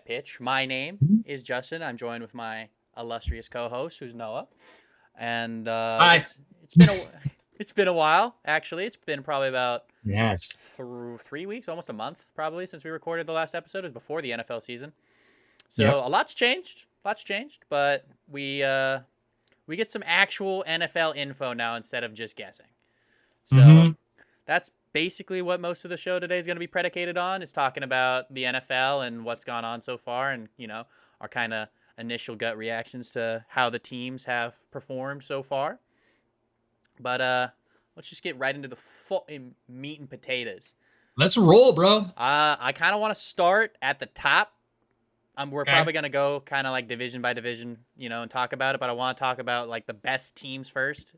That Pitch. My name is Justin. I'm joined with my illustrious co-host, who's Noah. And Hi. it's been a while. Actually, it's been probably about Yes. 3 weeks, almost a month, probably since we recorded the last episode. It was before the NFL season, so Yep. a lot's changed. Lots changed, but we get some actual NFL info now instead of just guessing. So Mm-hmm. that's basically what most of the show today is going to be predicated on, is talking about the NFL and what's gone on so far, and our kind of initial gut reactions to how the teams have performed so far. But let's just get right into the full meat and potatoes. Let's roll, bro. I kind of want to start at the top. We're Okay. probably gonna go kind of like division by division, and talk about it. But I want to talk about like the best teams first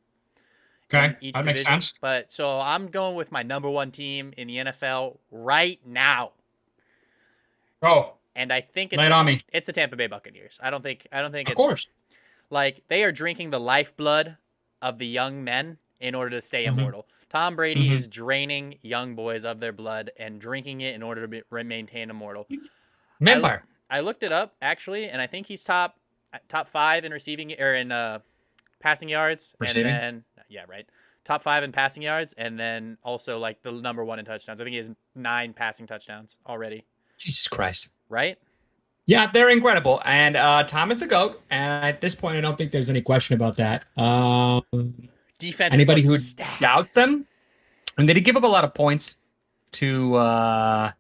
Okay. in each That makes division. sense. But so I'm going with my number one team in the NFL right now, Go. and I think Lay it on me. it's the Tampa Bay Buccaneers. I don't think Of it's course. like they are drinking the lifeblood of the young men in order to stay Mm-hmm. immortal. Tom Brady Mm-hmm. is draining young boys of their blood and drinking it in order to maintain immortal. I Vampire. I looked it up actually, and I think he's top five in receiving or in passing yards, and Receiving. then yeah, right, top five in passing yards, and then also like the number one in touchdowns. I think he has 9 passing touchdowns already. Jesus Christ. Right? Yeah, they're incredible. And Tom is the GOAT. And at this point, I don't think there's any question about that. Defenses Anybody look who stacked. doubts them, and they did give up a lot of points to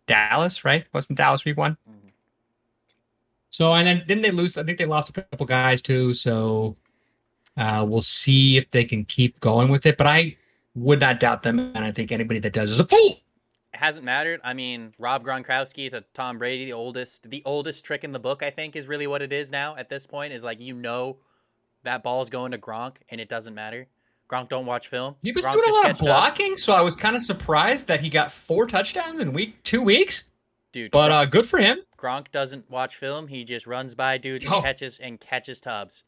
Dallas, right? Wasn't Dallas week one? Mhm. So, and then didn't they lose? I think they lost a couple guys too. So we'll see if they can keep going with it. But I would not doubt them. And I think anybody that does is a fool. It hasn't mattered. I mean, Rob Gronkowski to Tom Brady, the oldest trick in the book, I think, is really what it is now at this point. Is like that ball's going to Gronk, and it doesn't matter. Gronk don't watch film. He was Gronk doing a just lot of catch dubs. blocking. So I was kind of surprised that he got 4 touchdowns in 2 weeks. Dude, But good for him. Gronk doesn't watch film. He just runs by dudes and Oh. catches tubs.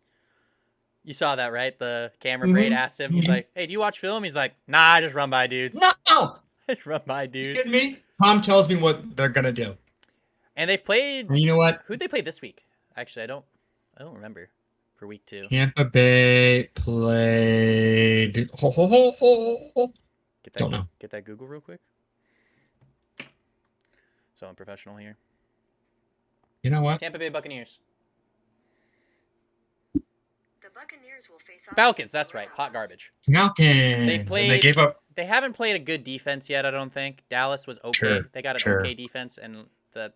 You saw that, right? The camera braid Mhm. asked him. He's like, "Hey, do you watch film?" He's like, "Nah, I just run by dudes. No. I just run by You dudes." kidding me? Tom tells me what they're going to do. And they've played. And you know what? Who'd they play this week? Actually, I don't remember for week 2. Tampa Bay played. Get that. Don't know. Get that Google real quick. So I'm professional here. You know what? Tampa Bay Buccaneers. The Buccaneers will face off Falcons. That's right. Hot garbage. Falcons. They And played. they gave up. They haven't played a good defense yet. I don't think Dallas was okay. Sure, They got an sure. okay defense, and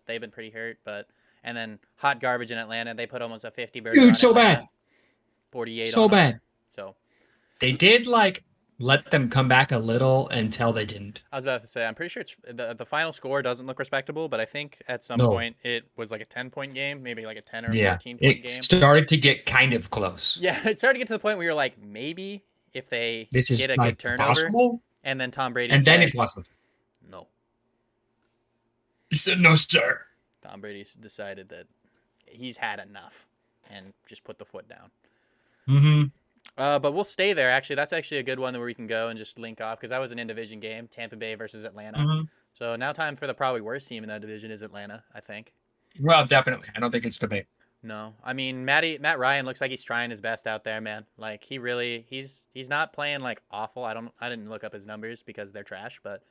they've been pretty hurt. And then hot garbage in Atlanta. They put almost a 50 burger Dude, on so Atlanta, bad. 48 So on them. bad. So They did let them come back a little until they didn't. I was about to say, I'm pretty sure it's the final score doesn't look respectable, but I think at some No. point it was like a 10-point game, maybe like a 10 or Yeah. 14-point It game. started to get kind of close. Yeah, it started to get to the point where you're like, maybe if they This is get a like good turnover, possible. and then Tom Brady And then said, it's possible. no. He said no, sir. Tom Brady decided that he's had enough and just put the foot down. Mm-hmm. But we'll stay there. Actually, that's actually a good one where we can go and just link off, because that was an in-division game, Tampa Bay versus Atlanta. Mm-hmm. So now time for the probably worst team in that division is Atlanta, I think. Well, definitely. I don't think it's debate. No, I mean Matt Ryan looks like he's trying his best out there, man. Like he's not playing like awful. I didn't look up his numbers because they're trash, but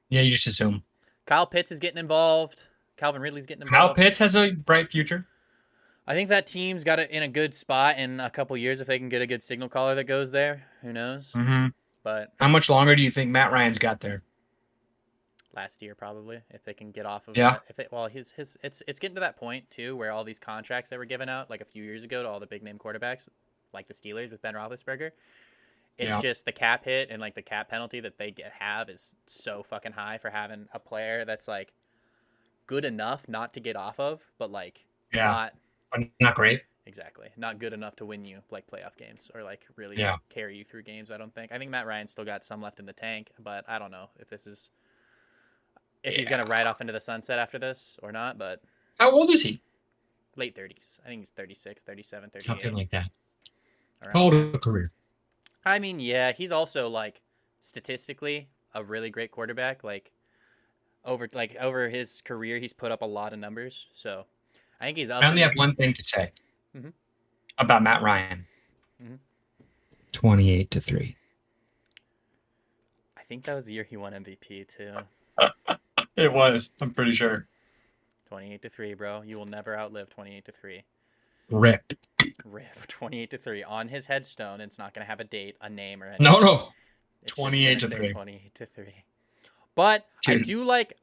Yeah, you just assume. Kyle Pitts is getting involved. Calvin Ridley's getting Kyle involved. Pitts has a bright future. I think that team's got it in a good spot in a couple years if they can get a good signal caller that goes there. Who knows? Mm-hmm. But How much longer do you think Matt Ryan's got there? last year probably, if they can get off of Yeah. that. It's getting to that point too where all these contracts that were given out like a few years ago to all the big name quarterbacks, like the Steelers with Ben Roethlisberger. It's Yeah. just the cap hit and like the cap penalty that they have is so fucking high for having a player that's like good enough not to get off of, but like Yeah. not Not great. exactly not good enough to win you like playoff games or like really Yeah. carry you through games. I don't think. I think Matt Ryan's still got some left in the tank, but I don't know if he's gonna ride off into the sunset after this or not. But How old is he? late 30s. I think he's 36, 37, 38. Something like that. around How old there. a career? I mean, yeah, he's also like statistically a really great quarterback. Like over his career, he's put up a lot of numbers. So I think he's up. I only have one thing to say Mhm. about Matt Ryan. Mhm. 28-3. I think that was the year he won MVP too. It was. I'm pretty sure. 28-3, bro. You will never outlive 28-3. Ripped. Rip 28-3 on his headstone. It's not gonna have a date, a name, or anything. No. It's 28 just to gonna say 3. 28-3. But Dude.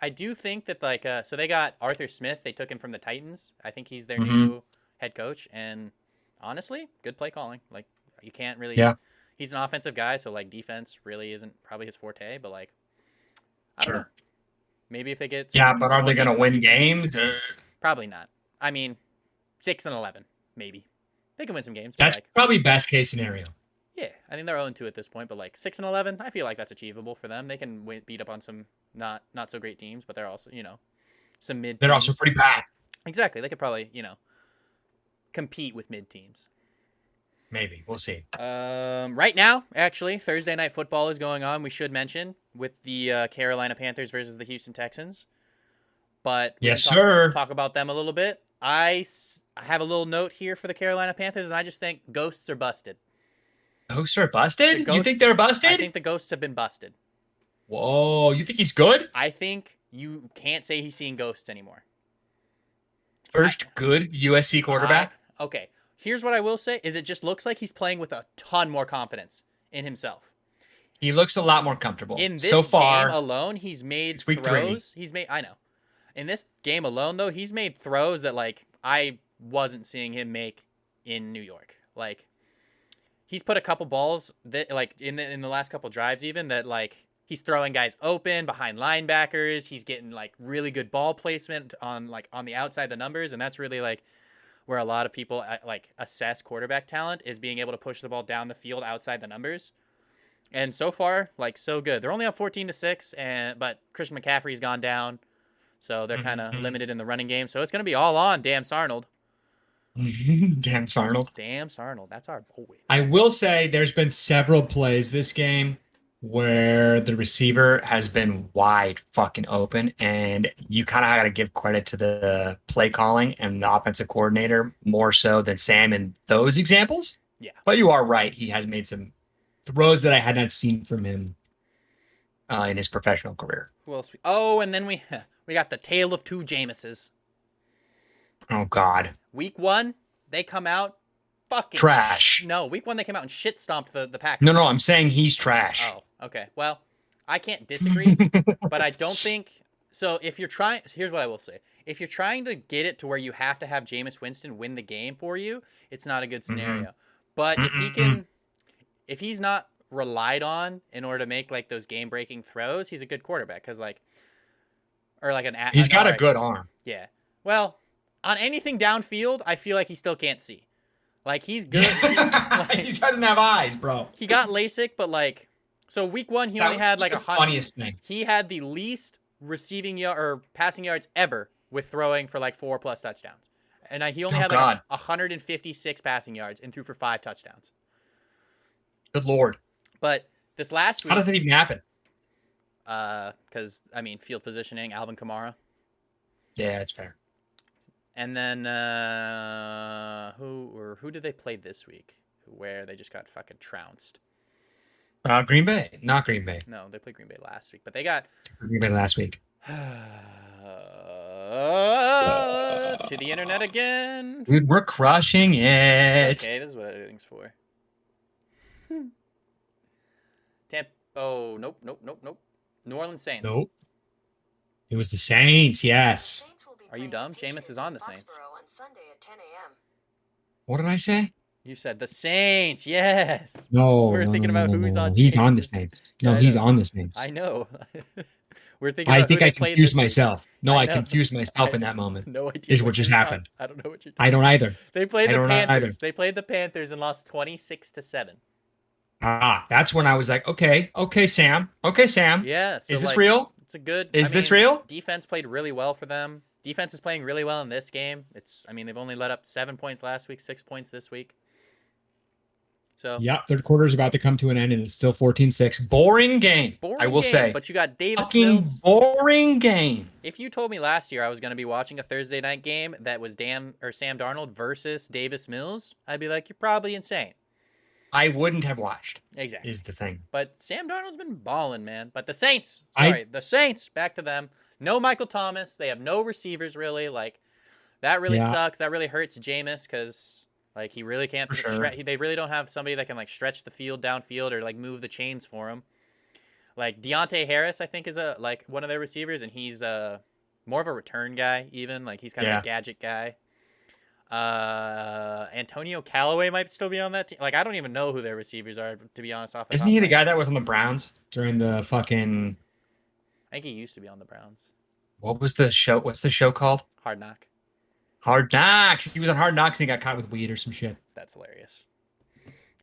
I do think that so they got Arthur Smith. They took him from the Titans. I think he's their Mhm. new head coach, and honestly, good play calling. Like you can't really. Yeah. He's an offensive guy, so like defense really isn't probably his forte. But like, I don't know. Maybe if they get Yeah, but are they someone going to decent win defense, games? probably not. I mean, 6-11, maybe. They can win some games, but That's like, probably best case scenario. yeah, I think they're 0-2 at this point. But like 6-11, I feel like that's achievable for them. They can beat up on some not so great teams, but they're also some mid. They're teams. also pretty bad. Exactly, they could probably compete with mid teams. Maybe. We'll see. Right now, actually, Thursday night football is going on. We should mention with the Carolina Panthers versus the Houston Texans. But we Yes, can sir. talk about them a little bit. I have a little note here for the Carolina Panthers, and I just think ghosts are busted. Ghosts are busted? The ghosts, you think they're busted? I think the ghosts have been busted. Whoa, you think he's good? I think you can't say he's seeing ghosts anymore. First good USC quarterback? Okay, here's what I will say, is it just looks like he's playing with a ton more confidence in himself. He looks a lot more comfortable. In this so far, game alone, he's made it's week throws. I know. In this game alone, though, he's made throws that, like, I wasn't seeing him make in New York. Like, he's put a couple balls that, like, in the last couple drives even, that, like, he's throwing guys open behind linebackers. He's getting, like, really good ball placement on the outside the numbers, and that's really, like, where a lot of people, like, assess quarterback talent, is being able to push the ball down the field outside the numbers. And so far, like, so good. They're only up 14-6, but Christian McCaffrey's gone down. So they're kind of limited in the running game. So it's going to be all on Damn Sarnold. Damn Sarnold. Damn Sarnold. That's our boy. I will say there's been several plays this game where the receiver has been wide fucking open, and you kind of got to give credit to the play calling and the offensive coordinator more so than Sam in those examples. Yeah. But you are right. He has made some throws that I had not seen from him in his professional career. Who else? Oh, and then we got the tale of two Jameses. Oh, God. Week 1, they come out fucking trash. No, week 1 they came out and shit stomped the Packers. No, I'm saying he's trash. Oh, okay. Well, I can't disagree, but I don't think so. If you're trying, here's what I will say: if you're trying to get it to where you have to have Jameis Winston win the game for you, it's not a good scenario. But if he's not relied on in order to make like those game-breaking throws, he's a good quarterback because he's got a good arm. Yeah. Well, on anything downfield, I feel like he still can't see. Like, he's good. He doesn't have eyes, bro. He got LASIK, but like, so week 1 he only had like the funniest thing. He had the least receiving or passing yards ever with throwing for like 4+ touchdowns, and he only had like 156 passing yards and threw for 5 touchdowns. Good Lord. But this last week, how does that even happen? Because I mean, field positioning, Alvin Kamara. Yeah, it's fair. And then who did they play this week? Where they just got fucking trounced. Green Bay, not Green Bay. No, they played Green Bay last week, but they got Green Bay last week. To the internet again. Dude, we're crushing it. Okay, this is what everything's for. Oh, nope. New Orleans Saints. Nope. It was the Saints, yes. Are you dumb? Jameis is on the Saints. What did I say? You said the Saints, yes. No, we're thinking about who's on. He's on the Saints. No, he's on the Saints. I know. We're thinking. I think I confused myself. No, I confused myself in that moment. No idea. Is what just happened. I don't know what you're. I don't either. They played the Panthers. They played the Panthers and lost 26-7. That's when I was like, okay, Sam. Yeah. So is this real? It's a good. Is this real? Defense played really well for them. Defense is playing really well in this game. They've only let up 7 points last week, 6 points this week. So Yeah, third quarter is about to come to an end, and it's still 14-6. Boring game, I boring will game, say. but you got Davis Fucking Mills. boring game. If you told me last year I was going to be watching a Thursday night game that was Sam Darnold versus Davis Mills, I'd be like, you're probably insane. I wouldn't have watched, Exactly. is the thing. But Sam Darnold's been balling, man. But the Saints, I the Saints, back to them. No Michael Thomas. They have no receivers really. Like that really Yeah, sucks. That really hurts Jameis because like he really can't. for sure. They really don't have somebody that can like stretch the field downfield or like move the chains for him. Like Deontay Harris, I think is a like one of their receivers, and he's more of a return guy. Even like he's kind of a gadget guy. Antonio Callaway might still be on that team. Like I don't even know who their receivers are, to be honest. Off the Isn't top he of the my guy head. that was on the Browns during the fucking I think he used to be on the Browns. what was the show? What's the show called? Hard Knock. Hard Knocks. He was on Hard Knocks and he got caught with weed or some shit. That's hilarious.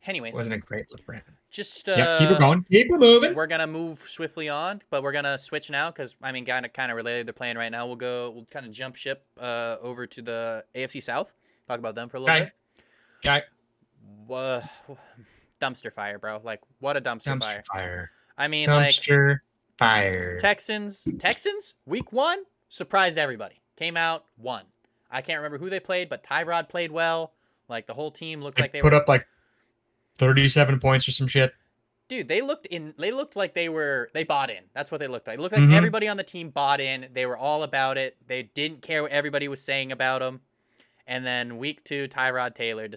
Anyways, Wasn't a great look for him. just Yep, keep it going. Keep it moving. we're gonna move swiftly on, but we're gonna switch now because I mean, kind of related. They're playing right now. We'll kind of jump ship over to the AFC South. Talk about them for a little Okay. bit. Okay. Wha- dumpster fire, bro. Like what a dumpster fire. Dumpster fire. I mean, like Dumpster fire. Texans, week 1 surprised everybody. Came out, won. I can't remember who they played, but Tyrod played well. Like the whole team looked like they put were up like 37 points or some shit. Dude, they looked like they bought in. That's what they looked like. It looked like Mhm. everybody on the team bought in. They were all about it. They didn't care what everybody was saying about them. And then week 2, Tyrod Taylor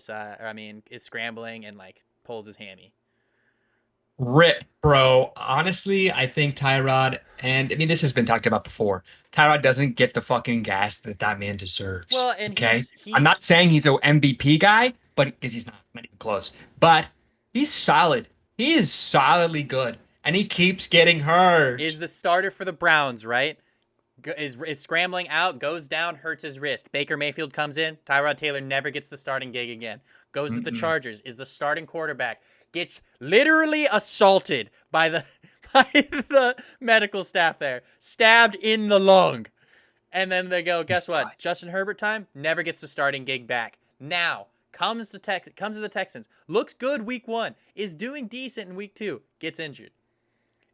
is scrambling and like pulls his hammy. Rip, bro. Honestly, I think Tyrod, and I mean, this has been talked about before. Tyrod doesn't get the fucking gas that man deserves. Well, and okay, he's I'm not saying he's an MVP guy, but because he's not even close. But he's solid. He is solidly good, and he keeps getting hurt. is the starter for the Browns, right? Is scrambling out, goes down, hurts his wrist. Baker Mayfield comes in. Tyrod Taylor never gets the starting gig again. Goes to the Chargers, is the starting quarterback. Gets literally assaulted by the medical staff there. Stabbed in the lung. And then they go, guess what? Justin Herbert time, never gets the starting gig back. Now, comes to the Texans. Looks good week 1. Is doing decent in week 2. Gets injured.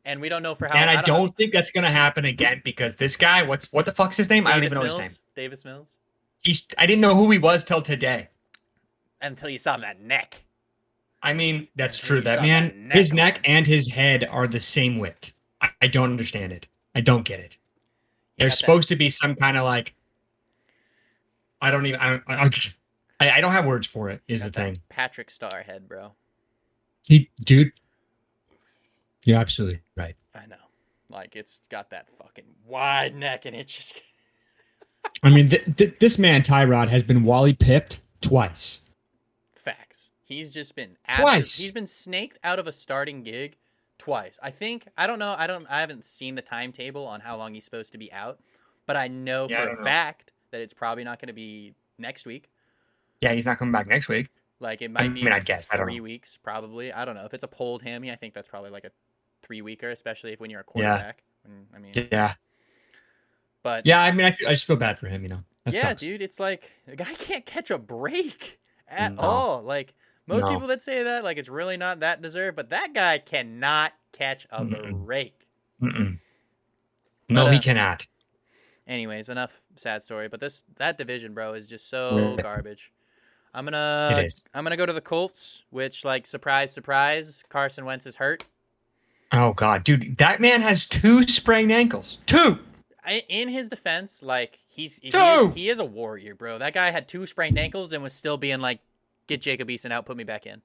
And we don't know for how long. And I don't think that's gonna happen again because this guy, what the fuck's his name? I don't even know his name. Davis Mills. I didn't know who he was till today. Until you saw that neck. I mean, that's Until true. you That saw man, that neck his on neck him. and his head are the same width. I don't understand it. I don't get it. He There's got supposed to be some kind of like, I don't have words for it. Is the got that thing. Patrick Star head, bro. Dude, you're absolutely right. I know. Like, it's got that fucking wide neck, and it's just... I mean, this man Tyrod has been Wally pipped twice. Facts. He's just been Twice. He's been snaked out of a starting gig twice. I don't know. I haven't seen the timetable on how long he's supposed to be out, but I know for a fact that it's probably not going to be next week. Yeah, he's not coming back next week. Like, it might be I guess. I don't 3 know. weeks, probably. I don't know. If it's a pulled hammy, I think that's probably like a 3-weeker, especially when you're a quarterback. I mean, Yeah. but Yeah, I mean, I just feel bad for him, you know. That yeah, sucks. dude, it's like the guy can't catch a break at No. all. Like most No. people that say that, like it's really not that deserved, but that guy cannot catch a break. Mm-mm. No, But, he cannot. Anyways, enough sad story. But that division, bro, is just so Yeah. garbage. I'm It gonna is. go to the Colts, which like surprise, surprise, Carson Wentz is hurt. Oh god, dude, that man has 2 sprained ankles. 2. In his defense, like he Two! is a warrior, bro. That guy had 2 sprained ankles and was still being like, get Jacob Eason out, put me back in.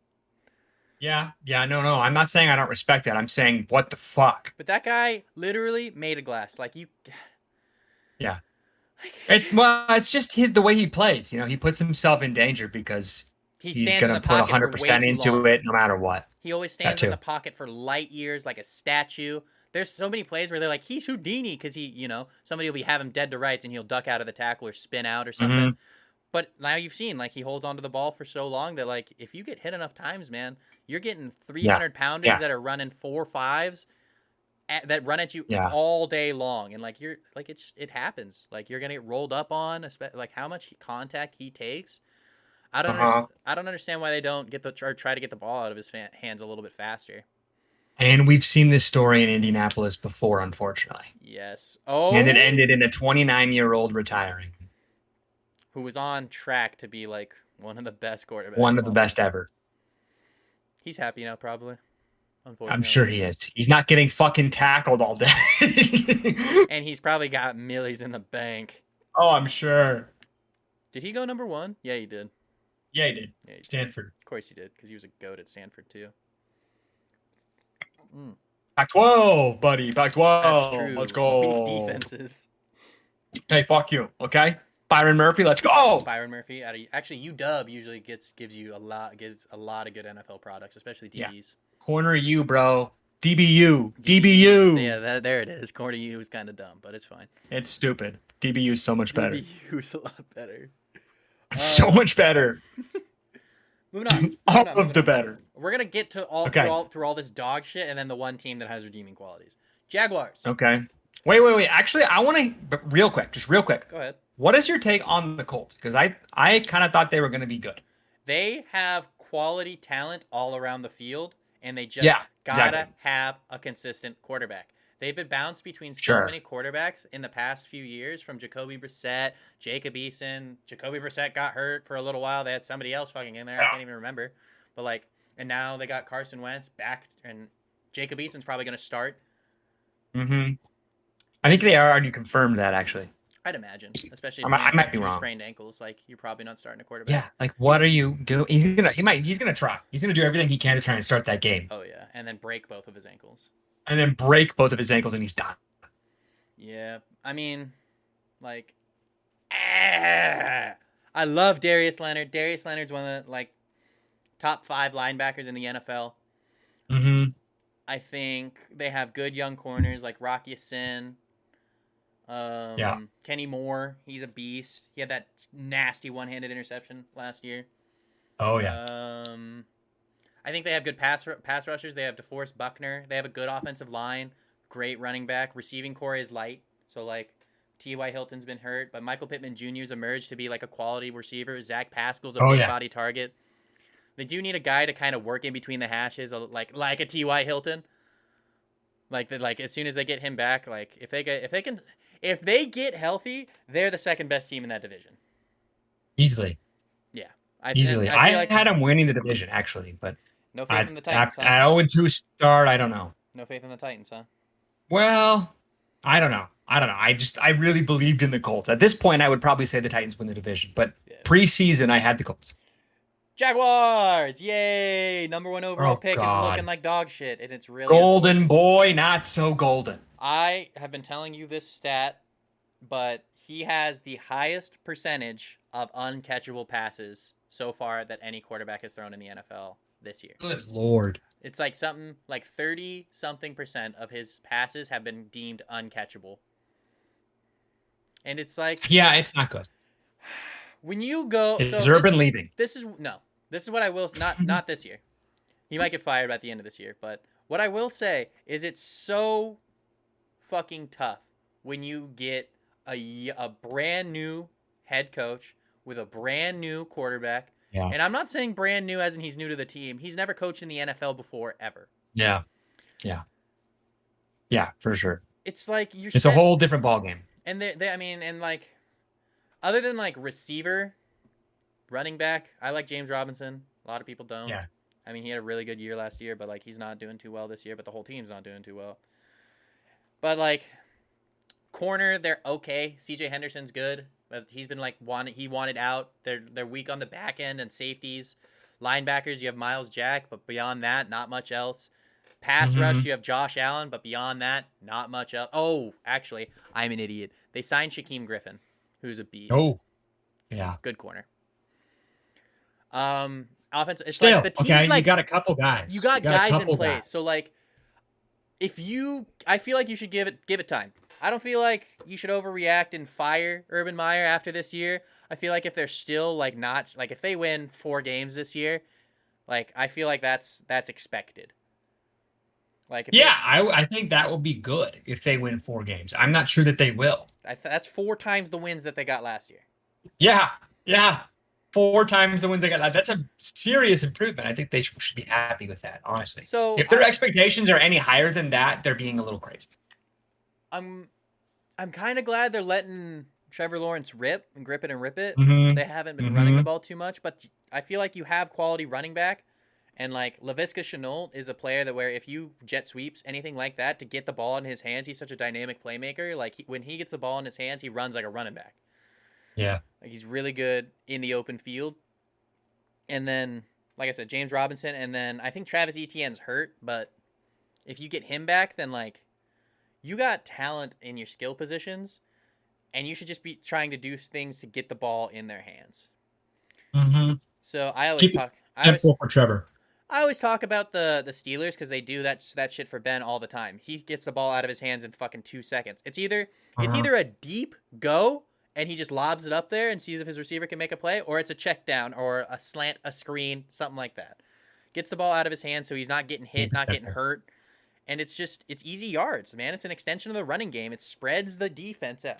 Yeah, no. I'm not saying I don't respect that. I'm saying what the fuck. But that guy literally made a glass. Like you. Yeah. It's just the way he plays. You know, he puts himself in danger because He he's stands in gonna the put pocket for 100% way too into long. it no matter what. He always stands in too. the pocket for light years like a statue. There's so many plays where they're like, he's Houdini because somebody will be have him dead to rights and he'll duck out of the tackle or spin out or something. Mhm. But now you've seen, like, he holds onto the ball for so long that, like, if you get hit enough times, man, you're getting 300 pounders Yeah. that are running 4.5s that run at you Yeah. all day long. And, like, it happens. Like, you're going to get rolled up on, like, how much contact he takes. I don't understand why they don't get or try to get the ball out of his hands a little bit faster. And we've seen this story in Indianapolis before, unfortunately. Yes. And it Oh, ended in a 29-year-old retiring. who was on track to be like one of the best quarterbacks. One of the best ever. He's happy now, probably. Unfortunately, I'm sure he is. He's not getting fucking tackled all day. and he's probably got millies in the bank. Oh, I'm sure. Did he go number 1? Yeah, he did. Yeah, he did. Yeah, he did. Stanford. Of course he did, because he was a goat at Stanford too. Pac-12, buddy. Pac-12. That's true. Let's go. Weak defenses. Hey, fuck you. Okay. Byron Murphy. Let's go. Byron Murphy. Actually, UW usually gives you a lot of good NFL products, especially DBs. Yeah. Corner U, bro. DBU. DBU. Yeah, there it is. Corner U is kind of dumb, but it's fine. It's stupid. DBU is so much better. DBU is a lot better. So much better. Moving on. All of the better. We're gonna get to through all this dog shit, and then the one team that has redeeming qualities. Jaguars. Okay. Wait. Actually, I want to real quick. Go ahead. What is your take on the Colts? Because I kind of thought they were going to be good. They have quality talent all around the field, and they just gotta exactly. have a consistent quarterback. They've been bounced between so many quarterbacks in the past few years, from Jacoby Brissett, Jacob Eason. Jacoby Brissett got hurt for a little while. They had somebody else fucking in there. I can't even remember. But and now they got Carson Wentz back, and Jacob Eason's probably going to start. Mm-hmm. I think they already confirmed that, actually. I'd imagine, especially if I might be wrong. Sprained ankles, you're probably not starting a quarterback. Yeah, what are you doing? He's gonna try. He's gonna do everything he can to try and start that game. Oh yeah, and then break both of his ankles. And he's done. Yeah, I mean, I love Darius Leonard. Darius Leonard's one of the top 5 linebackers in the NFL. Mm-hmm. I think they have good young corners like Rocky Sin. Kenny Moore, he's a beast. He had that nasty one-handed interception last year. Oh yeah. I think they have good pass rushers. They have DeForest Buckner. They have a good offensive line. Great running back. Receiving core is light. So T.Y. Hilton's been hurt, but Michael Pittman Jr. has emerged to be a quality receiver. Zach Pascal's a big body target. They do need a guy to kind of work in between the hashes, like a T.Y. Hilton. As soon as they get him back, if they get healthy, they're the second best team in that division. Easily. Yeah. Easily. I had them winning the division, actually, but no faith in the Titans, huh? At 0-2 start, I don't know. No faith in the Titans, huh? Well, I don't know. I really believed in the Colts. At this point, I would probably say the Titans win the division, but preseason, I had the Colts. Jaguars! Yay! Number 1 overall pick is looking like dog shit, and it's really golden boy, not so golden. I have been telling you this stat, but he has the highest percentage of uncatchable passes so far that any quarterback has thrown in the NFL this year. Good Lord. It's 30-something% of his passes have been deemed uncatchable. And it's yeah, it's not good. When you go... Is Urban leaving? This is what I will... Not this year. He might get fired at the end of this year, but what I will say is it's so fucking tough when you get a brand new head coach with a brand new quarterback. Yeah. And I'm not saying brand new as in he's new to the team. He's never coached in the NFL before, ever. Yeah. Yeah. Yeah, for sure. It's it's a whole different ballgame. And other than receiver, running back, I like James Robinson. A lot of people don't. Yeah. I mean, he had a really good year last year, but he's not doing too well this year, but the whole team's not doing too well. But corner, they're okay. CJ Henderson's good, but he's been he wanted out. They're weak on the back end and safeties. Linebackers, you have Miles Jack, but beyond that, not much else. Pass rush, you have Josh Allen, but beyond that, not much else. Oh, actually, I'm an idiot. They signed Shaquem Griffin, who's a beast. Oh, yeah, good corner. Offense. It's still the team's okay. You got a couple guys. You got guys in place. Guys. So I feel like you should give it time. I don't feel like you should overreact and fire Urban Meyer after this year. I feel like if they're still not if they win 4 games this year, I feel like that's expected. I think that will be good if they win 4 games. I'm not sure that they will. That's 4 times the wins that they got last year. Yeah. 4 times the wins they got. That's a serious improvement. I think they should be happy with that, honestly. So if their expectations are any higher than that, they're being a little crazy. I'm kind of glad they're letting Trevor Lawrence rip and grip it and rip it. Mhm. They haven't been running the ball too much, but I feel like you have quality running back. And like Laviska Shenault is a player that where if you jet sweeps, anything like that, to get the ball in his hands, he's such a dynamic playmaker. Like when he gets the ball in his hands, he runs like a running back. Yeah. Like he's really good in the open field. And then, like I said, James Robinson, and then I think Travis Etienne's hurt, but if you get him back, then like you got talent in your skill positions, and you should just be trying to do things to get the ball in their hands. Mm-hmm. So I always talk. Simple for Trevor. I always talk about the Steelers because they do that shit for Ben all the time. He gets the ball out of his hands in fucking 2 seconds. It's either a deep go and he just lobs it up there and sees if his receiver can make a play, or it's a check down or a slant, a screen, something like that. Gets the ball out of his hands so he's not getting hit, not getting hurt, and it's easy yards, man. It's an extension of the running game. It spreads the defense out.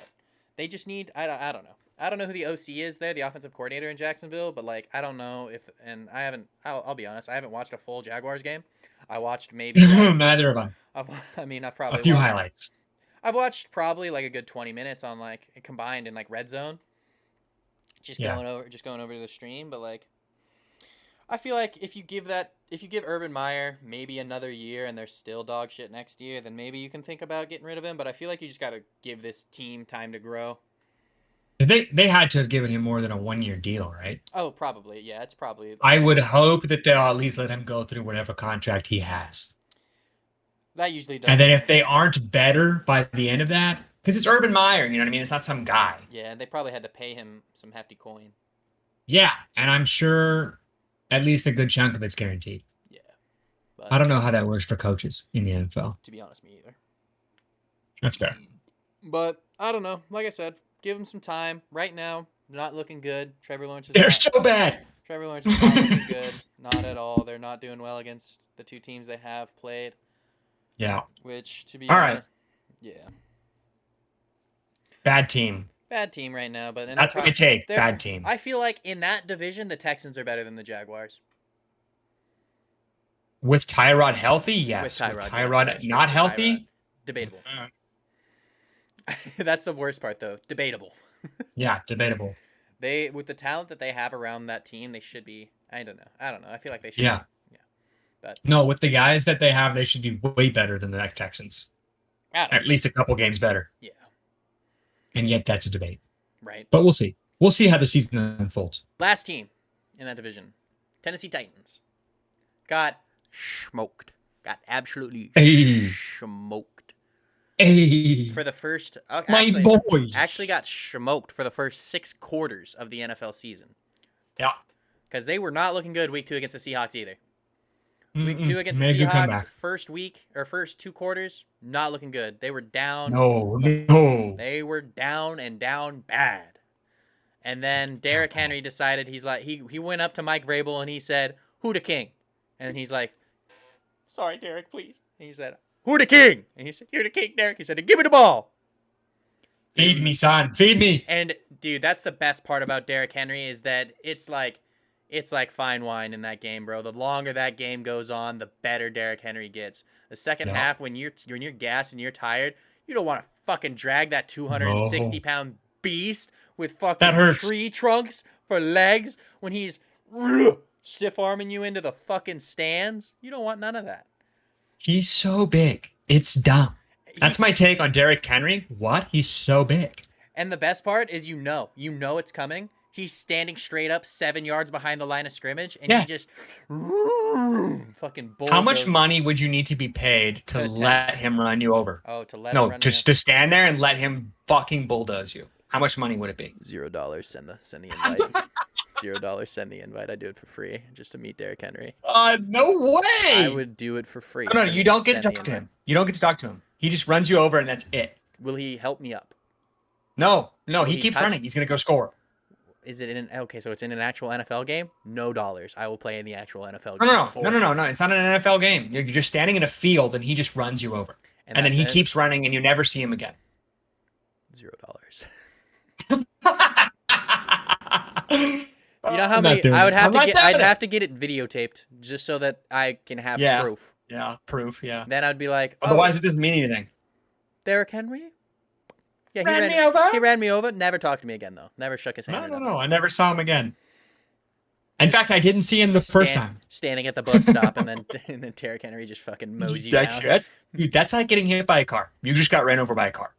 They just need I don't know. I don't know who the OC is there, the offensive coordinator in Jacksonville, but like I don't know if, and I haven't. I'll be honest, I haven't watched a full Jaguars game. I watched maybe neither have I. I've probably a few highlights. I've watched probably like a good 20 minutes on like combined in like Red Zone. Going over to the stream, but like I feel like if you give Urban Meyer maybe another year and they're still dog shit next year, then maybe you can think about getting rid of him, but I feel like you just got to give this team time to grow. They had to have given him more than a 1-year deal, right? Oh, probably. Yeah, it's probably. I would hope that they'll at least let him go through whatever contract he has. That usually does. And then if they aren't better by the end of that, because it's Urban Meyer, you know what I mean? It's not some guy. Yeah, they probably had to pay him some hefty coin. Yeah, and I'm sure at least a good chunk of it's guaranteed. Yeah. But I don't know how that works for coaches in the NFL. To be honest, me either. That's fair. But I don't know. Like I said, give them some time. Right now, not looking good. Trevor Lawrence is They're so bad. Trevor Lawrence is not looking good. Not at all. They're not doing well against the two teams they have played. Yeah. Which, to be all honest, right. Yeah. Bad team. Bad team right now, but that's what I take. Bad team. I feel like in that division, the Texans are better than the Jaguars. With Tyrod healthy, yes. With Tyrod not healthy, debatable. That's the worst part, though. Debatable. Yeah, debatable. With the talent that they have around that team, they should be. I don't know. I feel like they should. Yeah. Yeah. But no, with the guys that they have, they should be way better than the Texans. At least a couple games better. Yeah. And yet that's a debate. Right. But we'll see. We'll see how the season unfolds. Last team in that division, Tennessee Titans, got smoked. Got absolutely smoked. Hey. For the first... My boys. Actually got smoked for the first 6 quarters of the NFL season. Yeah. Because they were not looking good week 2 against the Seahawks either. Week 2 against the Seahawks, first 2 quarters, not looking good. They were down. No. They were down and down bad. And then Derrick Henry decided he went up to Mike Vrabel and he said, "Who the king?" And he's like, "Sorry, Derrick, please." And he said, "Who the king?" And he said, "You're the king, Derrick." He said, "Give me the ball." Feed me, son. Feed me. And dude, that's the best part about Derrick Henry is that it's like fine wine in that game, bro. The longer that game goes on, the better Derrick Henry gets. The second half, when you're gassed and you're tired, you don't want to fucking drag that 260-pound beast with fucking tree trunks for legs when he's stiff arming you into the fucking stands. You don't want none of that. He's so big. It's dumb. That's my take on Derrick Henry. What? He's so big. And the best part is you know it's coming. He's standing straight up 7 yards behind the line of scrimmage, and he just fucking bulldozes. How much money would you need to be paid to let him run you over? Oh, to let him run just to stand there and let him fucking bulldoze you. How much money would it be? $0. Send the invite. $0. Send the invite. I'd do it for free just to meet Derrick Henry. No way. I would do it for free. No, you don't get to talk to him. You don't get to talk to him. He just runs you over, and that's it. Will he help me up? No. He keeps running. He's gonna go score. Is it so it's in an actual NFL game? No dollars. I will play in the actual NFL game. No. It's not an NFL game. You're just standing in a field and he just runs you over. And then he keeps running and you never see him again. $0. You know how I'm not many doing I would it. have I'm to not get? doing I'd it. have to get it videotaped just so that I can have Yeah. proof. Yeah, proof. Yeah. Then I'd be like, oh, Otherwise, it doesn't mean anything. Derrick Henry. Yeah, Ran me over. He ran me over. Never talked to me again though. Never shook his hand. No, or no, nothing. no. I never saw him again. In fact, I didn't see him the first time. Standing at the bus stop, and then Derrick Henry just fucking mows you down. That's like getting hit by a car. You just got ran over by a car.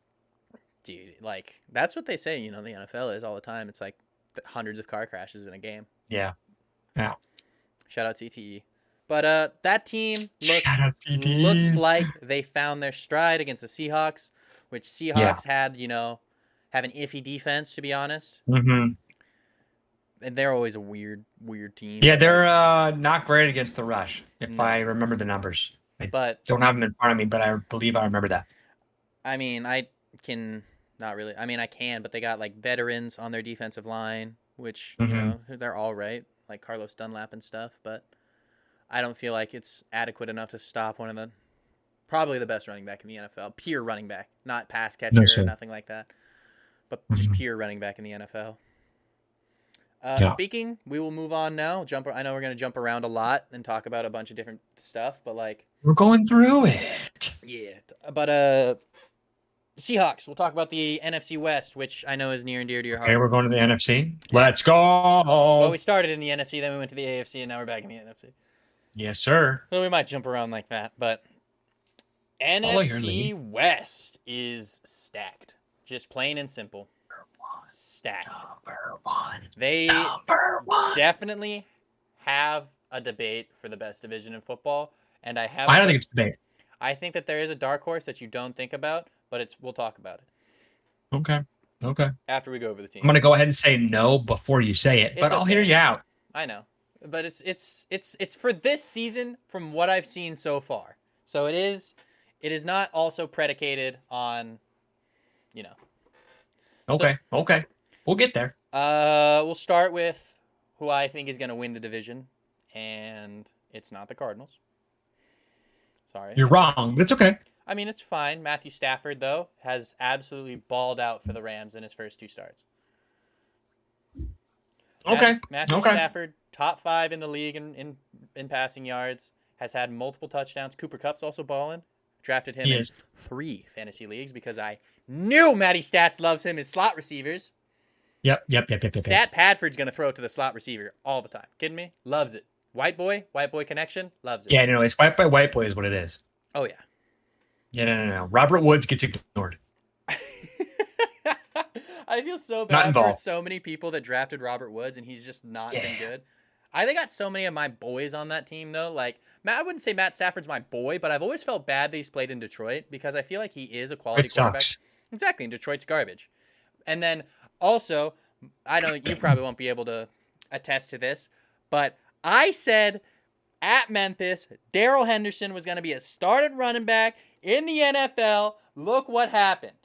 Dude, like that's what they say. You know, the NFL is all the time. It's like hundreds of car crashes in a game. Yeah. Yeah. Shout out CTE. But that team Shout out CTE. looks like they found their stride against the Seahawks, which Seahawks had, have an iffy defense, to be honest. Mm-hmm. And they're always a weird team. Yeah, they're not great against the rush, if I remember the numbers. I don't have them in front of me, but I believe I remember that. I mean, I can not really. I mean, I can, but they got like veterans on their defensive line, which they're all right, like Carlos Dunlap and stuff. But I don't feel like it's adequate enough to stop one of the probably the best running back in the NFL, pure running back, not pass catcher or nothing like that, but just pure running back in the NFL. Speaking, we will move on now. I know we're going to jump around a lot and talk about a bunch of different stuff, but like we're going through it. Yeah, but Seahawks. We'll talk about the NFC West, which I know is near and dear to your heart. Okay, we're going to the NFC. Let's go. Well, we started in the NFC, then we went to the AFC, and now we're back in the NFC. Yes, sir. Well, we might jump around like that, but NFC West is stacked. Just plain and simple. Stacked. Number one. They definitely have a debate for the best division in football, and I don't think it's a debate. I think that there is a dark horse that you don't think about, but we'll talk about it. Okay. After we go over the team. I'm gonna go ahead and say no before you say it, but I'll hear you out. I know, but it's for this season from what I've seen so far. So it is not also predicated on, Okay. We'll get there. We'll start with who I think is going to win the division, and it's not the Cardinals. Sorry. You're wrong, but it's okay. I mean, it's fine. Matthew Stafford, though, has absolutely balled out for the Rams in his first two starts. Okay. Matthew Stafford, top 5 in the league in passing yards, has had multiple touchdowns. Cooper Kupp's also balling. Drafted him in 3 fantasy leagues because I knew Matty Stats loves him as slot receivers. Yep. Stat Padford's going to throw it to the slot receiver all the time. Kidding me? Loves it. White boy connection, loves it. Yeah, no, it's white boy is what it is. Oh, yeah. Yeah, no. Robert Woods gets ignored. I feel so bad for so many people that drafted Robert Woods, and he's just not been good. I got so many of my boys on that team, though. Like, I wouldn't say Matt Stafford's my boy, but I've always felt bad that he's played in Detroit because I feel like he is a quality quarterback. Sucks. Exactly, and Detroit's garbage. And then also, I know you probably won't be able to attest to this, but I said at Memphis, Darrell Henderson was going to be a starting running back in the NFL. Look what happened.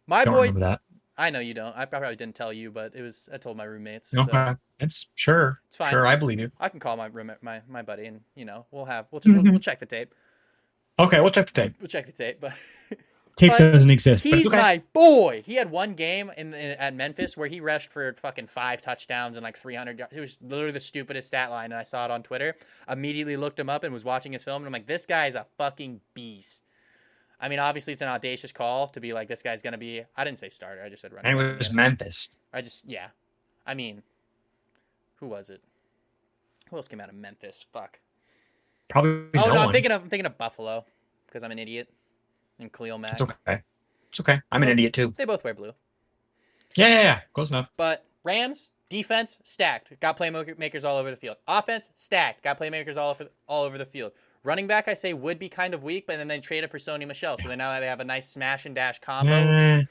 My Don't boy, remember that. I know you don't. I probably didn't tell you, but I told my roommates. Okay, So it's sure. it's fine. Sure, I believe you. I can call my roommate, my buddy, and we'll check the tape. Okay, we'll check the tape. We'll check the tape, but Tape doesn't exist. He's my boy. He had one game at Memphis where he rushed for fucking 5 touchdowns and like 300 yards. It was literally the stupidest stat line, and I saw it on Twitter. Immediately looked him up and was watching his film, and I'm like, this guy is a fucking beast. I mean, obviously it's an audacious call to be like, this guy's gonna be. I didn't say starter. I just said running. And it was Memphis. I mean, who was it? Who else came out of Memphis? Fuck. Probably. I'm thinking of Buffalo because I'm an idiot. And Khalil Mack. It's okay. I'm an idiot too. They both wear blue. Yeah. Close enough. But defense, stacked. Got playmakers all over the field. Offense, stacked. Got playmakers all over the field. Running back, I say, would be kind of weak, but then they traded for Sony Michel. So now they have a nice smash and dash combo.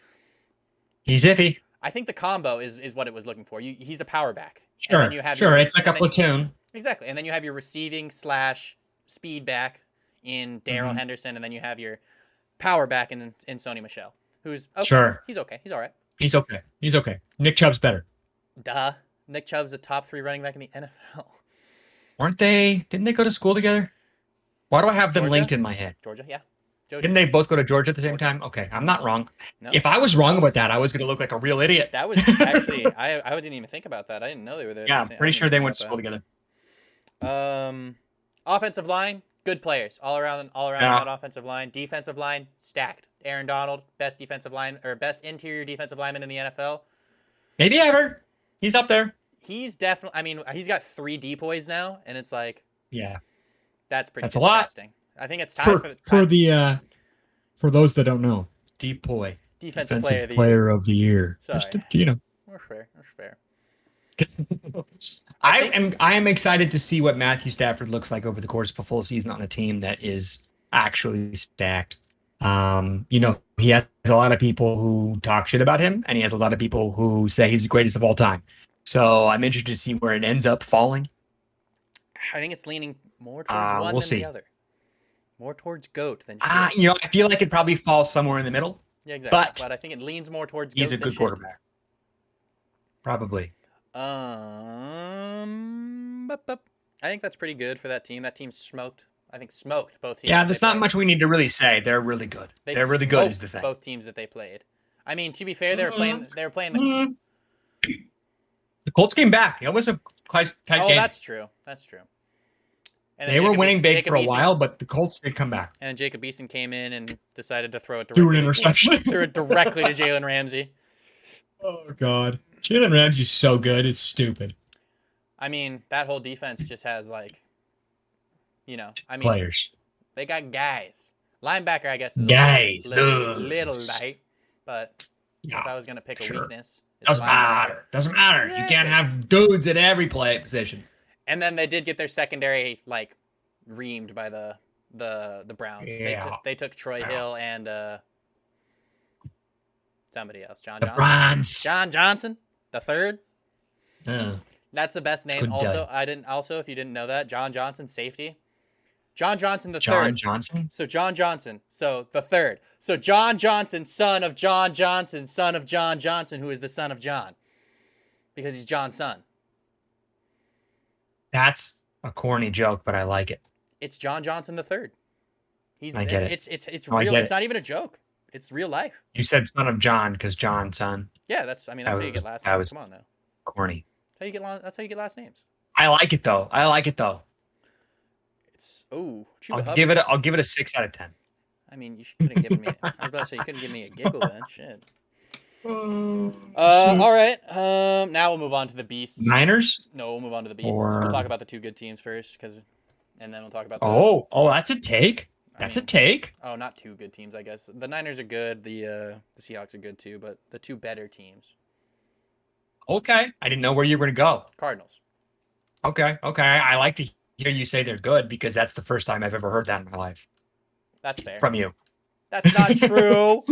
He's iffy. I think the combo is what it was looking for. He's a power back. Sure. It's like a platoon. Exactly. And then you have your receiving / speed back in Darrell Henderson, and then you have your power back in Sony Michel, who's okay. Sure. He's okay. He's all right. He's okay. Nick Chubb's better. Duh. Nick Chubb's a top 3 running back in the NFL. Weren't they? Didn't they go to school together? Why do I have them Georgia? linked in my head? Georgia, yeah. Didn't they both go to Georgia at the same time? Okay, I'm not wrong. No, If I was wrong about that, I was going to look like a real idiot. that was actually I didn't even think about that. I didn't know they were there. Yeah, I'm pretty sure they went to school together. Offensive line, good players all around Yeah. that offensive line. Defensive line, stacked. Aaron Donald, best defensive line or best interior defensive lineman in the NFL. Maybe ever. He's up there. He's definitely. I mean, he's got 3 depoys now, and it's like Yeah. that's pretty That's a lot. disgusting. I think it's time For those that don't know, Depoy. defensive Defensive player of the year. Player of the Year. Sorry. Just, you know. That's fair. That's fair. I am excited to see what Matthew Stafford looks like over the course of a full season on a team that is actually stacked. He has a lot of people who talk shit about him, and he has a lot of people who say he's the greatest of all time. So I'm interested to see where it ends up falling. I think it's leaning more towards one we'll than see. the other. More towards GOAT than shit. I feel like it probably falls somewhere in the middle. Yeah, exactly. but But I think it leans more towards He's GOAT a than good shit. quarterback. Probably. I think that's pretty good for that team. That team smoked. I think smoked both teams. Yeah, that there's they not played. much we need to really say. They're really good. They're really good is the smoked thing. Both teams that they played. I mean, to be fair, they were playing the. The Colts came back. It was a tight Oh, game. that's true. That's true. And then They were Jacob winning Eason- big Jacob for a Eason- while, but the Colts did come back. And then Jacob Eason came in and decided to throw it Threw directly. an interception. Threw it directly to Jalen Ramsey. Oh God, Jalen Ramsey's so good. It's stupid. I mean, that whole defense just has like, I mean, Players. they got guys. Linebacker, I guess, is Guys. a little Dudes. light, but if I was gonna pick a sure. weakness, it's Doesn't linebacker. matter. Doesn't matter. You can't have dudes at every play position. And then they did get their secondary like reamed by the Browns. Yeah. They took Troy Yeah. Hill and somebody else, John The Johnson. Browns. John Johnson, the third. Yeah. That's the best name. Good Also, day. if you didn't know that, John Johnson, safety. John Johnson the John third. Johnson. So John Johnson, so the third. So John Johnson, son of John Johnson, son of John Johnson, who is the son of John, because he's John's son. That's a corny joke, but I like it. It's John Johnson the third. I get it. It's No, I real. get It's it. not even a joke. It's real life. You said son of John because John's son. Yeah, that's how you get last that names. was- Come on now. Corny. That's how you get last names. I like it though. It's Chuba I'll Hubbard. give it a 6 out of 10. I mean, you couldn't give me. I was about to say you couldn't give me a giggle then. Shit. All right. Now we'll move on to the beasts. Niners? No, we'll move on to the beasts. Or- We'll talk about the 2 good teams first, and then we'll talk about. Oh, that's a take. That's a take. Oh, not 2 good teams, I guess. The Niners are good. The Seahawks are good too, but the 2 better teams. Okay. I didn't know where you were going to go. Cardinals. Okay. I like to hear you say they're good because that's the first time I've ever heard that in my life That's fair. from you. That's not true.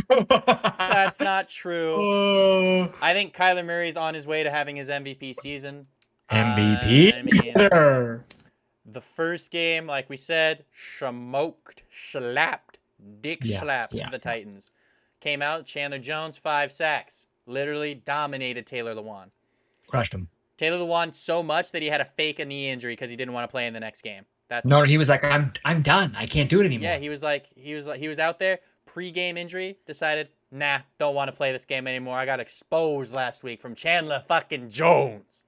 That's not true. I think Kyler Murray's on his way to having his MVP season. MVP? I mean, Sure. the first game, like we said, slapped Yeah. the Titans. Came out, Chandler Jones, 5 sacks. Literally dominated Taylor Lewan. Crushed him. Taylor Lewan so much that he had to fake a knee injury because he didn't want to play in the next game. That's No, he was like, I'm done. I can't do it anymore. yeah. He was out there pre-game injury. Decided, nah, don't want to play this game anymore. I got exposed last week from Chandler fucking Jones.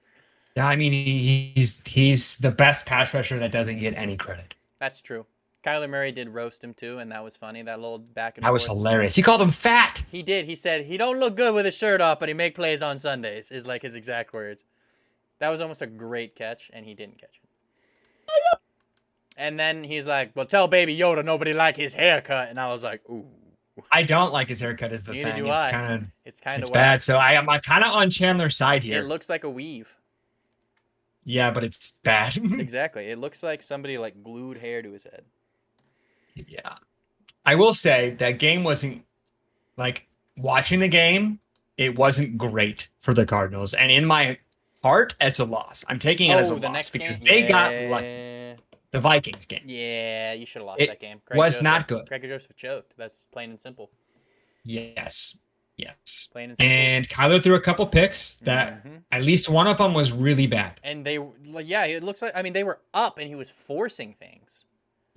Yeah, I mean, he's the best pass rusher that doesn't get any credit. That's true. Kyler Murray did roast him too, and that was funny. That little back and That was forth. hilarious. He called him fat. He did. He said he don't look good with his shirt off, but he make plays on Sundays. Is like his exact words. That was almost a great catch, and he didn't catch it. And then he's like, "Well, tell Baby Yoda nobody like his haircut," and I was like, "Ooh, I don't like his haircut. Is the Neither thing. do It's I. kind of it's kind it's of bad. So I'm kind of on Chandler's side here. It looks like a weave." Yeah, but it's bad. Exactly. It looks like somebody like glued hair to his head. Yeah. I will say that game wasn't like watching the game, it wasn't great for the Cardinals. And in my heart, it's a loss. I'm taking it as a the loss next because game. they got Yeah. like the Vikings game. Yeah, you should have lost It that game. was not good. Greg Joseph choked. That's plain and simple. Yes. Plain and simple. And Kyler threw a couple picks that Mhm. at least one of them was really bad. And they, like, yeah, it looks like, I mean, they were up and he was forcing things.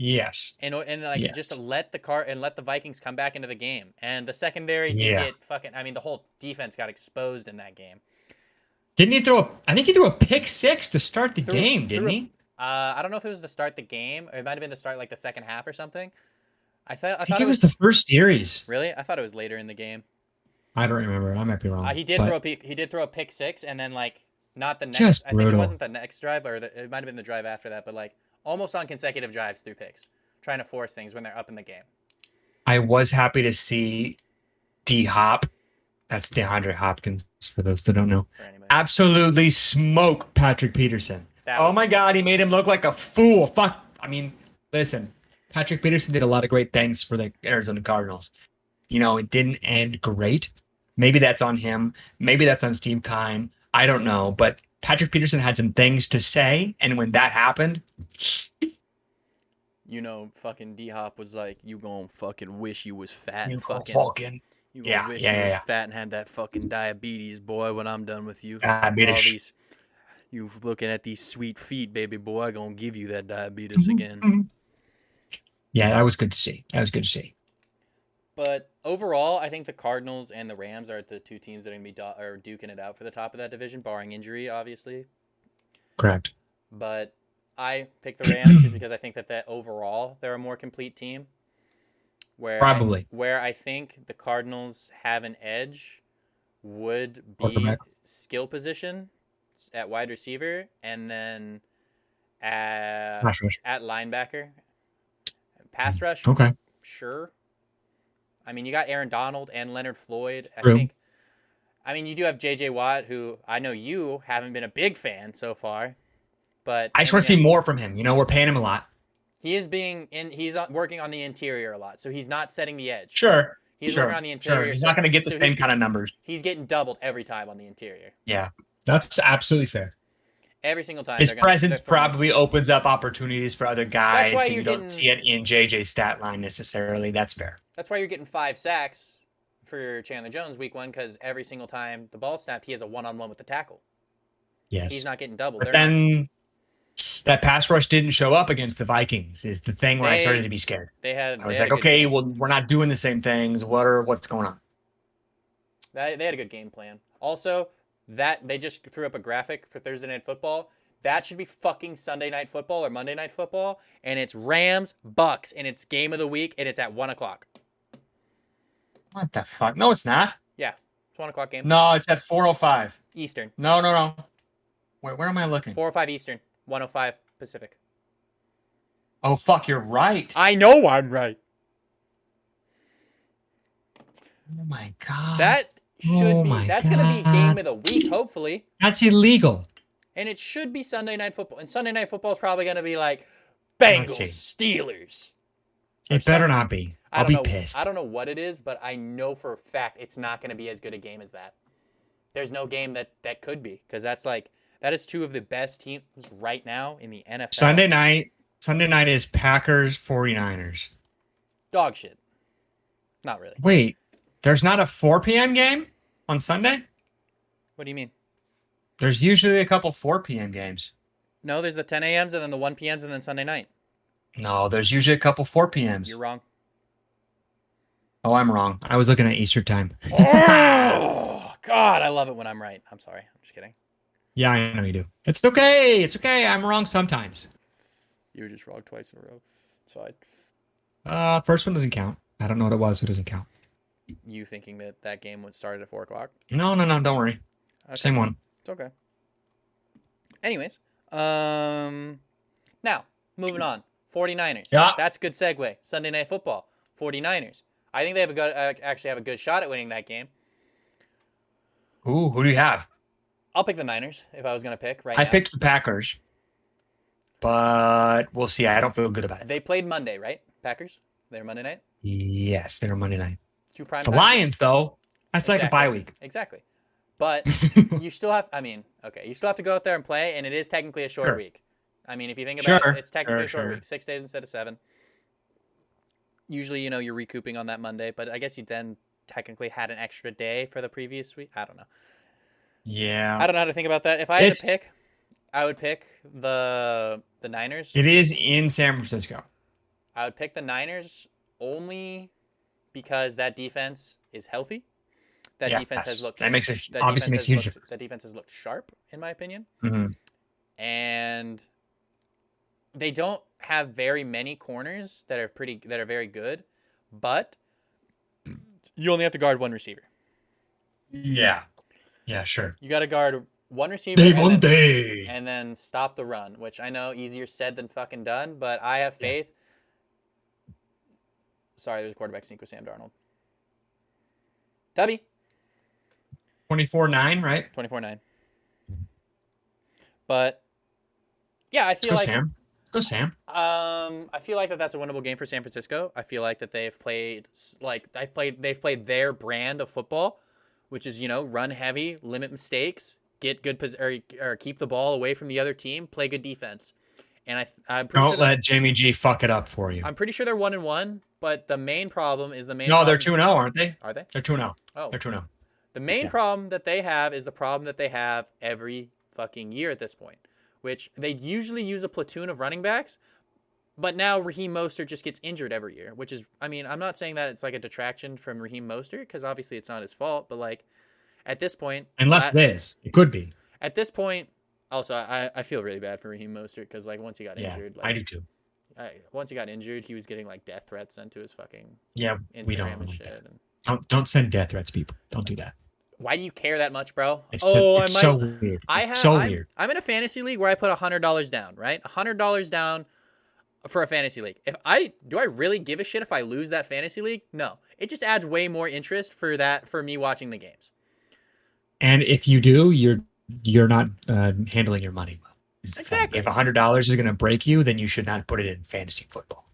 Yes. and like Yes. just to let the Vikings come back into the game. And the secondary did Yeah. get fucking. I mean, the whole defense got exposed in that game. Didn't he throw I think he threw a pick six to start the game, didn't he? I don't know if it was to start the game, or it might have been to start like the second half or something. I I thought think it it was was the first series. really. I thought it was later in the game. I don't remember. I might be wrong. He did but throw a pick six, and then like not the next. Just I think it brutal. wasn't the next drive, or it might have been the drive after that, but like almost on consecutive drives through picks, trying to force things when they're up in the game. I was happy to see D Hop. That's DeAndre Hopkins, for those that don't know. For anybody. Absolutely smoke Patrick Peterson. Oh my God, he made him look like a fool. Fuck. I mean, listen, Patrick Peterson did a lot of great things for the Arizona Cardinals. You know, it didn't end great. Maybe that's on him. Maybe that's on Steve Kime. I don't know. But Patrick Peterson had some things to say. And when that happened, You know, fucking D Hop was like, "You gonna fucking wish you was fat, you fucking. fucking. You gonna wish you was fat and had that fucking diabetes, boy. When I'm done with you, Diabetes. all these, you looking at these sweet feet, baby boy. I gonna give you that diabetes again." Yeah, that was good to see. That was good to see. But overall, I think the Cardinals and the Rams are the two teams that are going to be duking it out for the top of that division, barring injury, obviously. Correct. But I picked the Rams just because I think that overall they're a more complete team. Probably. Where I think the Cardinals have an edge would be Quarterback. skill position at wide receiver, and then Pass rush. at linebacker. Pass rush, Okay. sure. I mean, you got Aaron Donald and Leonard Floyd. True. I mean, you do have J.J. Watt, who I know you haven't been a big fan so far, but I just want to see more from him. You know, we're paying him a lot. he's working on the interior a lot, so he's not setting the edge. Sure. He's sure. working on the interior. Sure. He's not going to get the same kind of numbers. He's getting doubled every time on the interior. Yeah. That's absolutely fair. Every single time. His presence probably opens up opportunities for other guys, why and you don't see it in JJ's stat line necessarily. That's fair. That's why you're getting 5 sacks for Chandler Jones week 1, because every single time the ball snapped, he has a one-on-one with the tackle. Yes. He's not getting doubled. But then that pass rush didn't show up against the Vikings is the thing where I started to be scared. I was like, okay, well, we're not doing the same things. What's going on? They had a good game plan. Also, that they just threw up a graphic for Thursday Night Football. That should be fucking Sunday Night Football or Monday Night Football, and it's Rams Bucks, and it's game of the week, and it's at 1:00. What the fuck? No, it's not. Yeah, it's 1:00 game. No, it's at 4:05 Eastern. No. Wait, where am I looking? 4:05 Eastern, 1:05 Pacific. Oh fuck, you're right. I know I'm right. Oh my God. That should be. That's going to be game of the week, hopefully. That's illegal. And it should be Sunday Night Football. And Sunday Night Football is probably going to be like Bengals, Steelers. It better not be. I'll be pissed. I don't know what it is, but I know for a fact it's not going to be as good a game as that. There's no game that could be, because that is two of the best teams right now in the NFL. Sunday night is Packers 49ers. Dog shit. Not really. Wait, there's not a 4 p.m. game on Sunday? What do you mean? There's usually a couple 4 p.m. games. No, there's the 10 a.m.s and then the 1 p.m.s and then Sunday night. No, there's usually a couple 4 p.m.s. You're wrong. Oh, I'm wrong. I was looking at Easter time. Oh, God, I love it when I'm right. I'm sorry. I'm just kidding. Yeah, I know you do. It's okay. It's okay. I'm wrong sometimes. You were just wrong twice in a row. It's fine. First one doesn't count. I don't know what it was. So it doesn't count. You thinking that game was started at 4 o'clock? No. Don't worry. Okay. Same one. It's okay. Anyways, now moving on. 49ers. Yeah. That's a good segue. Sunday Night Football. 49ers. I think they actually have a good shot at winning that game. Ooh, who do you have? I'll pick the Niners if I was going to pick right now. I picked the Packers, but we'll see. I don't feel good about it. They played Monday, right? Packers? They're Monday night? Yes, they're Monday night. 2 prime The time? Lions, though, that's like a bye week. Exactly. But you still have, you still have to go out there and play, and it is technically a short week. I mean, if you think about it, it's technically a short week. 6 days instead of 7. Usually, you're recouping on that Monday, but I guess you then technically had an extra day for the previous week. I don't know. Yeah. I don't know how to think about that. If I had to pick, I would pick the Niners. It is in San Francisco. I would pick the Niners only because that defense is healthy. That defense has looked. That obviously makes a huge difference. That defense has looked sharp, in my opinion. Mm-hmm. And they don't have very many corners that are very good, but you only have to guard one receiver. Yeah. Yeah, sure. You got to guard one receiver and then stop the run, which I know easier said than fucking done, but I have faith. Yeah. Sorry, there's a quarterback sneak with Sam Darnold. Tubby. 24-9, right? 24-9. But yeah, I feel Let's go Sam. I feel like that's a winnable game for San Francisco. I feel like that they've played their brand of football, which is, run heavy, limit mistakes, get good or keep the ball away from the other team, play good defense. And I'm pretty Don't let Jamie G fuck it up for you. I'm pretty sure they're 1-1, but the main problem is No, they're 2-0, aren't they? Are they? They're 2-0. Oh. They're 2-0. The main problem that they have is the problem that they have every fucking year at this point, which they usually use a platoon of running backs, but now Raheem Mostert just gets injured every year, which is, I'm not saying that it's like a detraction from Raheem Mostert, because obviously it's not his fault, but like at this point... Unless it is. It could be. At this point, also, I feel really bad for Raheem Mostert, because like once he got injured... I do too. Once he got injured, he was getting like death threats sent to his fucking Instagram we don't and like shit. That. Don't send death threats, people. Don't do that. Why do you care that much, bro? It's so weird. Weird. I'm in a fantasy league where I put $100 down, right? $100 down for a fantasy league. Do I really give a shit if I lose that fantasy league? No. It just adds way more interest for me watching the games. And if you do, you're not handling your money well. Exactly. If $100 is going to break you, then you should not put it in fantasy football.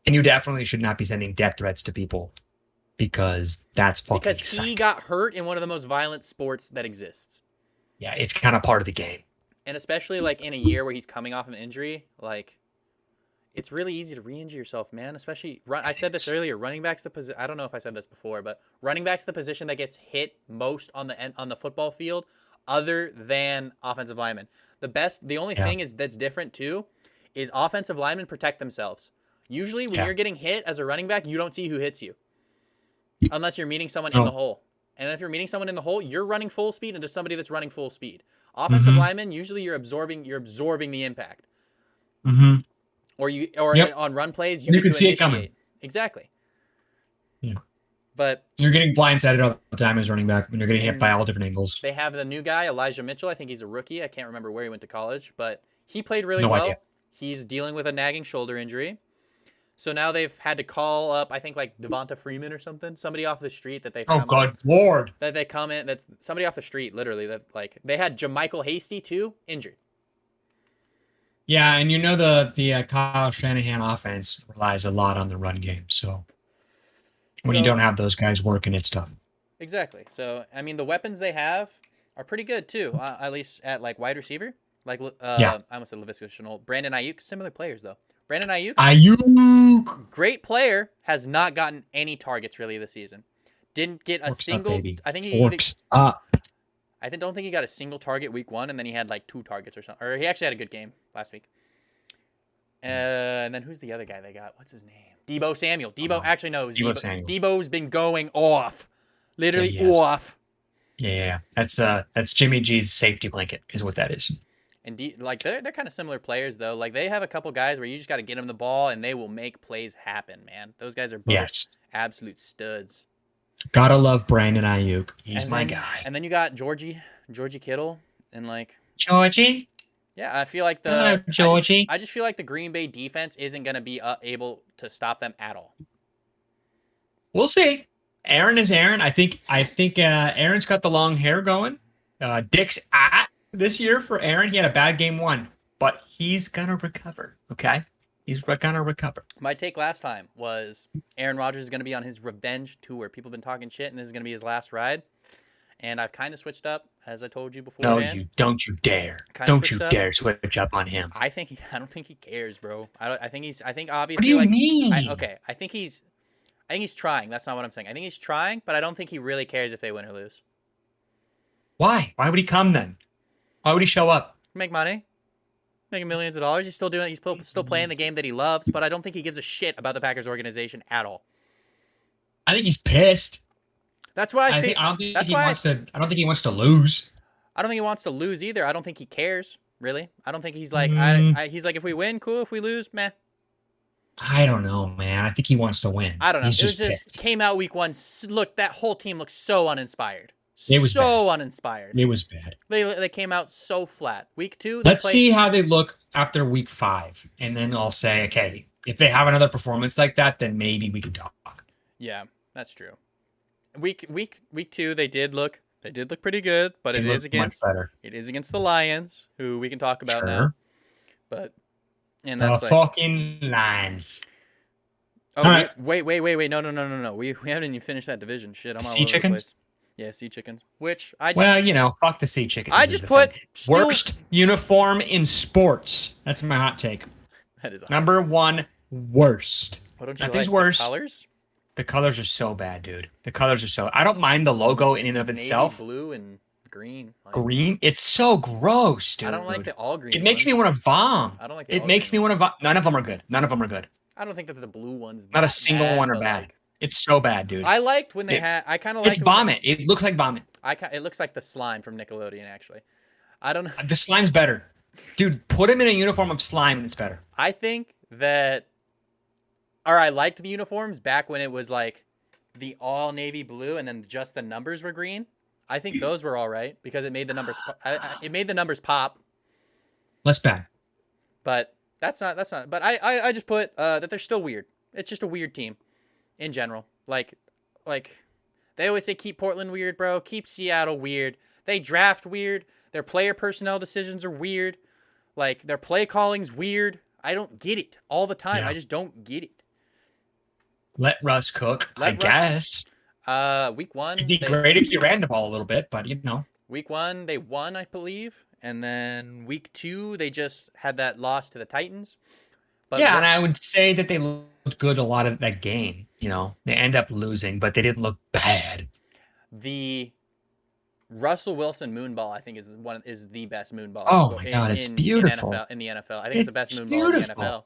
And you definitely should not be sending death threats to people, because that's fucking Because he got hurt in one of the most violent sports that exists. Yeah, it's kind of part of the game. And especially like in a year where he's coming off an injury, like it's really easy to re-injure yourself, man. Especially I said this earlier, running back's the position. I don't know if I said this before, but running back's the position that gets hit most on the football field, other than offensive linemen. The only thing that's different too is offensive linemen protect themselves. Usually when you're getting hit as a running back, you don't see who hits you. Unless you're meeting someone in the hole. And if you're meeting someone in the hole, you're running full speed into somebody that's running full speed. Offensive linemen, usually you're absorbing the impact. Mm-hmm. Or on run plays, you can see it coming. Exactly. Yeah. But you're getting blindsided all the time as running back when you're getting hit by all different angles. They have the new guy, Elijah Mitchell. I think he's a rookie. I can't remember where he went to college, but he played really well. Idea. He's dealing with a nagging shoulder injury. So now they've had to call up, I think, like Devonta Freeman or something, somebody off the street that they've Lord. That they come in, that's somebody off the street, literally, that like they had JaMychal Hasty too, injured. Yeah, and the Kyle Shanahan offense relies a lot on the run game, so when you don't have those guys working, it's tough. Exactly. So the weapons they have are pretty good too, at least at like wide receiver. Like I almost said Laviska Shenault, Brandon Ayuk, similar players though. Brandon Ayuk, great player, has not gotten any targets really this season. Didn't get a single. I think don't think he got a single target week 1, and then he had like 2 targets or something. Or he actually had a good game last week. And then who's the other guy they got? What's his name? Deebo Samuel. Actually no, Samuel. Deebo's been going off, literally off. Yeah, that's Jimmy G's safety blanket, is what that is. And they're kind of similar players though. Like they have a couple guys where you just got to get them the ball and they will make plays happen, man. Those guys are both absolute studs. Gotta love Brandon Ayuk. He's my guy. And then you got Georgie Kittle, and like Georgie. Yeah, I feel like Georgie. I just feel like the Green Bay defense isn't going to be able to stop them at all. We'll see. Aaron is Aaron. I think Aaron's got the long hair going. Dick's at this year for Aaron. He had a bad game 1, but he's gonna recover. Okay, he's gonna recover. My take last time was Aaron Rodgers is gonna be on his revenge tour. People have been talking shit, and this is gonna be his last ride. And I've kind of switched up, as I told you before. No, don't you dare! Don't you dare switch up on him. I don't think he cares, bro. I think obviously. What do you mean? I think he's trying. That's not what I'm saying. I think he's trying, but I don't think he really cares if they win or lose. Why? Why would he come then? Why would he show up? Make money. making millions of dollars. He's still doing. He's still playing the game that he loves. But I don't think he gives a shit about the Packers organization at all. I think he's pissed. That's what I think. I don't think That's he why wants to. I don't think he wants to lose. I don't think he wants to lose either. I don't think he cares really. I don't think he's like. He's like, if we win, cool. If we lose, meh. I don't know, man. I think he wants to win. I don't know. He's It was just pissed. came out week 1. Look, that whole team looked so uninspired. It was so uninspired. It was bad. They came out so flat. Week 2. They Let's see how they look after week 5, and then I'll say, okay, if they have another performance like that, then maybe we can talk. Yeah, that's true. Week 2, they did look pretty good, but They it look is against much better. the Lions, who we can talk about now. Sure. But and The that's like, fucking Lions. oh All right. wait, no. We haven't even finished that division. Shit, I'm all Sea over the chickens? place. Yeah, sea chickens. Which I just Well, fuck the sea chickens. I is just the put thing. still- Worst uniform in sports. That's my hot take. that is Number 1, worst. What don't you Nothing's like? worse. The colors? The colors are so bad, dude. The colors are so. I don't mind the logo in and of Navy itself. blue and green. Like, Green, it's so gross, dude. I don't like the all green. It makes me ones. want to vom. I don't like the It all makes me green want to vom. None of them are good. None of them are good. I don't think that the blue ones. Not a that single bad, one are but, bad. like, It's so bad, dude. I liked when they It- had. I kind of liked. It's vomit. It looks like vomit. It looks like the slime from Nickelodeon. Actually, I don't know. The slime's better, dude. Put him in a uniform of slime, and it's better. I think that. Or I liked the uniforms back when it was like the all navy blue and then just the numbers were green. I think those were all right because it made the numbers. It made the numbers pop. Less bad. But that's not. But I just put that they're still weird. It's just a weird team, in general. Like they always say keep Portland weird, bro. Keep Seattle weird. They draft weird. Their player personnel decisions are weird. Like their play calling's weird. I don't get it all the time. Yeah. I just don't get it. Let Russ cook, I guess. Week 1. It'd be great if you ran the ball a little bit, but Week 1 they won, I believe, and then week 2 they just had that loss to the Titans. But yeah, and I would say that they looked good a lot of that game. They end up losing, but they didn't look bad. the Russell Wilson moonball, I think, is the best moonball. Oh my God, it's beautiful. In the NFL. I think it's the best moonball in the beautiful. NFL.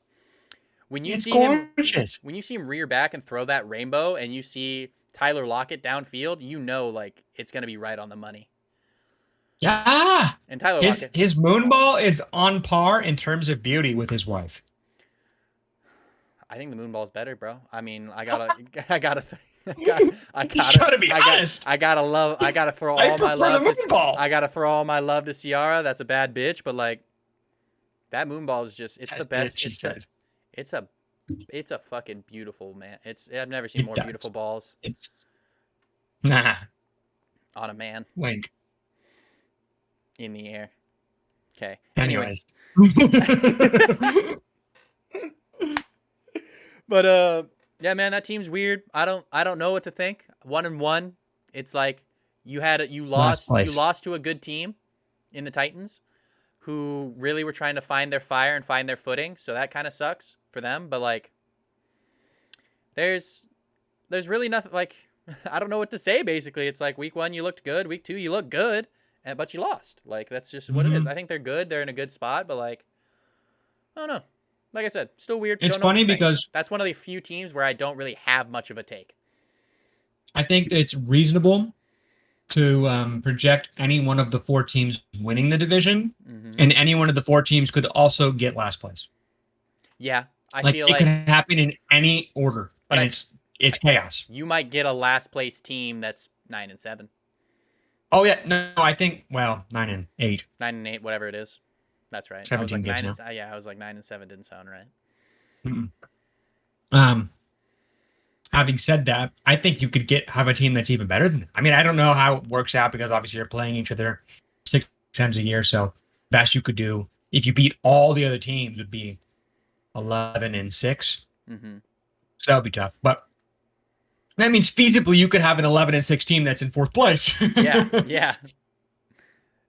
When you It's see gorgeous. when you see him rear back and throw that rainbow, and you see Tyler Lockett downfield, you know, like it's gonna be right on the money. Yeah. And Tyler His Lockett, his moonball is on par in terms of beauty with his wife. I think the moonball's better, bro. I mean, I gotta He's trying to be honest. I gotta throw I all my prefer love. the moonball. I gotta throw all my love to Ciara. That's a bad bitch, but like that moonball is just—it's the best. She says. It's a fucking beautiful, man. I've never seen more beautiful balls It's nah on a man wink. in the air. Okay. Anyways. But yeah, man, that team's weird. I don't know what to think. 1-1. It's like you lost to a good team in the Titans who really were trying to find their fire and find their footing. So that kind of sucks for them, but like there's really nothing, like I don't know what to say basically. It's like week 1 you looked good, week 2 you look good, but you lost. Like that's just what it is. I think they're good. They're in a good spot, but like I don't know. Like I said, still weird. It's Don't know what funny to think. because that's one of the few teams where I don't really have much of a take. I think it's reasonable to project any one of the 4 teams winning the division, and any one of the 4 teams could also get last place. Yeah, I feel it like could happen in any order, But and it's chaos. you might get a last place team that's 9-7, Oh yeah, no, I think 9-8. 9-8, whatever it is. That's right. I was 17 like games 9 I was like 9-7 didn't sound right. Having said that, I think you could have a team that's even better than that. I mean, I don't know how it works out because obviously you're playing each other 6 times a year. So best you could do if you beat all the other teams would be 11-6. Mm-hmm. So that would be tough. But that means feasibly you could have an 11-6 team that's in 4th place. Yeah.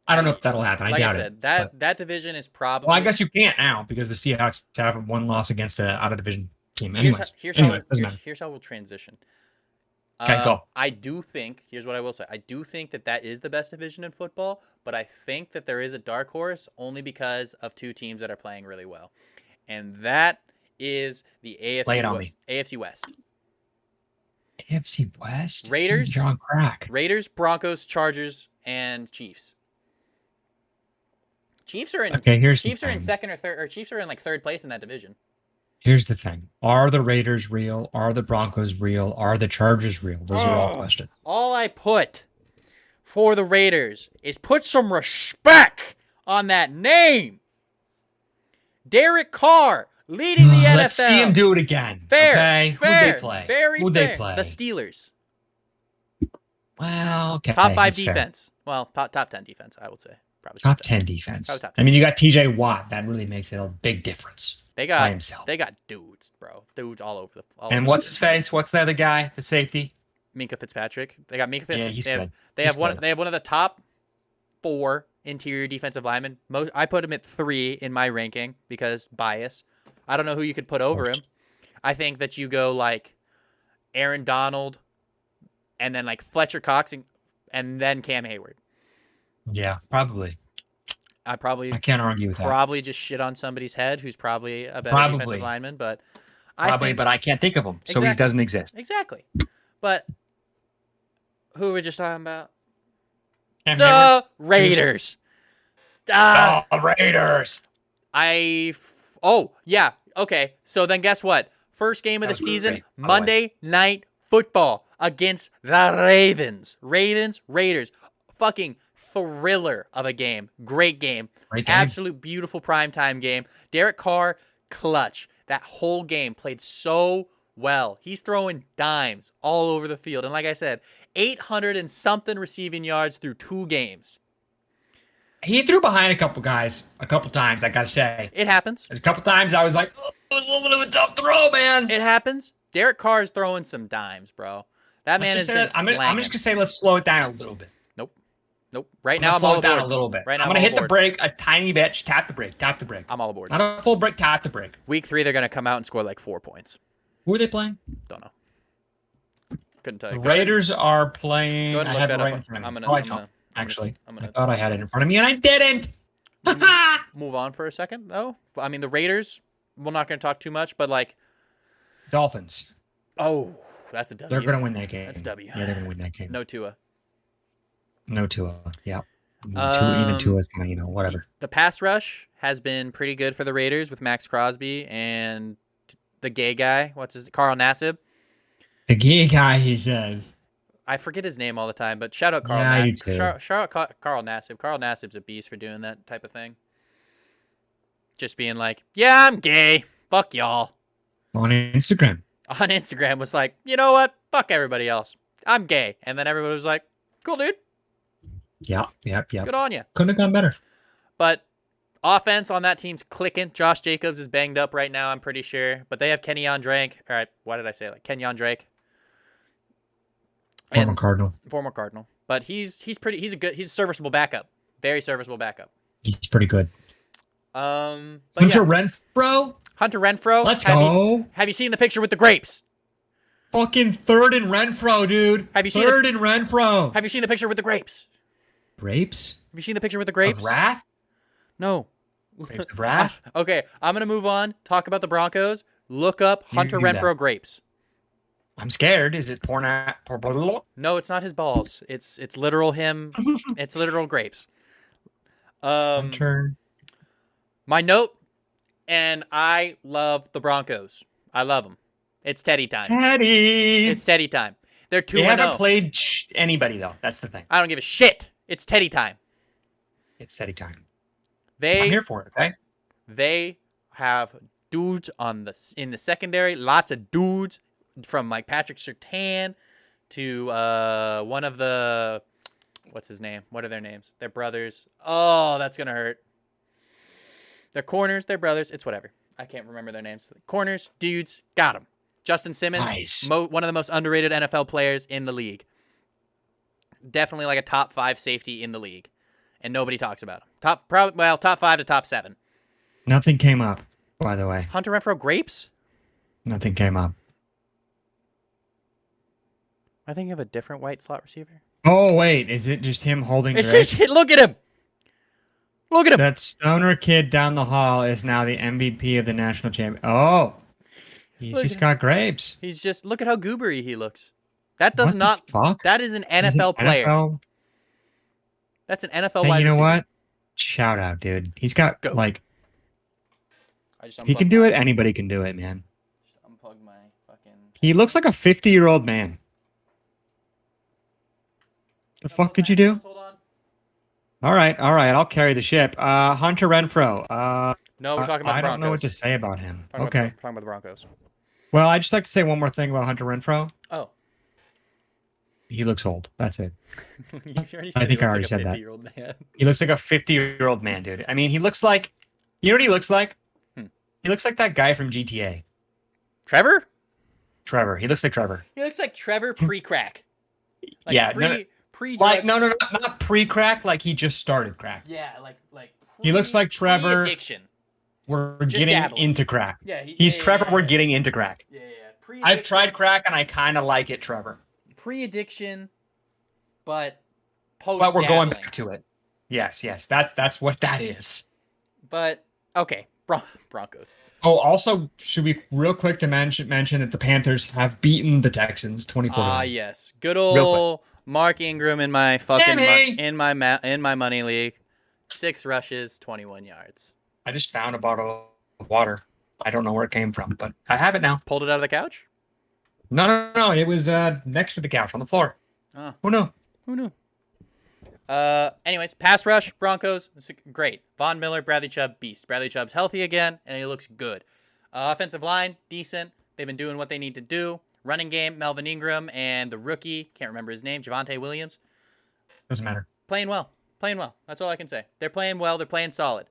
I don't know if that'll happen. I Like doubt I said, it. that division is probably. Well, I guess you can't now because the Seahawks have 1 loss against the out of division team. Anyways, Here's doesn't matter. how we'll transition. Okay, go. I do think, here's what I will say. I do think that is the best division in football, but I think that there is a dark horse only because of two teams that are playing really well. And that is the Lay it on me. AFC West. AFC West? Raiders. You're on crack. Raiders, Broncos, Chargers, and Chiefs. Chiefs are in Okay, Chiefs are in second or third, or Chiefs are in like third place in that division. Here's the thing. Are the Raiders real? Are the Broncos real? Are the Chargers real? Those are all questions. All I put for the Raiders is put some respect on that name. Derek Carr leading the NFL. Let's see him do it again. Fair. Okay? Fair. Who'd they play? Very Who'd fair. they play? The Steelers. Well, okay. Top 5 that's fair. defense. Well, top 10 defense, I would say. Probably Top 10 defense. Probably top I mean, you got TJ Watt. That really makes it a big difference. They by got himself. They got dudes, bro. Dudes all over the. And what's his face? What's the other guy? The safety? Minka Fitzpatrick. They got Minka Fitzpatrick. Yeah, he's they have, good. They He's have one. good. They have one of the top 4 interior defensive linemen. I put him at 3 in my ranking because bias. I don't know who you could put over him. I think that you go like Aaron Donald, and then like Fletcher Cox, and then Cam Hayward. Yeah, probably. I can't argue with that. Probably just shit on somebody's head who's probably a better Probably. defensive lineman, but But I can't think of him, so he Exactly. doesn't exist. Exactly. But who were we just talking about? Cam The Hayward? Raiders. Raiders. Oh, yeah. Okay. So then guess what? First game of the That was season, great, by the way. Monday Night Football against the Ravens. Raiders. Fucking thriller of a game. Great game. Great game. Absolute beautiful primetime game. Derek Carr, clutch. That whole game played so well. He's throwing dimes all over the field. And like I said, 800 and something receiving yards through 2 games. He threw behind a couple guys a couple times, I got to say. It happens. There's a couple times I was like, oh, it was a little bit of a tough throw, man. It happens. Derek Carr is throwing some dimes, bro. That man has been I'm just slanging. going to say let's slow it down a little bit. Nope. Right I'm now, gonna I'm slow all it down aboard. a little bit. Right now, I'm going to all hit the aboard. brake a tiny bit. Tap the brake. I'm all aboard. Not a full brake, tap the brake. Week 3, they're going to come out and score like 4 points. Who are they playing? Don't know. Couldn't tell The you. Go ahead. Raiders are playing. Go ahead and I look have it that up. right in front of I'm me. gonna- Oh, I I'm don't, gonna- actually. I'm I gonna thought I had it in front of me, and I didn't. move on for a second, though. I mean, the Raiders, we're not going to talk too much, but like, Dolphins. oh, that's a W. They're going to win that game. That's W. Yeah, they're going to win that game. No Tua. No Tua. Yeah. Even Tua's going to, whatever. The pass rush has been pretty good for the Raiders with Max Crosby and the gay guy. Carl Nassib. The gay guy, he says. I forget his name all the time, but shout out Carl. Yeah, you too. Shout out Carl Nassib. Carl Nassib's a beast for doing that type of thing. Just being like, yeah, I'm gay. Fuck y'all. On Instagram. On Instagram was like, you know what? Fuck everybody else. I'm gay. And then everybody was like, cool, dude. Yep. Good on you. Couldn't have gone better. But offense on that team's clicking. Josh Jacobs is banged up right now, I'm pretty sure. But they have Kenyon Drake. All right, why did I say it? Like Kenyon Drake. Former Cardinal. Former Cardinal. But he's a serviceable backup. Very serviceable backup. He's pretty good. But Hunter yeah. Renfro? Hunter Renfro. Let's have go. Have you seen the picture with the grapes? Fucking third in Renfro, dude. Have you seen third in Renfro? Have you seen the picture with the grapes? Grapes? Have you seen the picture with the grapes? Of Wrath? No. Grapes of Wrath? Okay, I'm gonna move on. Talk about the Broncos. Look up You Hunter do that. Renfro grapes. I'm scared. Is it porn? No, it's not his balls. It's literal him. It's literal grapes. Hunter. My note, and I love the Broncos. I love them. It's Teddy time. Teddy. It's Teddy time. They're 2-0. They haven't played anybody, though. That's the thing. I don't give a shit. It's Teddy time. It's Teddy time. I'm They here for it, okay? they have dudes in the secondary. Lots of dudes from like Patrick Surtain to one of the what's his name? What are their names? They're brothers. Oh, that's gonna hurt. They're corners. They're brothers. It's whatever. I can't remember their names. Corners, dudes, got them. Justin Simmons, Nice. one of the most underrated NFL players in the league. Definitely like a top 5 safety in the league, and nobody talks about him. Top 5 to top 7. Nothing came up, by the way. Hunter Renfro grapes? Nothing came up. I think of a different white slot receiver. Oh wait, is it just him holding? It's Grapes? just look at him. Look at him. That stoner kid down the hall is now the MVP of the national champion. Oh, he's Look just at got grapes. He's just look at how goobery he looks. That does What the not. fuck? That is an He's an NFL player. NFL. That's an NFL Hey, wide you know receiver. what? Shout out, dude. He's got Go. like I just he can do it. Anybody can do it, man. Just unplug my fucking. He looks like a 50-year-old man. The fuck did you do? Hold on. All right. I'll carry the ship. Hunter Renfro. No, we're talking about the I Broncos. don't know what to say about him. Talking Okay. talking about the Broncos. Well, I'd just like to say one more thing about Hunter Renfro. Oh. He looks old. That's it. You already I said think he I looks already like a said that. 50-year-old man. He looks like a 50-year-old man, dude. I mean, he looks like. You know what he looks like? Hmm. He looks like that guy from GTA. Trevor? Trevor. He looks like Trevor. He looks like Trevor pre-crack. Like Yeah, pre Like no, not pre-crack. Like he just started crack. Yeah, like He looks like Trevor. Addiction. We're Just getting dabbling. into crack. Yeah, He's Trevor. We're getting into crack. Yeah. I've tried crack and I kind of like it, Trevor. Pre-addiction, but post. But we're going back to it. Yes. That's what that is. But okay, Broncos. Oh, also, should we real quick to mention that the Panthers have beaten the Texans 24. Yes, good old Mark Ingram in my fucking in my money league. 6 rushes, 21 yards. I just found a bottle of water. I don't know where it came from, but I have it now. Pulled it out of the couch? No. It was next to the couch on the floor. Oh. Who knew? Who knew? Anyways, pass rush, Broncos, great. Von Miller, Bradley Chubb, beast. Bradley Chubb's healthy again, and he looks good. Offensive line, decent. They've been doing what they need to do. Running game, Melvin Ingram and the rookie, can't remember his name, Javonte Williams. Doesn't matter. Playing well. That's all I can say. They're playing well. They're playing solid.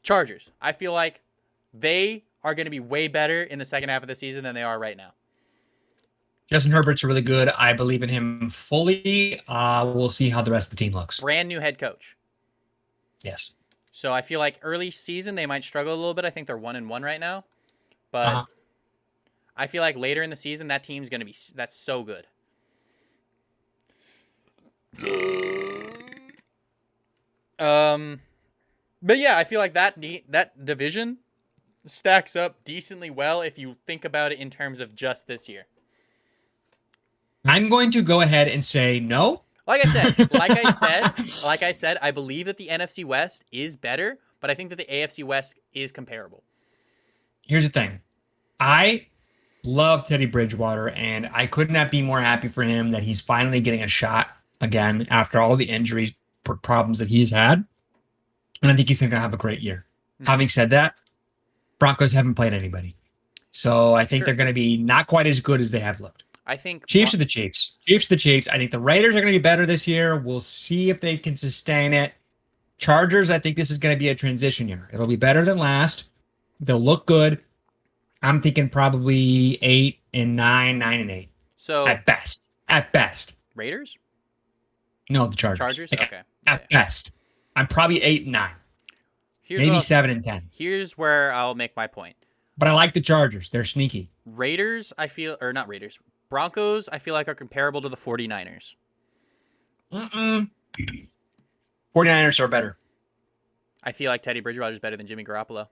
Chargers. I feel like they are going to be way better in the second half of the season than they are right now. Justin Herbert's really good. I believe in him fully. We'll see how the rest of the team looks. Brand new head coach. Yes. So I feel like early season they might struggle a little bit. I think they're 1-1 right now. But I feel like later in the season that team's going to be that's so good. But yeah, I feel like that division stacks up decently well if you think about it in terms of just this year. I'm going to go ahead and say no. Like I said, I believe that the NFC West is better, but I think that the AFC West is comparable. Here's the thing. I love Teddy Bridgewater, and I could not be more happy for him that he's finally getting a shot again after all the injuries problems that he's had. And I think he's going to have a great year. Mm-hmm. Having said that, Broncos haven't played anybody. So I think they're going to be not quite as good as they have looked. I think Chiefs are the Chiefs. Chiefs are the Chiefs. I think the Raiders are going to be better this year. We'll see if they can sustain it. Chargers, I think this is going to be a transition year. It'll be better than last. They'll look good. I'm thinking probably 8-9, 9-8. So at best. Raiders? No, the Chargers. Chargers? Okay. At best. I'm probably 8-9. Maybe 7-10. Here's where I'll make my point. But I like the Chargers. They're sneaky. Raiders, not Raiders. Broncos, I feel like are comparable to the 49ers. 49ers are better. I feel like Teddy Bridgewater is better than Jimmy Garoppolo.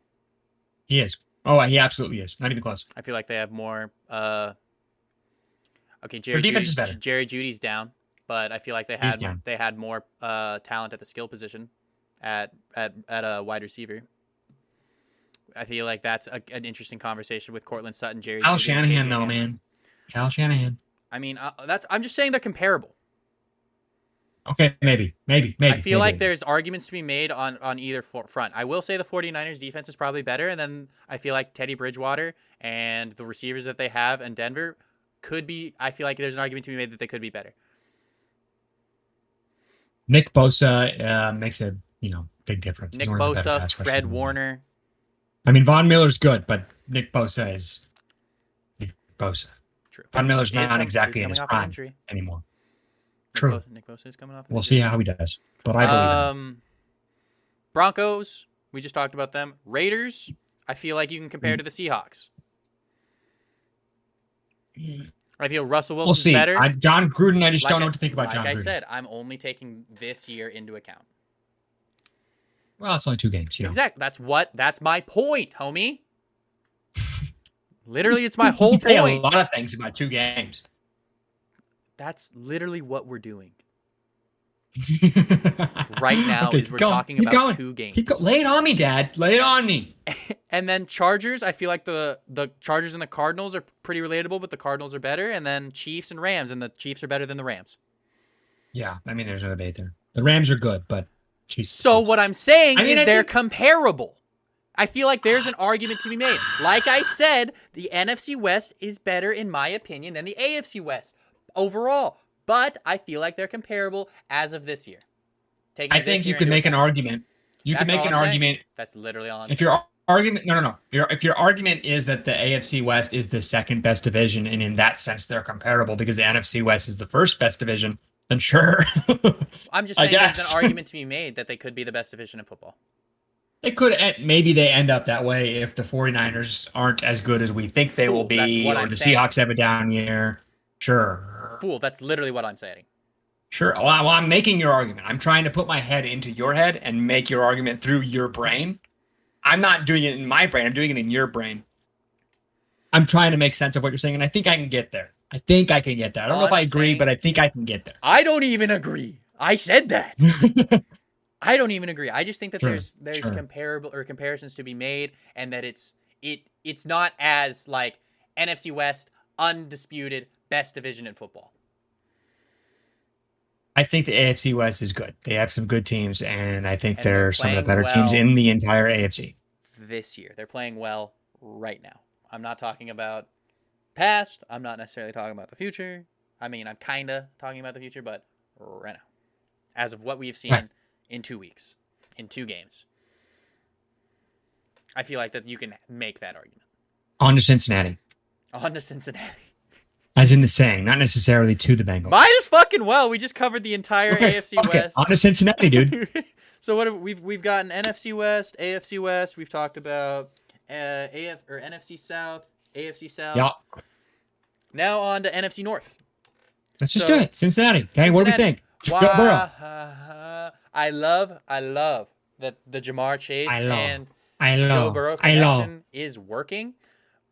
He is. Oh, he absolutely is. Not even close. I feel like they have more. Their defense is better. Jerry Judy's down, but I feel like they had more talent at the skill position at a wide receiver. I feel like that's an interesting conversation with Cortland Sutton, Jerry. Kyle Shanahan, though, man. Kyle Shanahan. I mean, I'm just saying they're comparable. Okay, maybe. I feel like there's arguments to be made on either front. I will say the 49ers defense is probably better, and then I feel like Teddy Bridgewater and the receivers that they have in Denver could be. I feel like there's an argument to be made that they could be better. Nick Bosa makes a big difference. Nick Bosa, Fred Warner. I mean, Von Miller's good, but Nick Bosa is Nick Bosa. True. Von Miller's not exactly in his prime anymore. True. Nick Bosa is coming off. We'll see how he does, but I believe in him. Broncos, we just talked about them. Raiders, I feel like you can compare to the Seahawks. I feel Russell We'll Wilson's see. better. John Gruden, I just Like don't know what to think about like John I Gruden. said, I'm only taking this year into account. Well, it's only 2 games, you know. Exactly. That's my point, homie. Literally, it's my You whole can say a point. lot of things about 2 games. That's literally what we're doing right now. Okay, Is we're talking about 2 games. Lay it on me, Dad. Lay it on me. And then Chargers, I feel like the Chargers and the Cardinals are pretty relatable, but the Cardinals are better. And then Chiefs and Rams, and the Chiefs are better than the Rams. Yeah, I mean, there's no debate there. The Rams are good, but So what I'm saying is I they're think- comparable. I feel like there's an argument to be made. Like I said, the NFC West is better, in my opinion, than the AFC West overall. But I feel like they're comparable as of this year. I think you can make an argument. You can That's make all an I'm saying. argument. That's literally all I'm If saying. your argument, no. If your argument is that the AFC West is the second best division, and in that sense they're comparable because the NFC West is the first best division, then sure. I'm just I saying there's guess. an argument to be made that they could be the best division in football. They could, maybe they end up that way if the 49ers aren't as good as we think they will Fool, that's be, what or I'm the saying. Seahawks have a down year. Sure. Fool, that's literally what I'm saying. Sure. Well, I'm making your argument. I'm trying to put my head into your head and make your argument through your brain. I'm not doing it in my brain. I'm doing it in your brain. I'm trying to make sense of what you're saying, and I think I can get there. I don't know if I agree, but I think I can get there. I don't even agree. I said that. I don't even agree. I just think that there's comparable or comparisons to be made, and that it's not as like NFC West undisputed best division in football. I think the AFC West is good. They have some good teams, and I think And they're they're some of the playing better teams well. in the entire AFC. This year, they're playing well right now. I'm not talking about past. I'm not necessarily talking about the future. I mean, I'm kind of talking about the future, but right now, as of what we've seen Right. in 2 weeks, in 2 games, I feel like that you can make that argument. On to Cincinnati. On to Cincinnati. As in the saying, not necessarily to the Bengals. Might as fucking well. We just covered the entire Okay, AFC fuck it. West. On to Cincinnati, dude. So what have, we've gotten NFC West, AFC West. We've talked about NFC South, AFC South. Yeah. Now on to NFC North. Let's just So- do it. Cincinnati. Okay, what do we think? Joe Burrow. I love that the Jamar Chase I love. and I love. Joe Burrow I love. connection is working,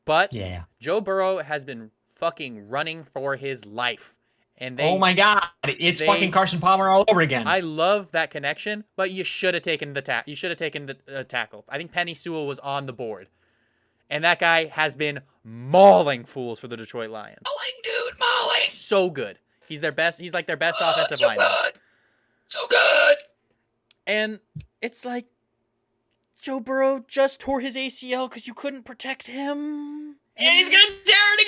but Yeah. Joe Burrow has been fucking running for his life, and Oh my God! It's they- fucking Carson Palmer all over again. I love that connection, but you should have taken the You should have taken the tackle. I think Penny Sewell was on the board, and that guy has been mauling fools for the Detroit Lions. Mauling, dude, mauling. So good. He's their best. He's like their best offensive lineman. So good. And it's like Joe Burrow just tore his ACL because you couldn't protect him. And he's gonna tear it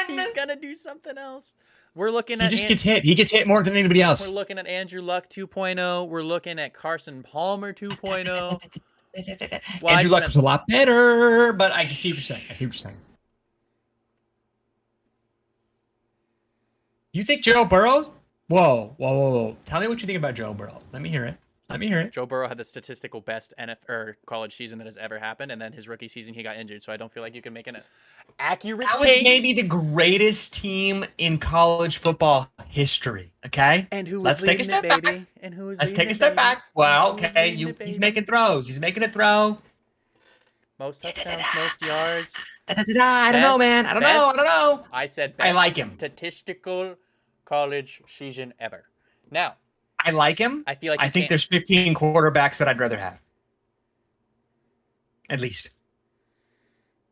again. He's gonna do something else. We're looking He at just gets hit. He gets hit more than anybody else. We're looking at Andrew Luck 2.0. We're looking at Carson Palmer 2.0. Well, Andrew Luck was a lot better, but I can see what you're saying. You think Joe Burrow? Whoa. Tell me what you think about Joe Burrow. Let me hear it. Joe Burrow had the statistical best college season that has ever happened, and then his rookie season he got injured. So I don't feel like you can make an accurate That was take. maybe the greatest team in college football history. Okay, And who was Let's take a leading step it, back. baby? And who was let's leading take a it, step baby? back. Well, Who was okay, leading it, he's baby? making throws. He's making a throw. Most touchdowns, most yards. I don't know, man. I don't know. I said I best like him. statistical college season ever. Now, I like him. I feel like I you think can't- there's 15 quarterbacks that I'd rather have. At least.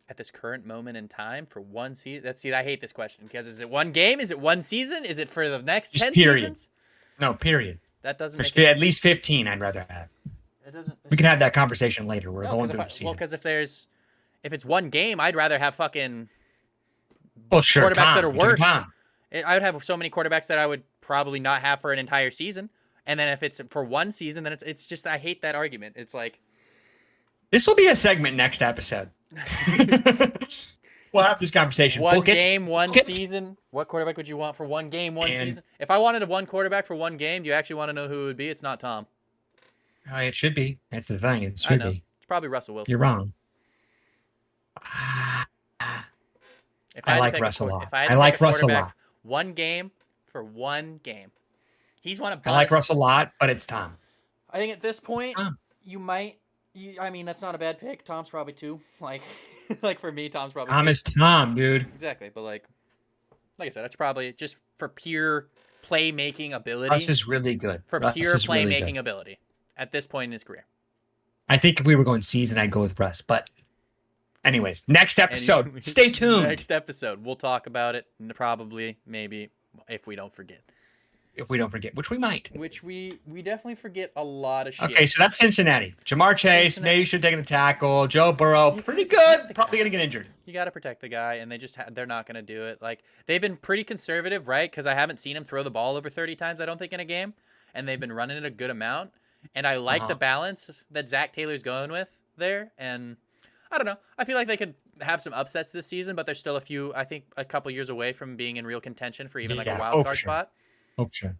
at this current moment in time for one season. I hate this question because is it one game? Is it one season? Is it for the next Just 10 period. seasons? No, period. That doesn't There's make it, at least 15 I'd rather have. it doesn't. We can have that conversation later. We're No, going 'cause through if the I- season. Well, because if it's one game, I'd rather have fucking Well, sure. quarterbacks Tom. that are You take worse. Tom. I would have so many quarterbacks that I would probably not have for an entire season. And then if it's for one season, then it's just I hate that argument. It's like This will be a segment next episode. We'll have this conversation. one Book it. game, one Book it. season. What quarterback would you want for one game, one And- season? If I wanted one quarterback for one game, do you actually want to know who it would be? It's not Tom. Oh, it should be. That's the thing. It I should know. be. It's probably Russell Wilson. You're wrong. If I had to like pick Russ a quar- lot. If I had I to like pick a Russ a quarterback lot. one game for one game, he's won a I bunch. like Russ a lot, but it's Tom. I think at this point, Tom. you might. I mean, that's not a bad pick. Tom's probably 2. Like, like for me, Tom's probably Tom 2. is Tom, dude. Exactly, but like I said, that's probably just for pure playmaking ability. Russ is really good. For Russ pure is really playmaking good. ability at this point in his career. I think if we were going season, I'd go with Russ. But anyways, next episode. Anyway, Stay tuned. Next episode, we'll talk about it. Probably, maybe, if we don't forget. If we don't forget, which we might. Which we definitely forget a lot of shit. Okay, so that's Cincinnati. Jamar Chase, Cincinnati. maybe should have taken the tackle. Joe Burrow, pretty good. Probably going to get injured. You got to protect the guy, and they're not going to do it. Like, they've been pretty conservative, right? Because I haven't seen him throw the ball over 30 times, I don't think, in a game. And they've been running it a good amount. And I like the balance that Zach Taylor's going with there. And I don't know. I feel like they could have some upsets this season, but they're still a couple years away from being in real contention for even like a wild card spot. Oh, for sure.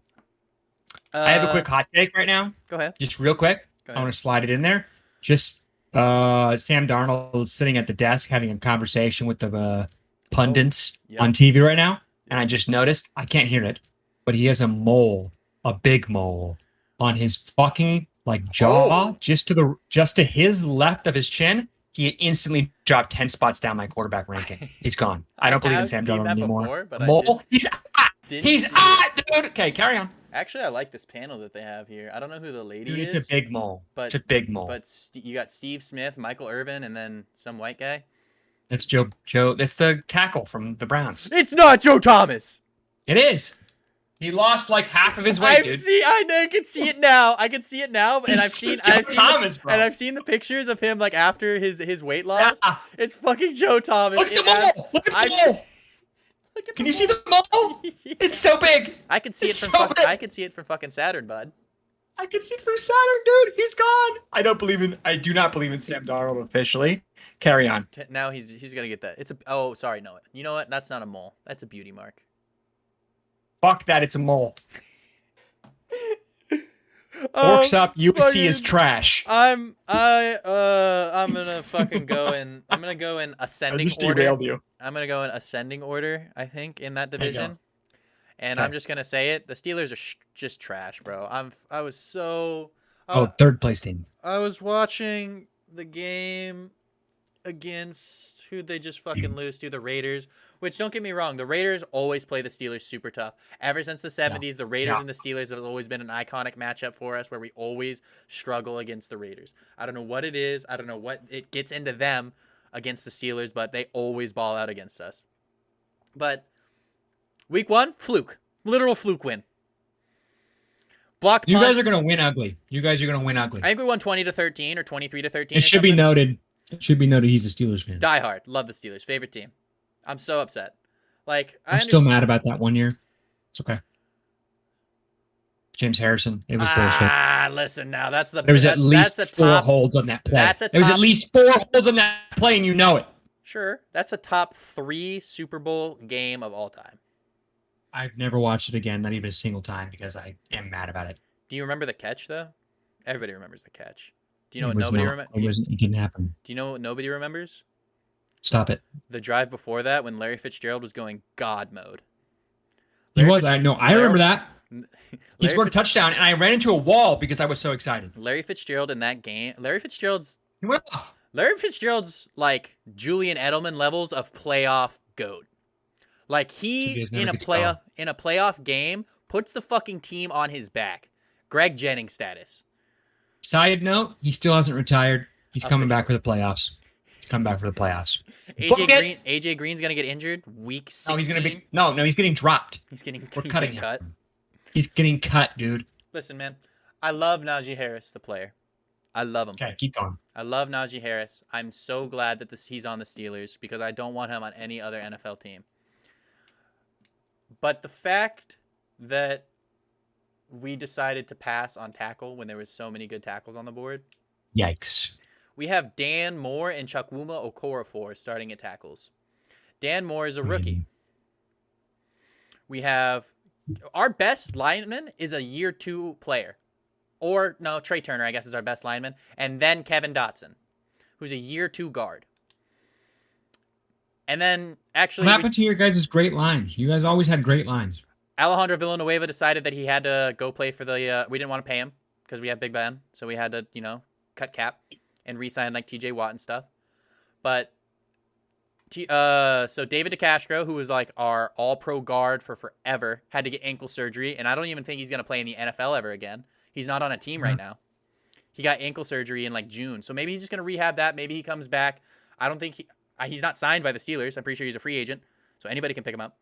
I have a quick hot take right now. Go ahead. Just real quick. Go I ahead. want to slide it in there. Just Sam Darnold sitting at the desk having a conversation with the pundits Yep. on TV right now. And I just noticed, I can't hear it, but he has a mole, a big mole on his fucking like jaw, just to his left of his chin. He instantly dropped 10 spots down my quarterback ranking. He's gone. I don't believe in Sam Darnold anymore. Before, but Mole. He's Didn't dude. Okay, carry on. Actually, I like this panel that they have here. I don't know who the lady Dude, is. it's a big mole. But, it's a big mole. But you got Steve Smith, Michael Irvin, and then some white guy. It's Joe. That's the tackle from the Browns. It's not Joe Thomas. It is. He lost like half of his weight, dude. I can see it now. And I've seen Thomas, bro. and I've seen the pictures of him like after his weight loss. Yeah. It's fucking Joe Thomas. Look at the mole. Look at the mole. Can you see the mole? It's so big. I can see it It's from so big. I can see it from fucking Saturn, bud. I can see through Saturn, dude. He's gone. I do not believe in Sam Darnold officially. Carry on. Now he's gonna get that. Sorry, no. You know what? That's not a mole. That's a beauty mark. Fuck that. It's a mole. Forks up. USC is trash. I'm gonna fucking go in. I'm gonna go in ascending order. Derailed you. I'm gonna go in ascending order. I think in that division, and Okay. I'm just gonna say it. The Steelers are just trash, bro. I was so. Third place team. I was watching the game against who they just fucking lose to, the Raiders. Which, don't get me wrong, the Raiders always play the Steelers super tough. Ever since the 70s, the Raiders and the Steelers have always been an iconic matchup for us where we always struggle against the Raiders. I don't know what it is. I don't know what it gets into them against the Steelers, but they always ball out against us. But week 1, fluke. Literal fluke win. Blocked You punt. guys are gonna win ugly. I think we won 20-13 or 23-13. It should be noted. He's a Steelers fan. Die hard. Love the Steelers. Favorite team. I'm so upset. Like I'm still mad about that one year. It's okay. James Harrison. It was bullshit. Listen now. There was at least four holds on that play. There was at least 4 holds on that play, and you know it. Sure. That's a top 3 Super Bowl game of all time. I've never watched it again, not even a single time, because I am mad about it. Do you remember the catch, though? Everybody remembers the catch. Do you know what nobody remembers? It didn't happen. Do you know what nobody remembers? Stop it. The drive before that when Larry Fitzgerald was going God mode. I remember that. He scored a touchdown, and I ran into a wall because I was so excited. Larry Fitzgerald in that game. Larry Fitzgerald's off. Larry Fitzgerald's like Julian Edelman levels of playoff GOAT. Like he in a playoff game puts the fucking team on his back. Greg Jennings status. Side note, he still hasn't retired. He's coming back for the playoffs. AJ Green's gonna get injured week 16. No, he's getting dropped. He's getting cut. He's getting cut, dude. Listen, man, I love Najee Harris, the player. I love him. Okay, keep going. I love Najee Harris. I'm so glad that he's on the Steelers because I don't want him on any other NFL team. But the fact that we decided to pass on tackle when there was so many good tackles on the board. Yikes. We have Dan Moore and Chukwuma Okorafor starting at tackles. Dan Moore is a rookie. We have our best lineman is a year 2 player. Or, no, Trey Turner, I guess, is our best lineman. And then Kevin Dotson, who's a year 2 guard. And then actually, What happened to your guys' great lines? You guys always had great lines. Alejandro Villanueva decided that he had to go play for the. We didn't want to pay him because we have Big Ben, so we had to, cut cap and re-sign like T.J. Watt and stuff. But so David DeCastro, who was like our all-pro guard for forever, had to get ankle surgery, and I don't even think he's gonna play in the NFL ever again. He's not on a team right now. He got ankle surgery in like June, so maybe he's just gonna rehab that. Maybe he comes back. I don't think he's not signed by the Steelers. I'm pretty sure he's a free agent, so anybody can pick him up.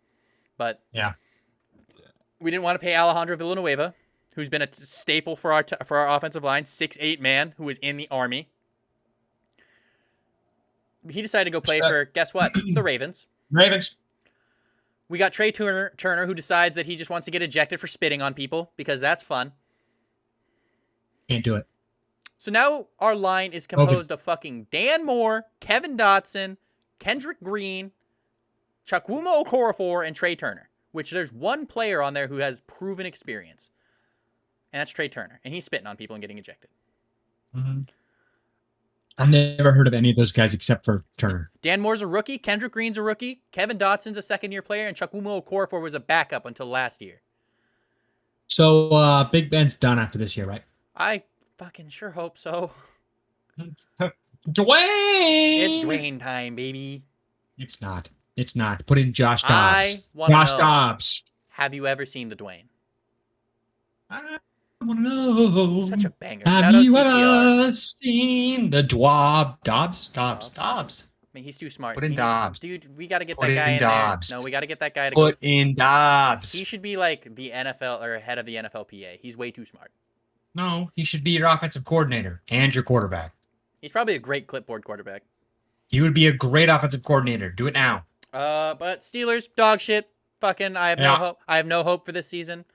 But Yeah. we didn't want to pay Alejandro Villanueva, who's been a staple for our offensive line, 6'8" man who was in the Army. He decided to go play for, guess what? The Ravens. Ravens. We got Trey Turner, who decides that he just wants to get ejected for spitting on people because that's fun. Can't do it. So now our line is composed of fucking Dan Moore, Kevin Dotson, Kendrick Green, Chukwuma Okorafor, and Trey Turner, which there's one player on there who has proven experience. And that's Trey Turner. And he's spitting on people and getting ejected. Mm-hmm. I've never heard of any of those guys except for Turner. Dan Moore's a rookie. Kendrick Green's a rookie. Kevin Dotson's a second-year player. And Chukwuma Okorafor was a backup until last year. So Big Ben's done after this year, right? I fucking sure hope so. Dwayne! It's Dwayne time, baby. It's not. It's not. Put in Josh Dobbs. I want to know. Josh Dobbs. Have you ever seen the Dwayne? I want to know. Such a banger. Have Shout out you CCR. ever seen the Dobbs? I mean, he's too smart. Put in He's- Dobbs. Dude, we got to get Put that guy in in Dobbs. there. No, we got to get that guy to Put go. in Dobbs. He should be like the NFL or head of the NFLPA. He's way too smart. No, he should be your offensive coordinator and your quarterback. He's probably a great clipboard quarterback. He would be a great offensive coordinator. Do it now. But Steelers, dog shit. Fucking, I have no Yeah. hope. I have no hope for this season.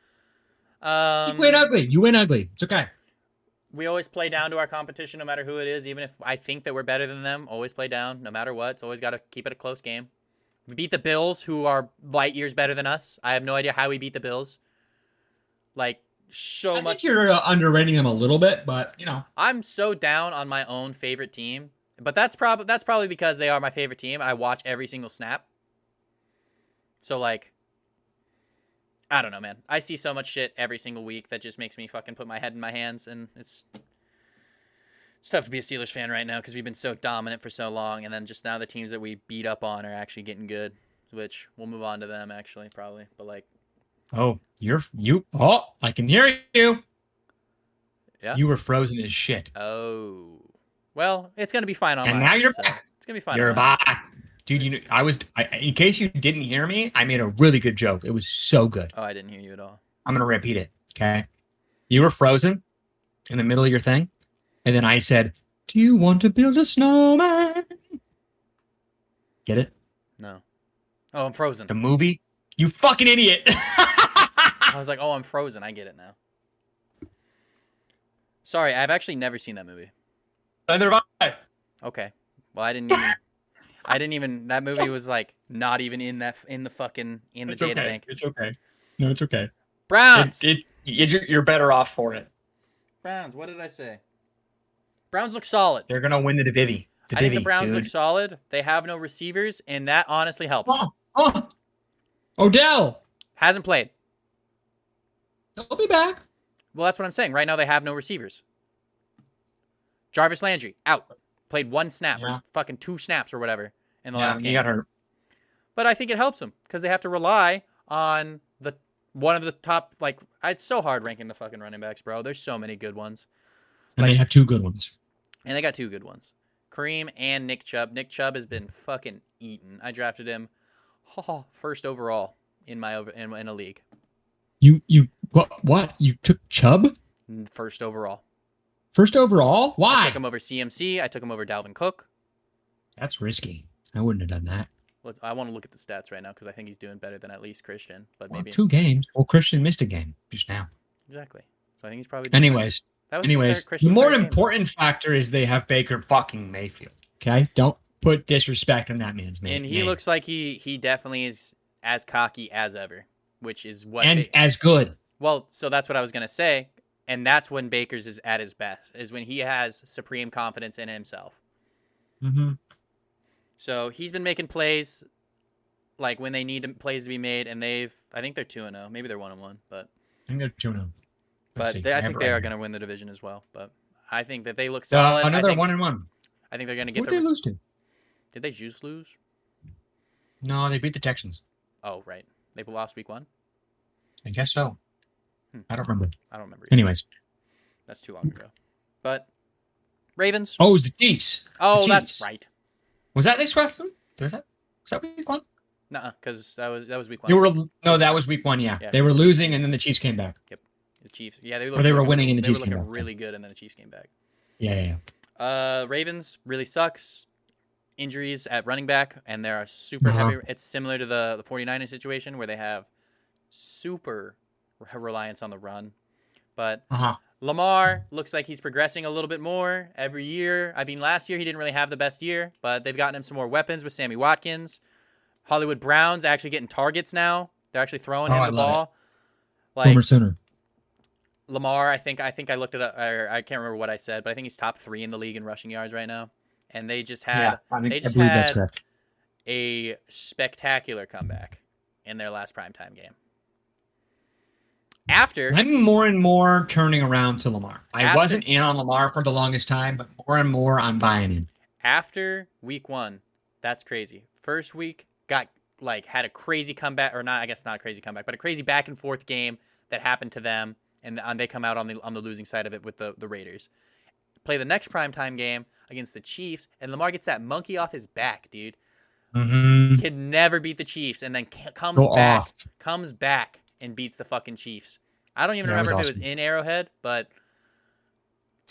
You win ugly. You win ugly. It's okay. We always play down to our competition no matter who it is. Even if I think that we're better than them, always play down no matter what. It's always got to keep it a close game. We beat the Bills, who are light years better than us. I have no idea how we beat the Bills. Like, so I much. think you're underrating them a little bit, but you know. I'm so down on my own favorite team, but that's probably because they are my favorite team. And I watch every single snap. So like, I don't know, man. I see so much shit every single week that just makes me fucking put my head in my hands, and it's tough to be a Steelers fan right now because we've been so dominant for so long, and then just now the teams that we beat up on are actually getting good, which we'll move on to them actually probably, but like. Oh, oh, I can hear you. Yeah. You were frozen as shit. Oh. Well, it's gonna be fine online. And now you're so back. It's gonna be fine. You're online. back. Dude, in case you didn't hear me, I made a really good joke. It was so good. Oh, I didn't hear you at all. I'm going to repeat it. Okay. You were frozen in the middle of your thing. And then I said, do you want to build a snowman? Get it? No. Oh, I'm frozen. The movie? You fucking idiot. I was like, oh, I'm frozen. I get it now. Sorry, I've actually never seen that movie. Neither have I. Okay. Well, I didn't even. That movie was like not even in the It's data okay. bank. It's okay. No, it's okay. Browns. You're better off for it. Browns. What did I say? Browns look solid. They're going to win the divvy. I think the Browns look solid. They have no receivers, and that honestly helps. Odell. Hasn't played. He'll be back. Well, that's what I'm saying. Right now, they have no receivers. Jarvis Landry, out. Played one snap or fucking 2 snaps or whatever in the last game. He got hurt. But I think it helps them because they have to rely on one of the top, like, it's so hard ranking the fucking running backs, bro. There's so many good ones. And they have 2 good ones. And they got 2 good ones. Kareem and Nick Chubb. Nick Chubb has been fucking eaten. I drafted him first overall in a league. You what? You took Chubb? First overall. First overall? Why? I took him over CMC. I took him over Dalvin Cook. That's risky. I wouldn't have done that. I want to look at the stats right now because I think he's doing better than at least Christian. But maybe 2 games. Well, Christian missed a game just now. Exactly. So I think he's probably doing Anyways, the more important factor is they have Baker fucking Mayfield. Okay? Don't put disrespect on that man's name. And he looks like he definitely is as cocky as ever, which is what. And as good. Well, so that's what I was going to say. And that's when Baker's is at his best, is when he has supreme confidence in himself. Mm-hmm. So he's been making plays like when they need plays to be made, and I think they're 2-0. Maybe they're 1-1, but I think they're 2-0. I think they are going to win the division as well. But I think that they look solid. Another 1-1. I think they're going to Who get did they lose to? Did they just lose? No, they beat the Texans. Oh, right. They lost week 1? I guess so. I don't remember. I don't remember. Anyways. That's too long ago. But Ravens. Oh, it was the Chiefs. Oh, the that's Chiefs. right. Was that this West? Was that week 1? Nuh-uh, because that was week 1. That was week 1, yeah. Yeah. They were losing, and then the Chiefs came back. Yep. The Chiefs. Yeah, Or they were winning, and the Chiefs came back. They were looking really good, and then the Chiefs came back. Yeah. Ravens really sucks. Injuries at running back, and they're super heavy. It's similar to the 49ers situation where they have super reliance on the run. But Lamar looks like he's progressing a little bit more every year. I mean, last year he didn't really have the best year, but they've gotten him some more weapons with Sammy Watkins. Hollywood Brown's actually getting targets now. They're actually throwing him the ball. Homer Sooner. Lamar, I think I looked it up. Or I can't remember what I said, but I think he's top 3 in the league in rushing yards right now. And they just had that's correct. a spectacular comeback in their last primetime game. I'm more and more turning around to Lamar. I wasn't in on Lamar for the longest time, but more and more I'm buying in. After week 1, that's crazy. First week had a crazy comeback, or not? I guess not a crazy comeback, but a crazy back and forth game that happened to them, and they come out on the losing side of it with the Raiders. Play the next primetime game against the Chiefs, and Lamar gets that monkey off his back, dude. Mm-hmm. He can never beat the Chiefs, and then comes back and beats the fucking Chiefs. I don't even remember if it was in Arrowhead, but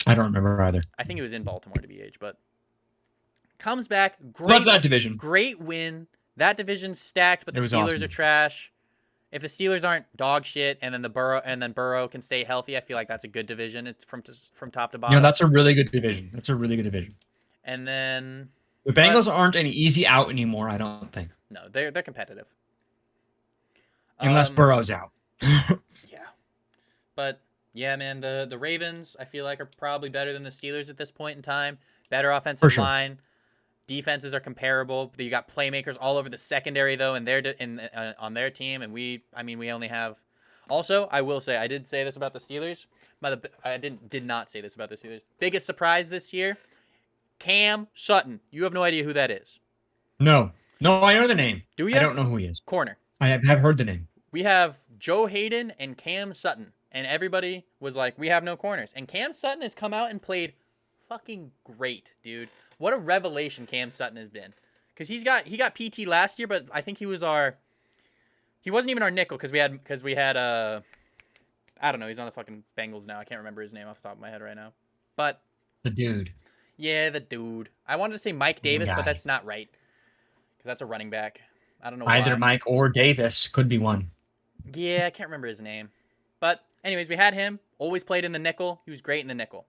I don't remember either. I think it was in Baltimore to be aged, but comes back. Love that division. Great win. That division's stacked, but the Steelers are trash. If the Steelers aren't dog shit, and then Burrow can stay healthy, I feel like that's a good division. It's from top to bottom. No, that's a really good division. And then the Bengals aren't an easy out anymore, I don't think. No, they're competitive. Unless Burrow's out. Yeah. But yeah, man, the Ravens I feel like are probably better than the Steelers at this point in time. Better offensive line. Defenses are comparable. You got playmakers all over the secondary though, and on their team, and we only have. Also, I will say I did say this about the Steelers, but I did not say this about the Steelers. Biggest surprise this year, Cam Sutton. You have no idea who that is. No, I know the name. Do you? I don't know who he is. Corner. I have heard the name. We have Joe Hayden and Cam Sutton, and everybody was like, "We have no corners." And Cam Sutton has come out and played fucking great, dude. What a revelation Cam Sutton has been. Because he got PT last year, but I think he wasn't even our nickel because we had I don't know, he's on the fucking Bengals now. I can't remember his name off the top of my head right now. But the dude. Yeah, the dude. I wanted to say Mike Davis, but that's not right. Because that's a running back. I don't know Either why. Mike or Davis could be one. Yeah, I can't remember his name. But anyways, we had him. Always played in the nickel. He was great in the nickel.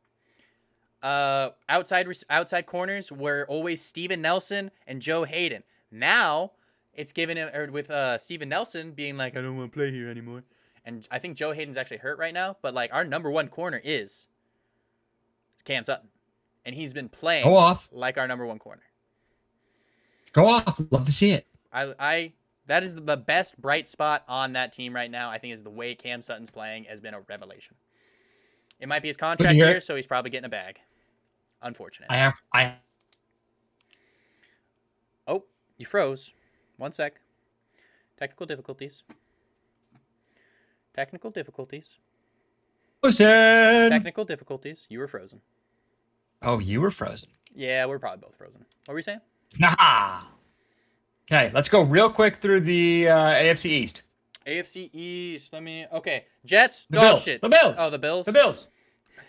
Outside corners were always Steven Nelson and Joe Hayden. Now it's given him with Steven Nelson being like, I don't want to play here anymore, and I think Joe Hayden's actually hurt right now. But like our number one corner is Cam Sutton, and he's been playing like our number one corner. Go off, love to see it. That is the best bright spot on that team right now. I think is the way Cam Sutton's playing has been a revelation. It might be his contract year, so he's probably getting a bag. Unfortunate. Oh, you froze. 1 sec. Technical difficulties. Technical difficulties. You were frozen. Oh, you were frozen. Yeah, we're probably both frozen. What were you saying? Nah. Okay, let's go real quick through the AFC East. AFC East. Okay. Jets. The Bills. Shit. The Bills. Oh, the Bills. The Bills.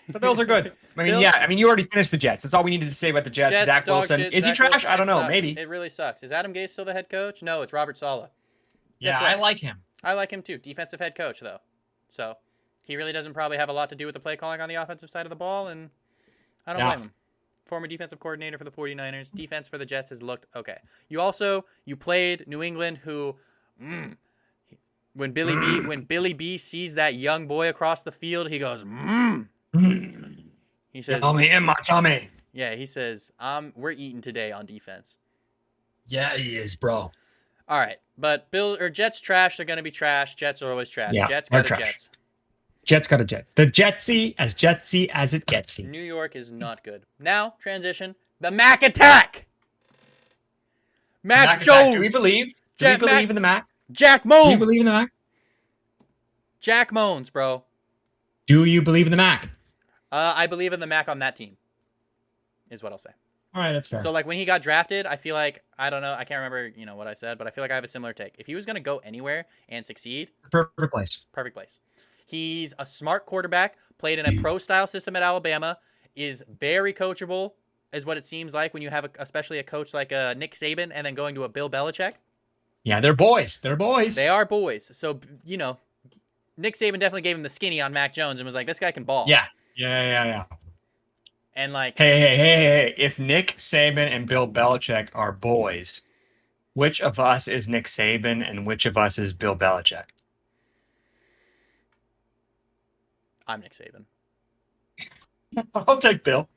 The Bills are good. I mean, Bills? you already finished the Jets. That's all we needed to say about the Jets. Zach Wilson. Is he trash? I don't know. Maybe. It really sucks. Is Adam Gase still the head coach? No, it's Robert Saleh. Yeah, I like him. I like him too. Defensive head coach, though. So he really doesn't probably have a lot to do with the play calling on the offensive side of the ball, and I don't blame him. Former defensive coordinator for the 49ers. Defense for the Jets has looked okay. You played New England, who when Billy B sees that young boy across the field, he goes, He says, "Tell me in my tummy." Yeah, he says, we're eating today on defense. Yeah, he is, bro. All right, but Jets trash. They're gonna be trash. Jets are always trash. Yeah, Jets they're got a trash. Jets. Jets got a Jets. The Jetsy as it getsy. New York is not good. Now transition. The Mac attack. Mac Jones. Attack. Do we believe? Do we believe in the Mac? Jack Do you Moans. believe in the Mac? Jack Moans, bro. Do you believe in the Mac? I believe in the Mac on that team. Is what I'll say. All right, that's fair. So like when he got drafted, I feel like I don't know. I can't remember what I said, but I feel like I have a similar take. If he was gonna go anywhere and succeed, Perfect place. perfect place. He's a smart quarterback. Played in a pro style system at Alabama. Is very coachable, is what it seems like when you have especially a coach like Nick Saban and then going to a Bill Belichick. Yeah, they're boys. They're boys. They are boys. So Nick Saban definitely gave him the skinny on Mac Jones and was like, this guy can ball. Yeah. Yeah. And like, Hey. If Nick Saban and Bill Belichick are boys, which of us is Nick Saban and which of us is Bill Belichick? I'm Nick Saban. I'll take Bill.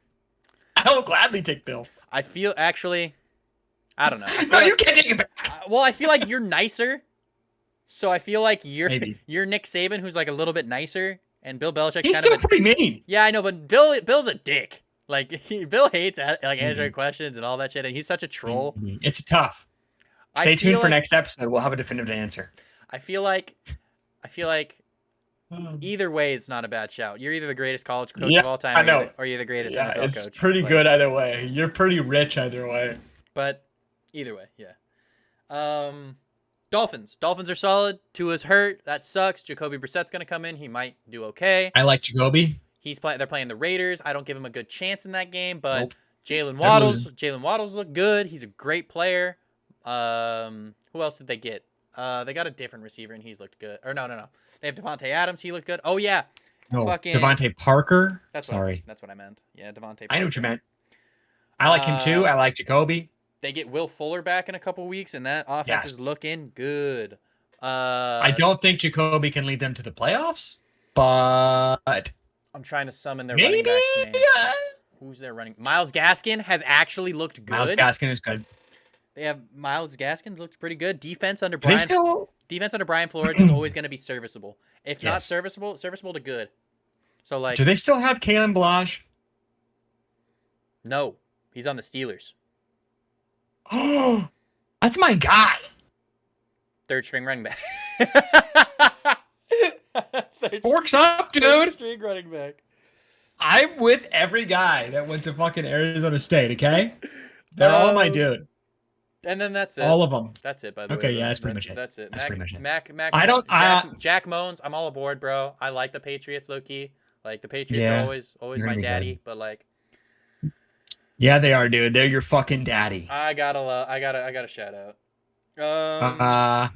I'll gladly take Bill. I feel actually, I don't know. No, you can't take it back. Well, I feel like you're nicer. So I feel like Maybe. you're Nick Saban, who's like a little bit nicer, and Bill Belichick's He's kind still of pretty mean. Yeah, I know, but Bill's a dick. Like Bill hates like answering questions and all that shit, and he's such a troll. It's tough. Stay tuned for next episode. We'll have a definitive answer. I feel like either way, it's not a bad shout. You're either the greatest college coach of all time, I know. or you're the greatest Yeah, NFL it's coach. pretty Like, good either way. You're pretty rich either way. But either way, yeah. Dolphins. Dolphins are solid. Tua's hurt. That sucks. Jacoby Brissett's gonna come in. He might do okay. I like Jacoby. They're playing the Raiders. I don't give him a good chance in that game, but Nope. Jalen They're Waddles look good. He's a great player. Who else did they get? They got a different receiver and he's looked good. Or no. They have Devontae Adams. He looked good. Oh yeah. No, Fucking Devontae Parker. That's Sorry. That's what I meant. Yeah, Devontae. I know what you meant. I like him too. I like Jacoby. They get Will Fuller back in a couple weeks, and that offense is looking good. I don't think Jacoby can lead them to the playoffs, but I'm trying to summon their maybe. running back's name. Who's their running? Miles Gaskin has actually looked good. Miles Gaskin is good. They have Miles Gaskin's looked pretty good. Defense under They Brian Flores is always going to be serviceable. If not serviceable to good. So like, do they still have Kalen Balaj? No, he's on the Steelers. Oh, that's my guy. Third string running back. Forks up, Third dude. string running back. I'm with every guy that went to fucking Arizona State. Okay, they're all my dude. And then that's it. All of them. That's it, by the way. Okay, yeah, that's pretty much it. That's it. That's pretty much it. Mac. Jack Moans. I'm all aboard, bro. I like the Patriots, low key. Like the Patriots are always my daddy, but like. Yeah, they are, dude. They're your fucking daddy. I gotta shout out.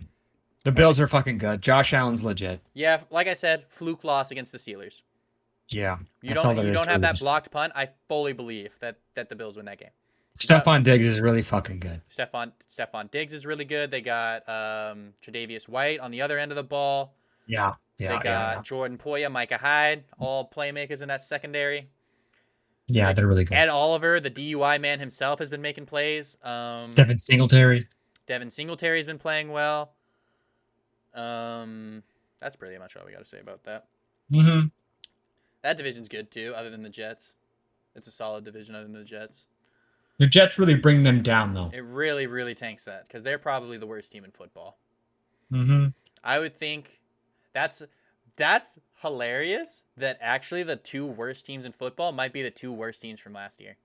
The Bills are fucking good. Josh Allen's legit. Yeah, like I said, fluke loss against the Steelers. Yeah, you don't have that blocked punt. I fully believe that the Bills win that game. Stephon Diggs is really fucking good. Stephon Diggs is really good. They got Tre'Davious White on the other end of the ball. Yeah. They got Jordan Poya, Micah Hyde, all playmakers in that secondary. Yeah, they're really good. Ed Oliver, the DUI man himself, has been making plays. Devin Singletary has been playing well. That's pretty much all we got to say about that. Mm-hmm. That division's good too, other than the Jets. It's a solid division other than the Jets. The Jets really bring them down, though. It really, really tanks that because they're probably the worst team in football. Mm-hmm. I would think that's hilarious that actually the two worst teams in football might be the two worst teams from last year.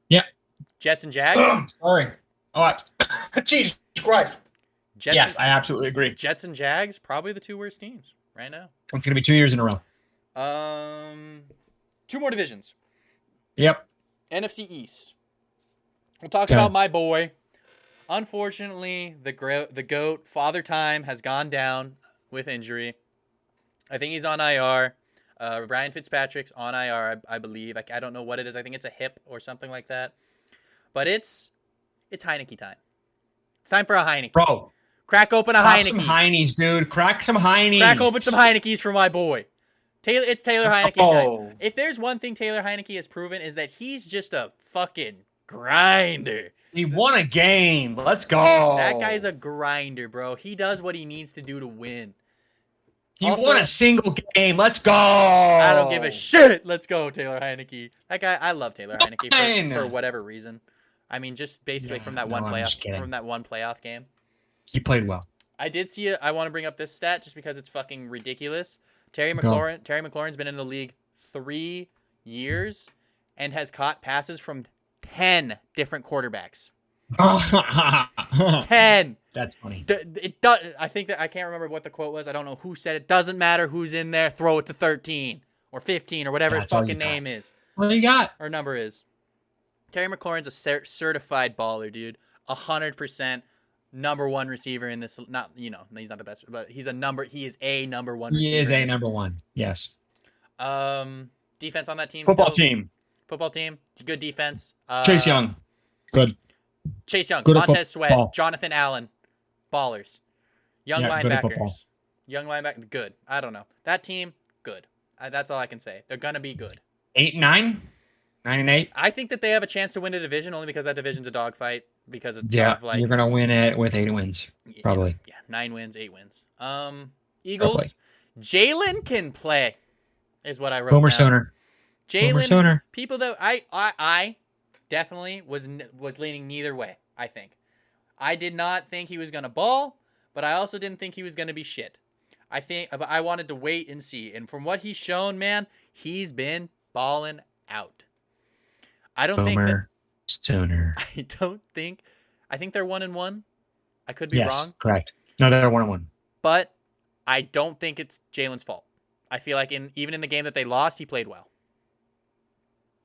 Yeah. Jets and Jags? Sorry. Oh, Jesus Christ. Yes, I absolutely agree. Jets and Jags, probably the two worst teams right now. It's going to be 2 years in a row. Two more divisions. Yep. NFC East. We'll talk about my boy. Unfortunately, the GOAT, Father Time, has gone down with injury. I think he's on IR. Ryan Fitzpatrick's on IR, I believe. I don't know what it is. I think it's a hip or something like that. But it's Heineke time. It's time for a Heineke. Bro. Crack open a Crack Heineke. some Heineys, dude. Crack some Heineys. Crack open some Heinekes for my boy. It's Taylor Heineke time. If there's one thing Taylor Heineke has proven is that he's just a fucking grinder. He won a game. Let's go. That guy's a grinder, bro. He does what he needs to do to win. He Also, won a single game. Let's go. I don't give a shit. Let's go, Taylor Heineke. That guy, I love Taylor Heineke for whatever reason. I mean, just basically from that one playoff game. He played well. I did see it. I want to bring up this stat just because it's fucking ridiculous. Terry McLaurin's been in the league 3 years and has caught passes from 10 different quarterbacks. 10. That's funny. It does. I think that I can't remember what the quote was. I don't know who said it. Doesn't matter who's in there. Throw it to 13 or 15 or whatever his fucking name is. What do you got? Or number is. Terry McLaurin's a certified baller, dude. 100% number one receiver in this. Not, he's not the best, but he is a number one receiver. He is a number one. Yes. Defense on that team. Football team. Good defense. Chase Young. Good. Chase Young. Good Montez Sweat. Jonathan Allen. Ballers. Young linebackers. Good. I don't know. That team, good. That's all I can say. They're going to be good. 8-9? 9-8? I think that they have a chance to win a division only because that division's a dogfight. Because of you're going to win it with 8 wins. Probably. Yeah, 9 wins, 8 wins. Eagles. Jalen can play, is what I wrote. Boomer Sooner. Jalen. People that I definitely was leaning neither way, I think. I did not think he was going to ball, but I also didn't think he was going to be shit. I wanted to wait and see. And from what he's shown, man, he's been balling out. I think they're 1-1. I could be wrong. Correct. No, they're 1-1. But I don't think it's Jalen's fault. I feel like even in the game that they lost, he played well.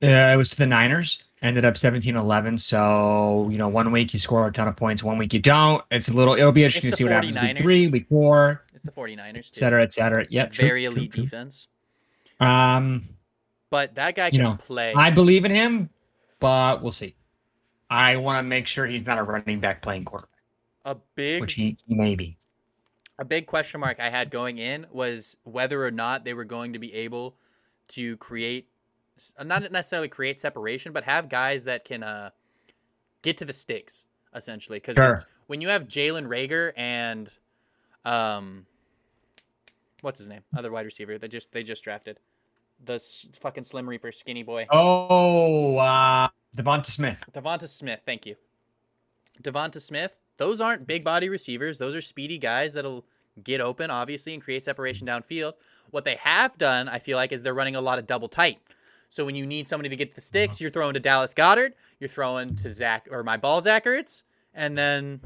It was to the Niners. Ended up 17-11. So, 1 week you score a ton of points, 1 week you don't. It'll be interesting to see what happens week 3, week 4. It's the 49ers, too. Et cetera, et cetera. Yep. Very elite defense. But that guy can play. I believe in him, but we'll see. I want to make sure he's not a running back playing quarterback. Which he may be. A big question mark I had going in was whether or not they were going to be able to create, not necessarily create separation, but have guys that can get to the sticks, essentially. Because when you have Jalen Reagor and what's his name? Other wide receiver they just drafted. The fucking Slim Reaper, skinny boy. Oh, Devonta Smith. Thank you. Devonta Smith. Those aren't big body receivers. Those are speedy guys that'll get open, obviously, and create separation downfield. What they have done, I feel like, is they're running a lot of double tight. So when you need somebody to get to the sticks, you're throwing to Dallas Goedert, you're throwing to Zach Ertz, and then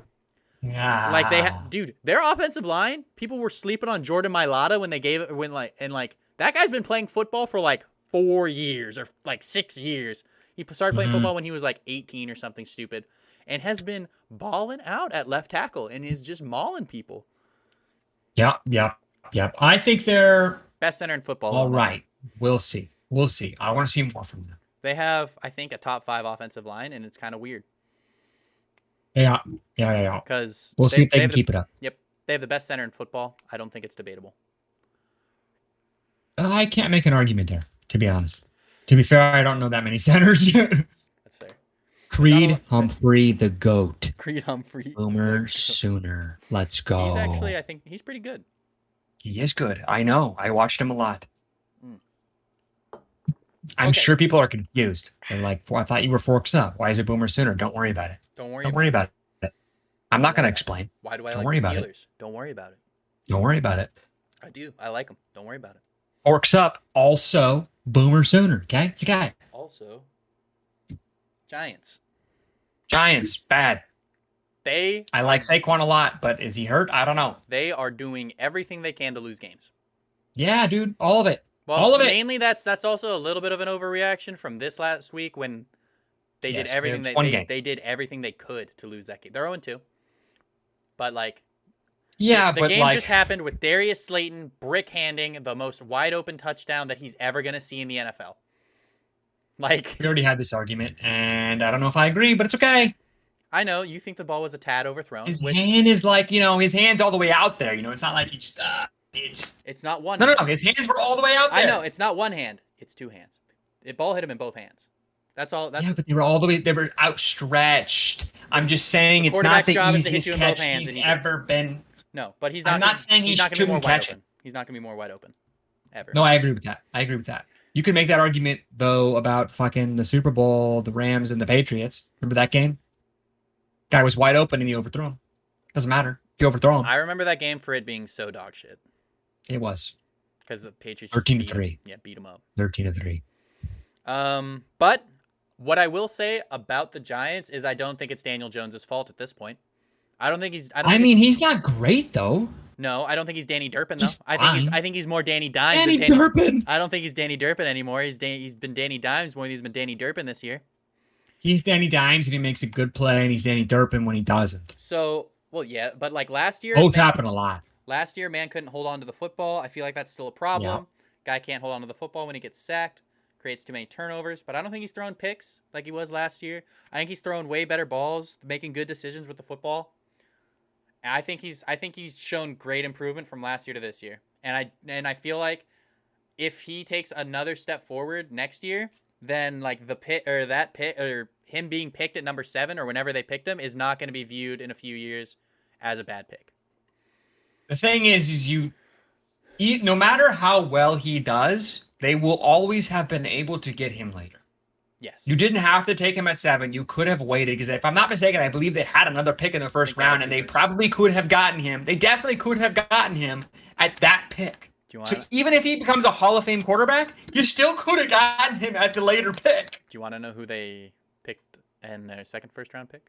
their offensive line, people were sleeping on Jordan Mailata that guy's been playing football for 4 years or 6 years. He started playing football when he was 18 or something stupid, and has been balling out at left tackle and is just mauling people. Yep. I think they're best center in football. All right. We'll see. I want to see more from them. They have, I think, a top 5 offensive line, and it's kind of weird. Yeah. Because we'll see if they can keep it up. Yep. They have the best center in football. I don't think it's debatable. I can't make an argument there, to be honest. To be fair, I don't know that many centers. That's fair. Creed Humphrey, the GOAT. Creed Humphrey. Boomer Sooner. Let's go. He's actually, I think, he's pretty good. He is good. I know. I watched him a lot. I'm sure people are confused. They're like, I thought you were Forks Up. Why is it Boomer Sooner? Don't worry about it. Don't worry about it. I'm not going to explain. Why do I Don't like worry the about Steelers? it. Don't worry about it. Don't worry about it. I do. I like them. Don't worry about it. Forks Up, also Boomer Sooner. Okay? It's a guy. Also, Giants, bad. I like Saquon a lot, but is he hurt? I don't know. They are doing everything they can to lose games. Yeah, dude. All of it. Well, all of it. Mainly that's also a little bit of an overreaction from this last week when they did everything they did everything they could to lose that game. They're 0-2. But the game just happened with Darius Slayton brick-handing the most wide-open touchdown that he's ever going to see in the NFL. We already had this argument, and I don't know if I agree, but it's okay. I know. You think the ball was a tad overthrown. His hand is his hand's all the way out there. It's not like he just... It's not one. No. His hands were all the way out there. I know. It's not one hand. It's 2 hands. The ball hit him in both hands. That's all. That's Yeah, but they were outstretched. I'm just saying the it's not quarterback's the job is to hit easiest you in both catch hands, he's and he did. ever been. No, but he's I'm not. not saying he he's not going to be more shouldn't wide catch open. it. He's not going to be more wide open, ever. No, I agree with that. You can make that argument though about fucking the Super Bowl, the Rams and the Patriots. Remember that game? Guy was wide open and he overthrew him. Doesn't matter. If you overthrow him. I remember that game for it being so dog shit It was because the Patriots 13-3. Yeah, beat him up. 13-3. But what I will say about the Giants is I don't think it's Daniel Jones's fault at this point. I don't think he's. He's not great though. No, I don't think he's Danny Durpin though. He's I think he's more Danny Dimes. Danny than Durpin. I don't think he's Danny Durpin anymore. He's been Danny Dimes more than he's been Danny Durpin this year. He's Danny Dimes and he makes a good play, and he's Danny Durpin when he doesn't. So, well, yeah, but like last year, Both happen a lot. Last year, man couldn't hold on to the football. I feel like that's still a problem. Guy can't hold on to the football when he gets sacked. Creates too many turnovers. But I don't think he's throwing picks like he was last year. I think he's throwing way better balls, making good decisions with the football. I think he's shown great improvement from last year to this year. And I feel like if he takes another step forward next year, then like him being picked at number 7 or whenever they picked him is not going to be viewed in a few years as a bad pick. The thing is no matter how well he does, they will always have been able to get him later. Yes. You didn't have to take him at 7. You could have waited because if I'm not mistaken, I believe they had another pick in the first round and they probably could have gotten him. They definitely could have gotten him at that pick. So even if he becomes a Hall of Fame quarterback, you still could have gotten him at the later pick. Do you want to know who they picked in their second first round pick?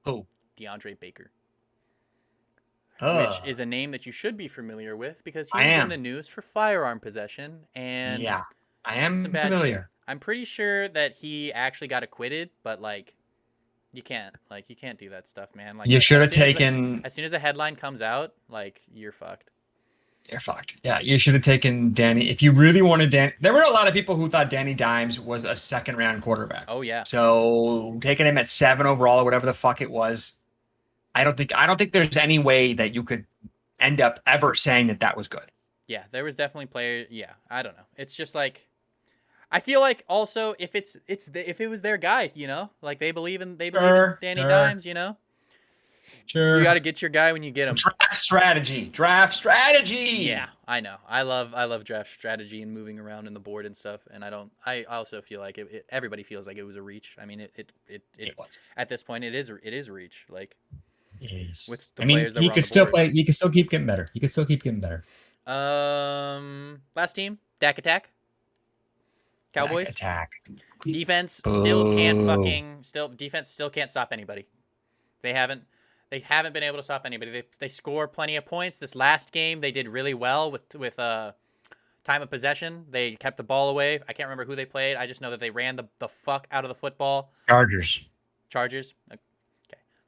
Who? DeAndre Baker. Which is a name that you should be familiar with because he's in the news for firearm possession and yeah, I am familiar. I'm pretty sure that he actually got acquitted, but like you can't do that stuff, man. Like you should have taken as soon as a headline comes out, like you're fucked. You're fucked. Yeah, you should have taken Danny. If you really wanted Danny, there were a lot of people who thought Danny Dimes was a second round quarterback. Oh yeah. So taking him at 7 overall or whatever the fuck it was, I don't think there's any way that you could end up ever saying that was good. Yeah, there was definitely players. Yeah, I don't know. It's just like I feel like also if if it was their guy, you know, like they believe in Danny Dimes, you know. Sure. You got to get your guy when you get him. Draft strategy. Yeah, I know. I love draft strategy and moving around in the board and stuff. And I also feel like everybody feels like it was a reach. I mean, it was. At this point. It is a reach. Like it is. With the players that were on the still board. play. He could still keep getting better. Last team, Dak Attack. Cowboys. Dak Attack. Defense still can't stop anybody. They haven't been able to stop anybody. They score plenty of points. This last game they did really well with time of possession. They kept the ball away. I can't remember who they played. I just know that they ran the fuck out of the football. Chargers. Okay.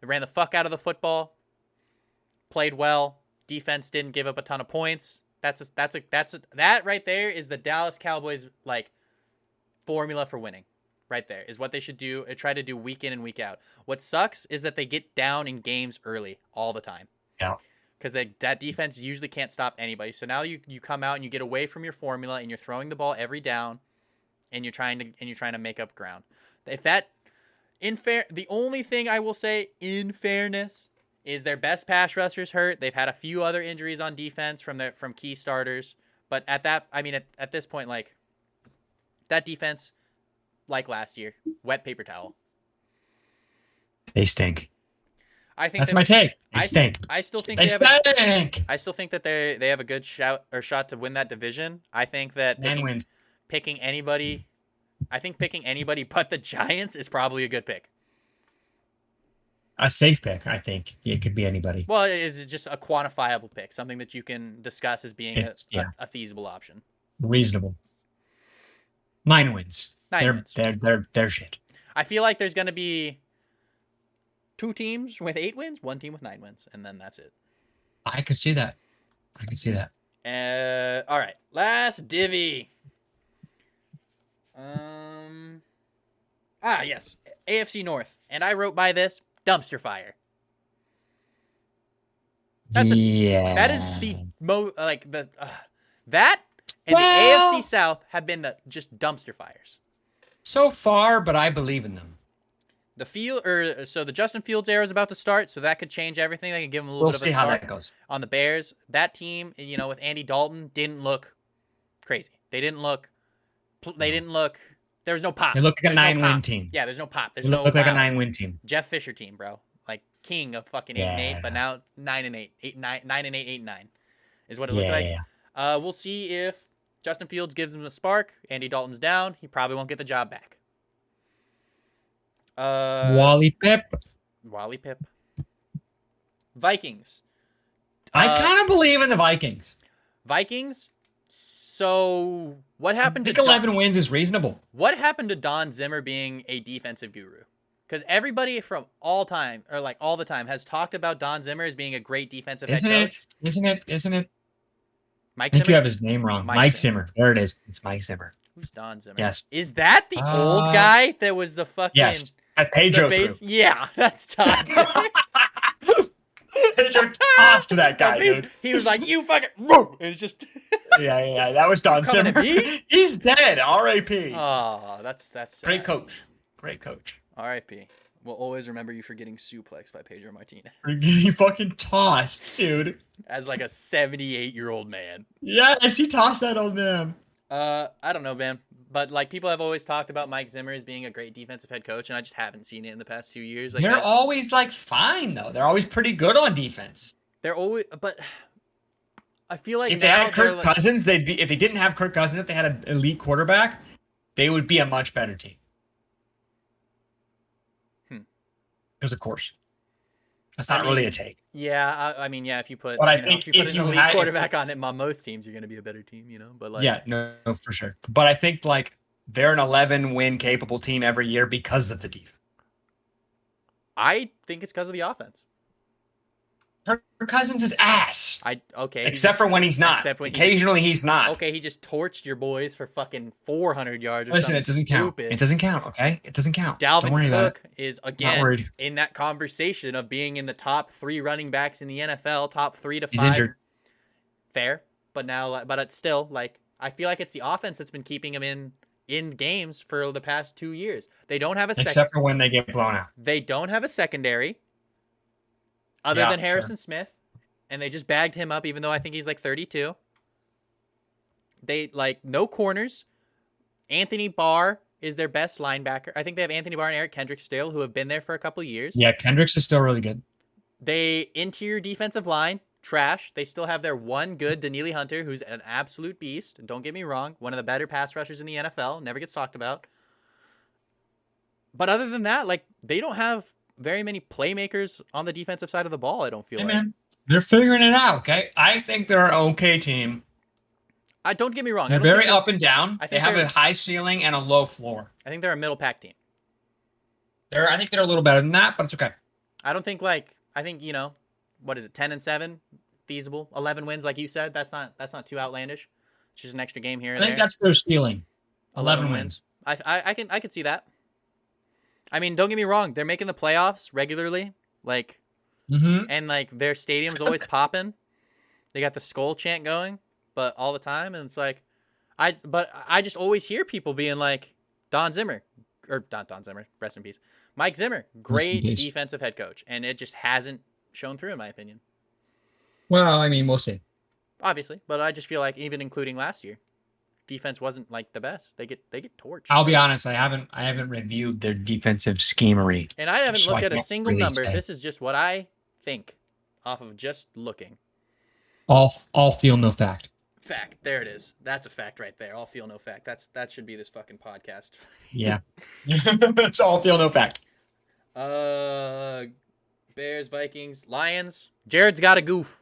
They ran the fuck out of the football. Played well. Defense didn't give up a ton of points. That right there is the Dallas Cowboys like formula for winning. Right there is what they should do. Try to do week in and week out. What sucks is that they get down in games early all the time. Yeah. Because that defense usually can't stop anybody. So now you come out and you get away from your formula and you're throwing the ball every down, and you're trying to make up ground. The only thing I will say in fairness is their best pass rushers hurt. They've had a few other injuries on defense from key starters, but at this point, like that defense. Like last year, wet paper towel. They stink. I think that's my take. They stink. I still think they stink. I still think that they have a good shot to win that division. I think that picking anybody but the Giants is probably a good pick. A safe pick, I think. It could be anybody. Well, it is just a quantifiable pick, something that you can discuss as being a feasible option. Reasonable. 9 wins. They're shit. I feel like there's going to be 2 teams with 8 wins, 1 team with 9 wins, and then that's it. I could see that. All right, last divvy. Yes, AFC North, and I wrote by this dumpster fire. That is the that and the AFC South have been just dumpster fires. so far, but I believe in them. So the Justin Fields era is about to start, so that could change everything. They could give him a little We'll bit of see a how spark that goes. on the Bears. That team, with Andy Dalton, didn't look crazy. They didn't look. There was no pop. They look like a There's no 9-win pop. team. Yeah, there's no pop. There's They no look like a wow. 9-win team. Jeff Fisher team, bro. Like king of fucking 8-8, but Yeah. now 9-8, 9-8, 8-9 is what it looked like. We'll see if Justin Fields gives him a spark. Andy Dalton's down. He probably won't get the job back. Wally Pip. Wally Pip. Vikings. I kind of believe in the Vikings. Vikings. So what I happened think to 11 wins is reasonable. What happened to Don Zimmer being a defensive guru? Because everybody from all the time has talked about Don Zimmer as being a great defensive head coach. Isn't it? Mike I think Zimmer? you have his name wrong. Mike Zimmer. There it is. It's Mike Zimmer. Who's Don Zimmer? Yes. Is that the old guy that was the fucking Yes. At Pedro the base? threw. Yeah, that's Don Zimmer. Pedro tossed to that guy, dude. He was like, "You fucking," it was just. Yeah. That was Don Coming Zimmer. at me? He's dead. R.I.P. Oh, that's sad. Great coach. R.I.P. We'll always remember you for getting suplexed by Pedro Martinez He fucking tossed, dude. as like a 78-year-old man. Yes, he tossed that on them. I don't know, man. But like people have always talked about Mike Zimmer as being a great defensive head coach, and I just haven't seen it in the past 2 years. Like They're always like fine though. They're always pretty good on defense. They're always, but I feel like If they now had Kirk they're like, Cousins, they'd be. If they didn't have Kirk Cousins, if they had an elite quarterback, they would be a much better team. Because of course, that's not really a take. yeah, I mean, yeah. If you put, But I you know, think if you put if an you elite had- quarterback on most teams, you're going to be a better team, But like, Yeah, no, for sure. But I think like they're an 11-win capable team every year because of the defense. I think it's because of the offense. Kirk Cousins is ass. Except for when he's not. except when Occasionally he's not. Okay, he just torched your boys for fucking 400 yards. Or Listen, something it doesn't count. stupid. It doesn't count. Okay, it doesn't count. Don't worry Dalvin about Cook it. is Not again worried. in that conversation of being in the top 3 running backs in the NFL, top 3 to 5. He's injured. Fair, but it's still like I feel like it's the offense that's been keeping him in games for the past 2 years. They don't have a Except for when they get blown out. They don't have a secondary other Yeah, than Harrison sure. Smith, and they just bagged him up even though I think he's like 32. They like no corners. Anthony Barr is their best linebacker. I think they have Anthony Barr and Eric Kendricks still, who have been there for a couple years. Yeah, Kendricks is still really good. They interior defensive line, trash. They still have their one good Daniele Hunter, who's an absolute beast. Don't get me wrong, one of the better pass rushers in the NFL. Never gets talked about. But other than that, like they don't have very many playmakers on the defensive side of the ball. I don't feel Hey, like. man, they're figuring it out. Okay, I think they're an okay team. Don't get me wrong. They're very up and down. I They think have they're- a high ceiling and a low floor. I think they're a middle pack team. I think they're a little better than that, but it's okay. I don't think I think what is it, 10-7, feasible, 11 wins like you said. That's not too outlandish. It's just an extra game here I and think there. that's their ceiling. 11 wins. I can see that. I mean, don't get me wrong. They're making the playoffs regularly, like, Mm-hmm. and like their stadium's always popping. They got the skull chant going, but all the time, and it's like, I just always hear people being like, Don Zimmer, or not Don Zimmer, rest in peace, Mike Zimmer, great peace. defensive head coach, and it just hasn't shown through in my opinion. Well, I mean, we'll see. Obviously, but I just feel like even including last year, defense wasn't like the best. They get torched. I'll be honest. I haven't reviewed their defensive schemery. And I haven't So looked I at a can't single really number. say. This is just what I think off of just looking. All feel no fact. Fact. There it is. That's a fact right there. All feel no fact. That should be this fucking podcast. Yeah, that's all feel no fact. Bears, Vikings, Lions. Jared's got a goof.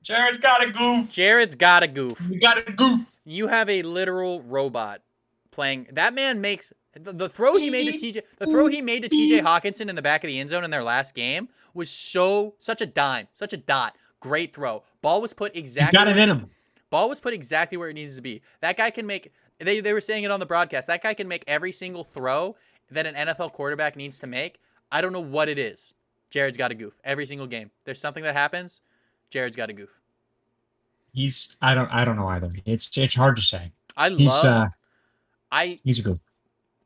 Jared's got a goof. Jared's got a goof. We got a goof. You have a literal robot playing. That man makes the throw he made to TJ. The throw he made to TJ Hawkinson in the back of the end zone in their last game was such a dime, such a dot. Great throw. Ball was put He's exactly. got it in him. Ball was put exactly where it needs to be. That guy can make. They were saying it on the broadcast. That guy can make every single throw that an NFL quarterback needs to make. I don't know what it is. Jared's got a goof every single game. There's something that happens. Jared's got a goof. I don't know either. It's hard to say. He's a goof.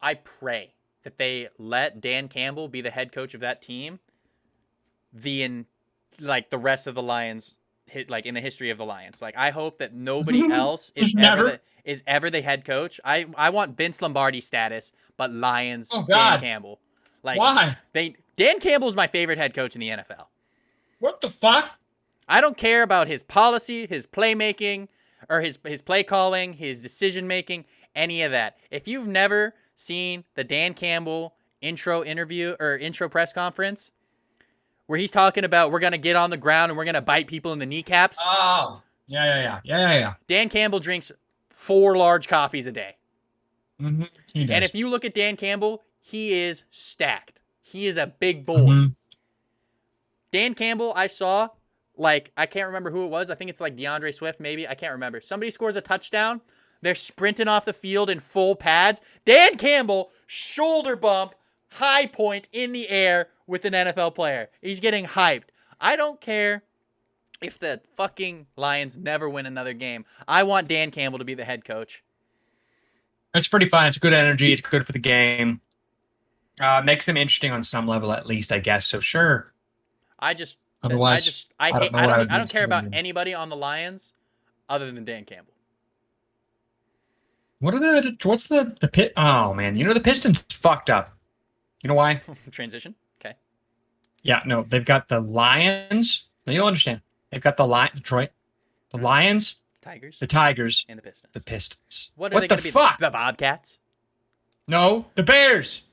I pray that they let Dan Campbell be the head coach of that team the rest of the Lions in the history of the Lions. Like, I hope that nobody else Never. is ever the head coach. I want Vince Lombardi status, but Lions Oh Dan God. Campbell. Like, Why? Dan Campbell's my favorite head coach in the NFL. What the fuck? I don't care about his policy, his playmaking, or his play calling, his decision making, any of that. If you've never seen the Dan Campbell intro press conference where he's talking about we're going to get on the ground and we're going to bite people in the kneecaps. Oh. Yeah. Dan Campbell drinks 4 large coffees a day. Mm-hmm. He does. And if you look at Dan Campbell, he is stacked. He is a big boy. Mm-hmm. Dan Campbell, I saw, I can't remember who it was. I think it's like DeAndre Swift, maybe. I can't remember. Somebody scores a touchdown. They're sprinting off the field in full pads. Dan Campbell, shoulder bump, high point in the air with an NFL player. He's getting hyped. I don't care if the fucking Lions never win another game. I want Dan Campbell to be the head coach. It's pretty fun. It's good energy. It's good for the game. Makes them interesting on some level, at least, I guess. So sure. Otherwise, I don't care about in. anybody on the Lions other than Dan Campbell. What's the pit? Oh man, the Pistons fucked up. You know why? Transition. Okay. Yeah, no, they've got the Lions. Now you'll understand. They've got Detroit, the Lions, Tigers, the Tigers, and the Pistons. The Pistons. What are they going to be? Fuck? The Bobcats? No, the Bears.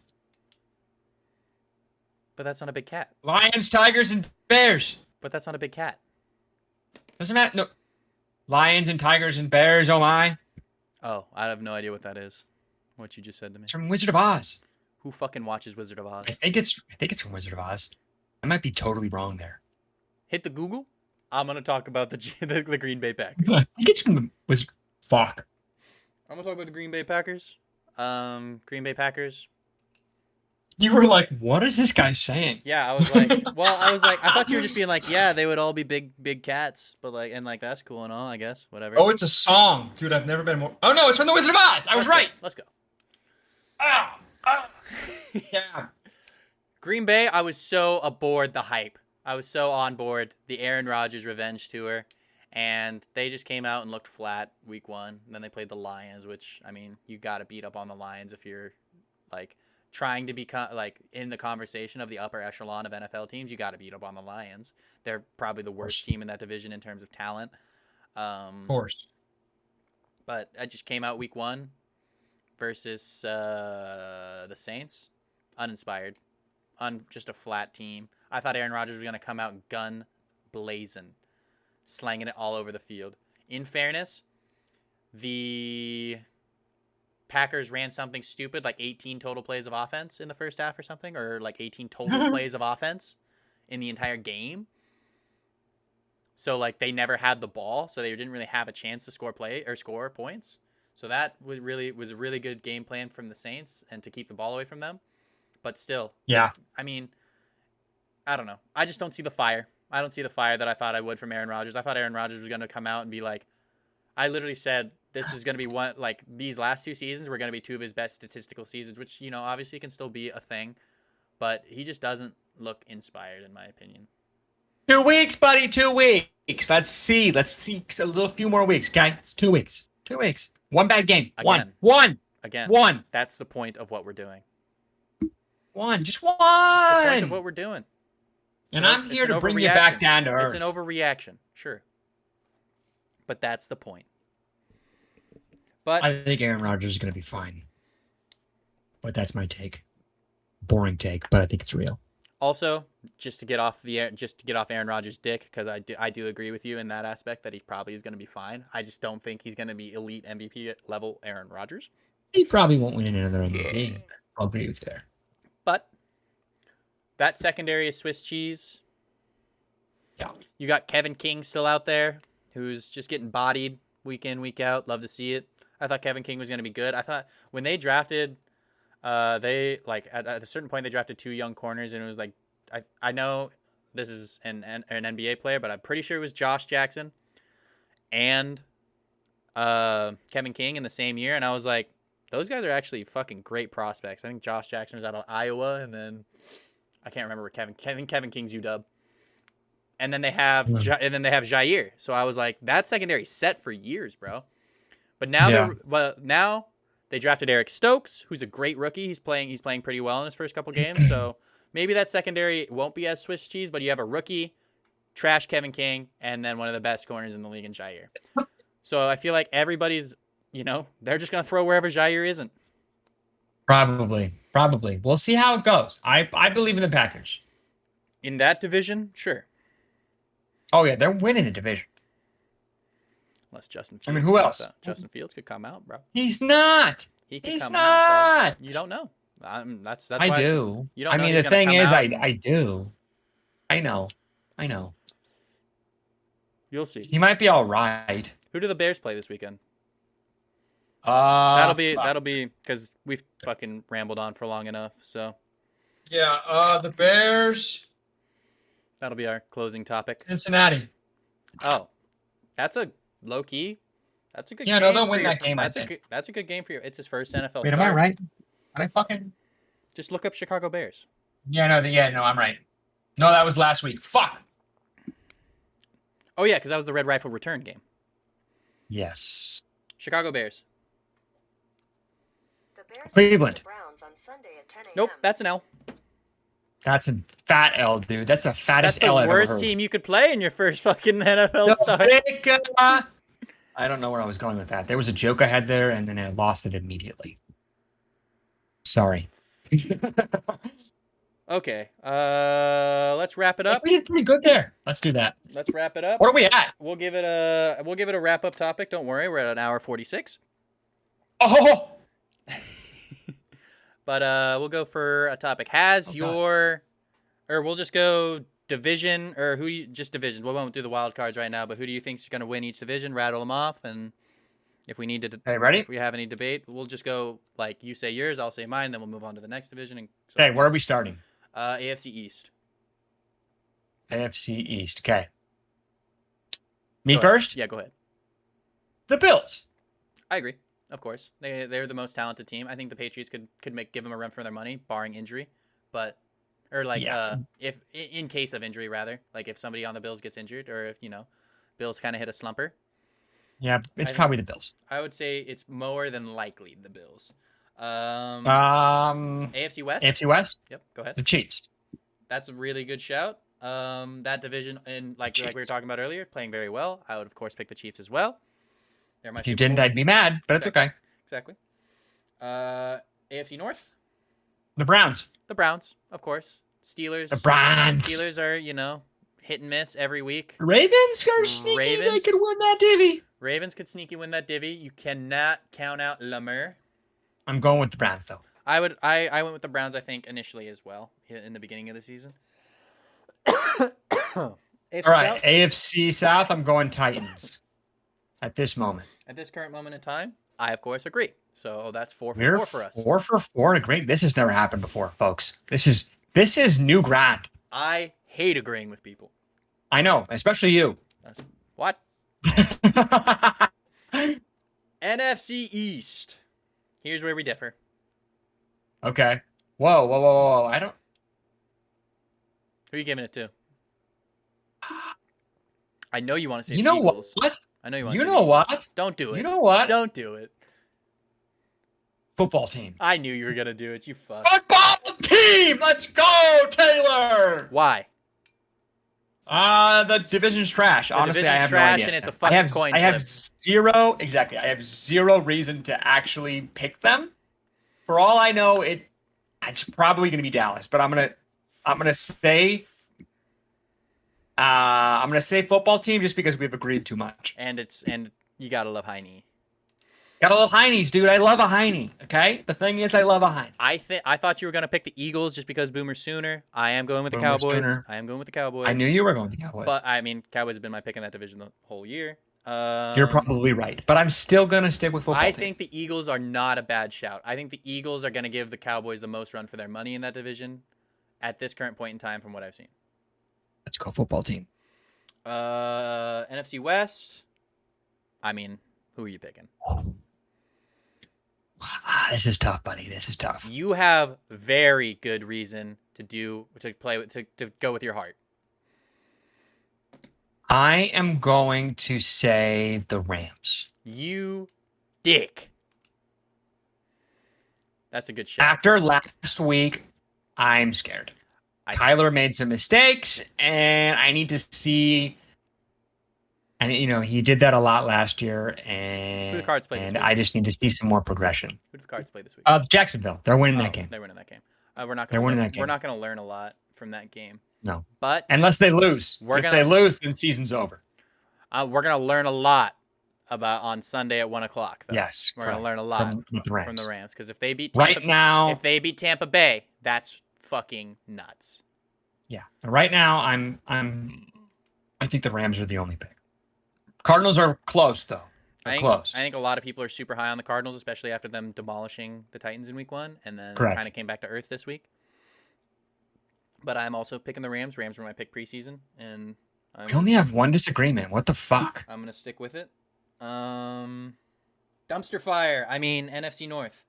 But that's not a big cat. Lions, Tigers, and Bears. But that's not a big cat. Doesn't matter. No, Lions and Tigers and Bears. Oh my! Oh, I have no idea what that is. What you just said to me. It's from Wizard of Oz. Who fucking watches Wizard of Oz? I think it's from Wizard of Oz. I might be totally wrong there. Hit the Google. I'm gonna talk about the Green Bay Packers. I think it's from the Wizard. Fuck. I'm gonna talk about the Green Bay Packers. Green Bay Packers. You were like, what is this guy saying? Yeah, I was like, I thought you were just being like, yeah, they would all be big cats, but that's cool and all, I guess, whatever. Oh, it's a song, dude. I've never been more. Oh no, it's from the Wizard of Oz. I was right. Let's go. Yeah. Green Bay, I was so aboard the hype. I was so on board the Aaron Rodgers revenge tour, and they just came out and looked flat week 1. And then they played the Lions, which, I mean, you got to beat up on the Lions if you're trying to become in the conversation of the upper echelon of NFL teams. You got to beat up on the Lions. They're probably the worst team in that division in terms of talent. Of course. But I just came out week 1 versus the Saints, uninspired, just a flat team. I thought Aaron Rodgers was going to come out gun blazing, slanging it all over the field. In fairness, the Packers ran something stupid, like 18 total plays of offense in the first half or something, or like 18 total plays of offense in the entire game. So they never had the ball, so they didn't really have a chance to score points. So that was a really good game plan from the Saints and to keep the ball away from them. But still, yeah. I mean, I don't know. I just don't see the fire. I don't see the fire that I thought I would from Aaron Rodgers. I thought Aaron Rodgers was going to come out and be like, I literally said this is going to be one, these last 2 seasons were going to be 2 of his best statistical seasons, which, obviously can still be a thing, but he just doesn't look inspired in my opinion. 2 weeks, buddy, 2 weeks. Let's see a little few more weeks. Okay. It's 2 weeks, 2 weeks. One bad game. Again. One. That's the point of what we're doing. Just one. That's the point of what we're doing. And I'm here to bring you back down to earth. It's an overreaction, sure. But that's the point. But I think Aaron Rodgers is going to be fine. But that's my take. Boring take, but I think it's real. Also, just to get off Aaron Rodgers' dick, because I do agree with you in that aspect that he probably is going to be fine. I just don't think he's going to be elite MVP level Aaron Rodgers. He probably won't win another MVP. I'll agree with you there. But that secondary is Swiss cheese. Yeah. You got Kevin King still out there, who's just getting bodied week in, week out. Love to see it. I thought Kevin King was going to be good. I thought when they drafted, at a certain point they drafted 2 young corners, and it was I know this is an NBA player, but I'm pretty sure it was Josh Jackson and Kevin King in the same year, and I was like, those guys are actually fucking great prospects. I think Josh Jackson is out of Iowa, and then I can't remember where Kevin King's UW. And then they have Jair. So I was like, that secondary set for years, bro. But now now they drafted Eric Stokes, who's a great rookie. He's playing pretty well in his first couple games. So maybe that secondary won't be as Swiss cheese, but you have a rookie, trash Kevin King, and then one of the best corners in the league in Jair. So I feel like everybody's, they're just gonna throw wherever Jair isn't. Probably. We'll see how it goes. I believe in the Packers. In that division, sure. Oh yeah, they're winning the division. Unless Justin Fields. I mean, who else? Justin Fields could come out, bro. He's not. He could He's come not. out, bro. You don't know. That's I why do. You don't I know mean, he's the gonna thing come is, out. I do. I know. You'll see. He might be all right. Who do the Bears play this weekend? That'll That'll be because we've fucking rambled on for long enough. So Yeah. The Bears. that'll be our closing topic. Cincinnati. Oh, that's a low key. That's a good. Yeah, game no, they'll for win your- that game, I That's a think. good. That's a good game for you. It's his first NFL Wait, start. am I right? Are I fucking? Just look up Chicago Bears. Yeah, no, I'm right. No, that was last week. Fuck. Oh yeah, because that was the Red Rifle return game. Yes. Chicago Bears. The Bears Cleveland. will play the Browns on Sunday at 10 a.m. Nope, that's an L. That's a fat L, dude. That's the fattest That's the L I've ever worst heard. team you could play in your first fucking NFL No, start. I don't know where I was going with that. There was a joke I had there, and then I lost it immediately. Sorry. Okay, let's wrap it up. We did pretty good there. Let's do that. Let's wrap it up. What are we at? We'll give it a wrap up topic. Don't worry, we're at an hour 46. Oh, But we'll go for a topic. Or we'll just go division, or just divisions. We won't do the wild cards right now, but who do you think is going to win each division? Rattle them off, and if we need to, hey, ready? if we have any debate, we'll just go like you say yours, I'll say mine, then we'll move on to the next division. And so Hey, where are we starting? AFC East. AFC East. Okay. Me Go ahead. first? Yeah, go ahead. The Bills. I agree. Of course, they're the most talented team. I think the Patriots could give them a run for their money, barring injury, if in case of injury rather, like if somebody on the Bills gets injured, or if Bills kind of hit a slumper. Yeah, it's I probably the Bills. I would say it's more than likely the Bills. AFC AFC West. West. Yep, go ahead. The Chiefs. That's a really good shout. That division, and like we were talking about earlier, playing very well. I would of course pick the Chiefs as well. They're my If you Super didn't, Bowl. I'd be mad, but it's okay. Exactly. AFC North. The Browns. The Browns, of course. Steelers. The Browns. Steelers are, hit and miss every week. Ravens are sneaky. They Ravens. could win that divvy. Ravens could sneaky win that divvy. You cannot count out Lamar. I'm going with the Browns, though. I went with the Browns, I think, initially as well, in the beginning of the season. All right, AFC South, I'm going Titans at this moment. At this current moment in time, I, of course, agree. So that's 4 for We're 4 for us. 4 for 4 and agreeing. This has never happened before, folks. This is new ground. I hate agreeing with people. I know, especially you. That's what? NFC East. Here's where we differ. Okay. Whoa. I don't. Who are you giving it to? I know you want to say You the know what? Eagles. What? I know you want You to say know the Eagles. what? Don't do it. You know what? Don't do it. Football team. I knew you were going to do it. You fuck. Football team. Let's go, Taylor. Why? The division's trash. Honestly, division's I have trash no idea. and it's a fucking coin I have flip. I have zero reason to actually pick them. For all I know, it's probably going to be Dallas, but I'm gonna say football team just because we've agreed too much. And you gotta love Heine. Gotta love Heine's, dude. I love a Heine. Okay, the thing is, I love a Heine. I thought you were gonna pick the Eagles just because Boomer Sooner. I am going with the Boomer Cowboys. Sooner. I am going with the Cowboys. I knew you were going with the Cowboys. But I mean, Cowboys have been my pick in that division the whole year. You're probably right, but I'm still gonna stick with football. I team. think the Eagles are not a bad shout. I think the Eagles are gonna give the Cowboys the most run for their money in that division at this current point in time, from what I've seen. Let's go football team. NFC West. I mean, who are you picking? This is tough, buddy. This is tough. You have very good reason to go with your heart. I am going to say the Rams. You dick. That's a good shot. After last week, I'm scared. Kyler made some mistakes, and I need to see. And he did that a lot last year, Who the Cards play this week? I just need to see some more progression. Who do the Cards play this week? Jacksonville. They're winning that game. They're winning that game. We're not They're winning gonna that game. We're not going to learn a lot from that game. No, but unless they lose. If they lose, then season's over. We're going to learn a lot on Sunday at 1:00. Though. Yes, we're going to learn a lot from the Rams because if they beat if they beat Tampa Bay, that's fucking nuts. Yeah, right now I think the Rams are the only pick. Cardinals are close though. Close. I think a lot of people are super high on the Cardinals, especially after them demolishing the Titans in week 1 and then kind of came back to earth this week. But I'm also picking the Rams. Rams were my pick preseason, and we only have one disagreement. What the fuck? I'm gonna stick with it. Dumpster fire. I mean NFC North.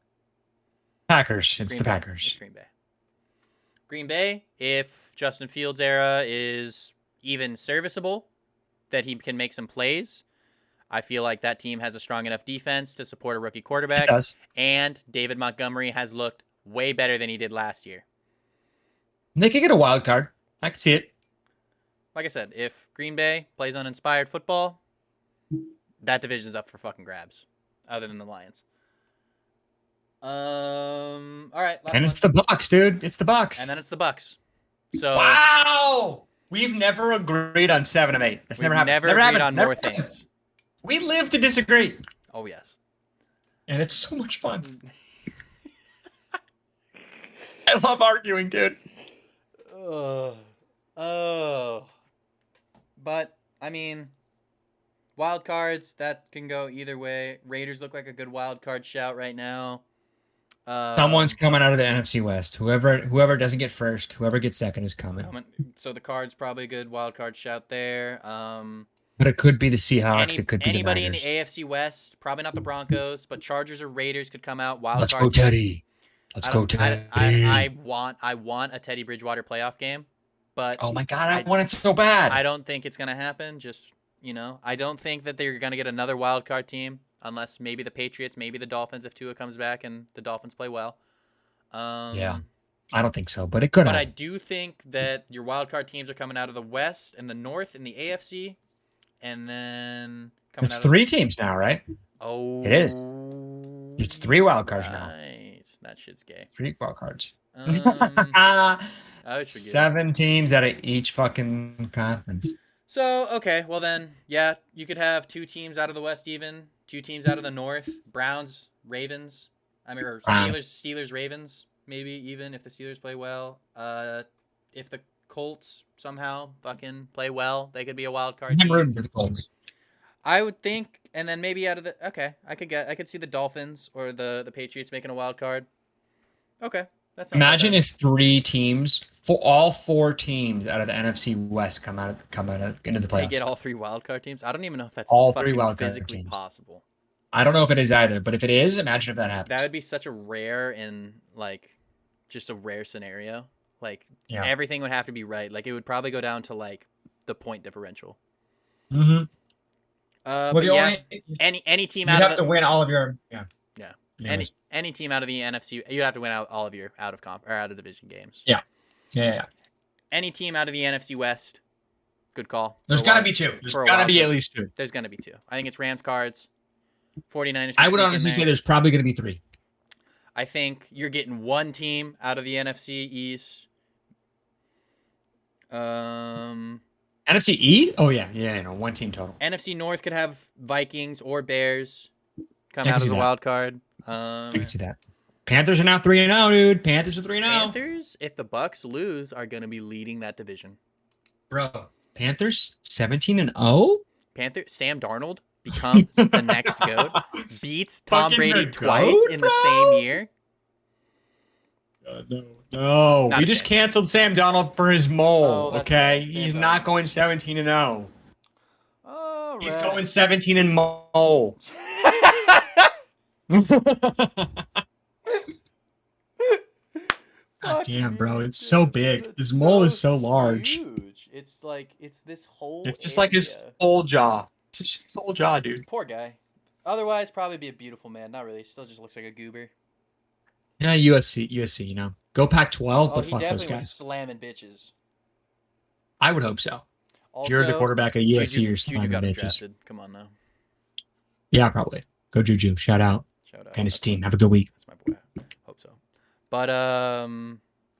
Packers. It's the Packers. It's Green Bay. Green Bay. If Justin Fields' era is even serviceable, that he can make some plays. I feel like that team has a strong enough defense to support a rookie quarterback. It does. And David Montgomery has looked way better than he did last year. They could get a wild card. I can see it. Like I said, if Green Bay plays uninspired football, that division's up for fucking grabs, other than the Lions. All right. And it's the Bucs, dude. It's the Bucs. And then it's the Bucs. So wow. We've never agreed on 7 of 8. That's never happened. Never agreed on more things. We live to disagree. Oh, yes. And it's so much fun. I love arguing, dude. But, I mean, wild cards, that can go either way. Raiders look like a good wild card shout right now. Someone's coming out of the NFC West. Whoever doesn't get first, whoever gets second is coming. So the Cards probably a good wild card shout there. But it could be the Seahawks. It could be anybody the in the AFC West. Probably not the Broncos, but Chargers or Raiders could come out. Wild Let's card. Go Teddy. Let's go Teddy. I want a Teddy Bridgewater playoff game, but oh my god, I want it so bad. I don't think it's gonna happen. Just I don't think that they're gonna get another wild card team unless maybe the Patriots, maybe the Dolphins if Tua comes back and the Dolphins play well. Yeah. I don't think so, but it could. But I do think that your wild card teams are coming out of the West and the North and the AFC, and then coming it's 3 teams now, right? Oh, it is. It's 3 wild cards now. That shit's gay. 3 wild cards. I always forget. 7 teams out of each fucking conference. So okay, well then, yeah, you could have 2 teams out of the West, even 2 teams out of the North. Browns, Ravens. Or Steelers, Ravens. Maybe even if the Steelers play well. If the Colts somehow fucking play well, they could be a wild card. I'm rooting for the Colts. I would think, and then maybe out of the I could see the Dolphins or the Patriots making a wild card. Okay, that's imagine if 3 teams, all 4 teams out of the NFC West come out into the playoffs. They get all 3 wild card teams. I don't even know if that's all 3 wild card physically teams. Possible. I don't know if it is either, but if it is, imagine if that happens. That would be such a rare and just a rare scenario. Everything would have to be right. It would probably go down to the point differential. Mm-hmm. Any team out of to win all of your any team out of the NFC, you'd have to win all of your out of division games. Yeah. Any team out of the NFC West, good call. There's got to be 2. There's got to be at least 2. There's going to be 2. I think it's Rams, Cards, 49ers. I would honestly say there's probably going to be 3. I think you're getting 1 team out of the NFC East. NFC East? Oh yeah, 1 team total. NFC North could have Vikings or Bears come out as a wild card. I can see that. Panthers are now 3-0, dude. Panthers are 3-0. Panthers, if the Bucks lose, are going to be leading that division. Bro, Panthers 17-0. Sam Darnold becomes the next GOAT, beats Tom Brady twice in the same year. No. We just canceled Sam Darnold for his mole. Okay, right. He's not going 17-0. All right. He's going 17 and mole. God damn, bro. me, It's so dude. big. It's His mole is so large. huge. It's like it's this whole It's just area. like his whole jaw. It's just his whole jaw, dude. Poor guy. Otherwise, probably be a beautiful man. Not really. Still just looks like a goober. Yeah, USC, you know. Go Pac-12, Oh, but he fuck those definitely was guys. slamming bitches. I would hope so. Also, If you're the quarterback at USC, you're Juju slamming got him bitches. drafted. Come on now. Yeah, probably. Go Juju. Shout out. Shout out. And his That's team. my- Have a good week. That's my boy. Hope so. But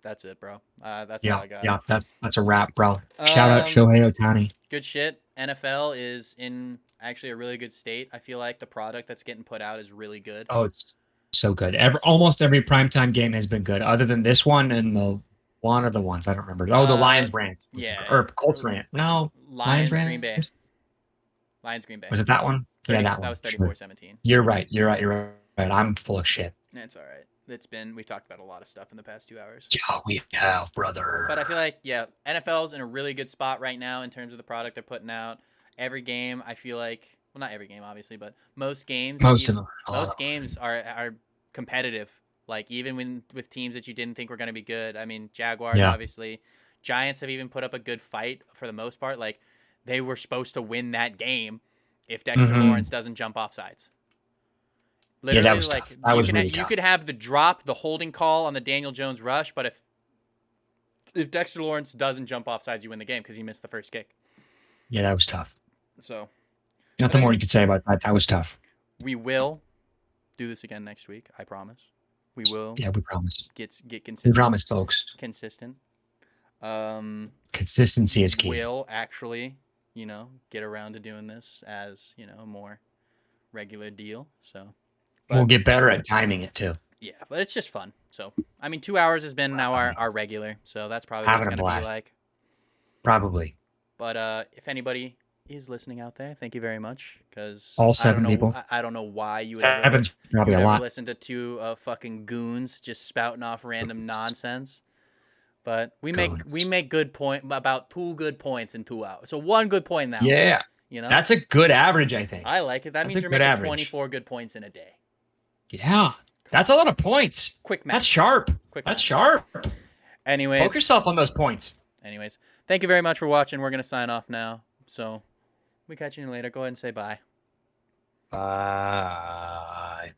that's it, bro. That's all Yeah, I got. yeah, that's a wrap, bro. Shout out Um, Shohei Ohtani. Good shit. NFL is in actually a really good state. I feel like the product that's getting put out is really good. Oh, it's so good. Almost every primetime game has been good, other than this one and the one of the ones I don't remember. Oh, the Lions Rams. Yeah. Or Colts Rams. No. Lions Rams? Green Bay. Lions Green Bay. Was it that one? 30, Yeah, that one. That was Sure. 34-17. You're right. I'm full of shit. It's all right. We've talked about a lot of stuff in the past 2 hours. Yeah, we have, brother. But I feel like, NFL's in a really good spot right now in terms of the product they're putting out. Every game, I feel like, well, not every game, obviously, but most games. Most of them. Most games are competitive. Like, even with teams that you didn't think were going to be good. I mean, Jaguars, Yeah. obviously. Giants have even put up a good fight for the most part. Like, they were supposed to win that game if Dexter Lawrence doesn't jump off sides. Literally, that was tough. That was really you tough. could have the holding call on the Daniel Jones rush, but if Dexter Lawrence doesn't jump off sides, you win the game because he missed the first kick. Yeah, that was tough. So Nothing more you could say about that. That was tough. we will do this again next week. I promise. We will. Yeah, we promise. Get We consistent. promise, folks. Consistent. Consistency is key. Will actually, get around to doing this as a more regular deal. So. We'll get better at timing it too. Yeah, but it's just fun. So, I mean, 2 hours has been now our regular, so that's probably what Having it's a going to be blast. like. Probably. But if anybody is listening out there, thank you very much. Because All 7 people. I don't know why you would Seven's probably a lot. listen to two fucking goons just spouting off random nonsense. But we make good point about 2 good points in 2 hours. So 1 good point now. Yeah. That's a good average, I think. I like it. That That's means a you're good making average. 24 good points in a day. Yeah. That's a lot of points. Quick math. That's sharp. Quick That's math. sharp. Anyways. Poke yourself on those points. Anyways, thank you very much for watching. We're going to sign off now. So we catch you later. Go ahead and say bye. Bye.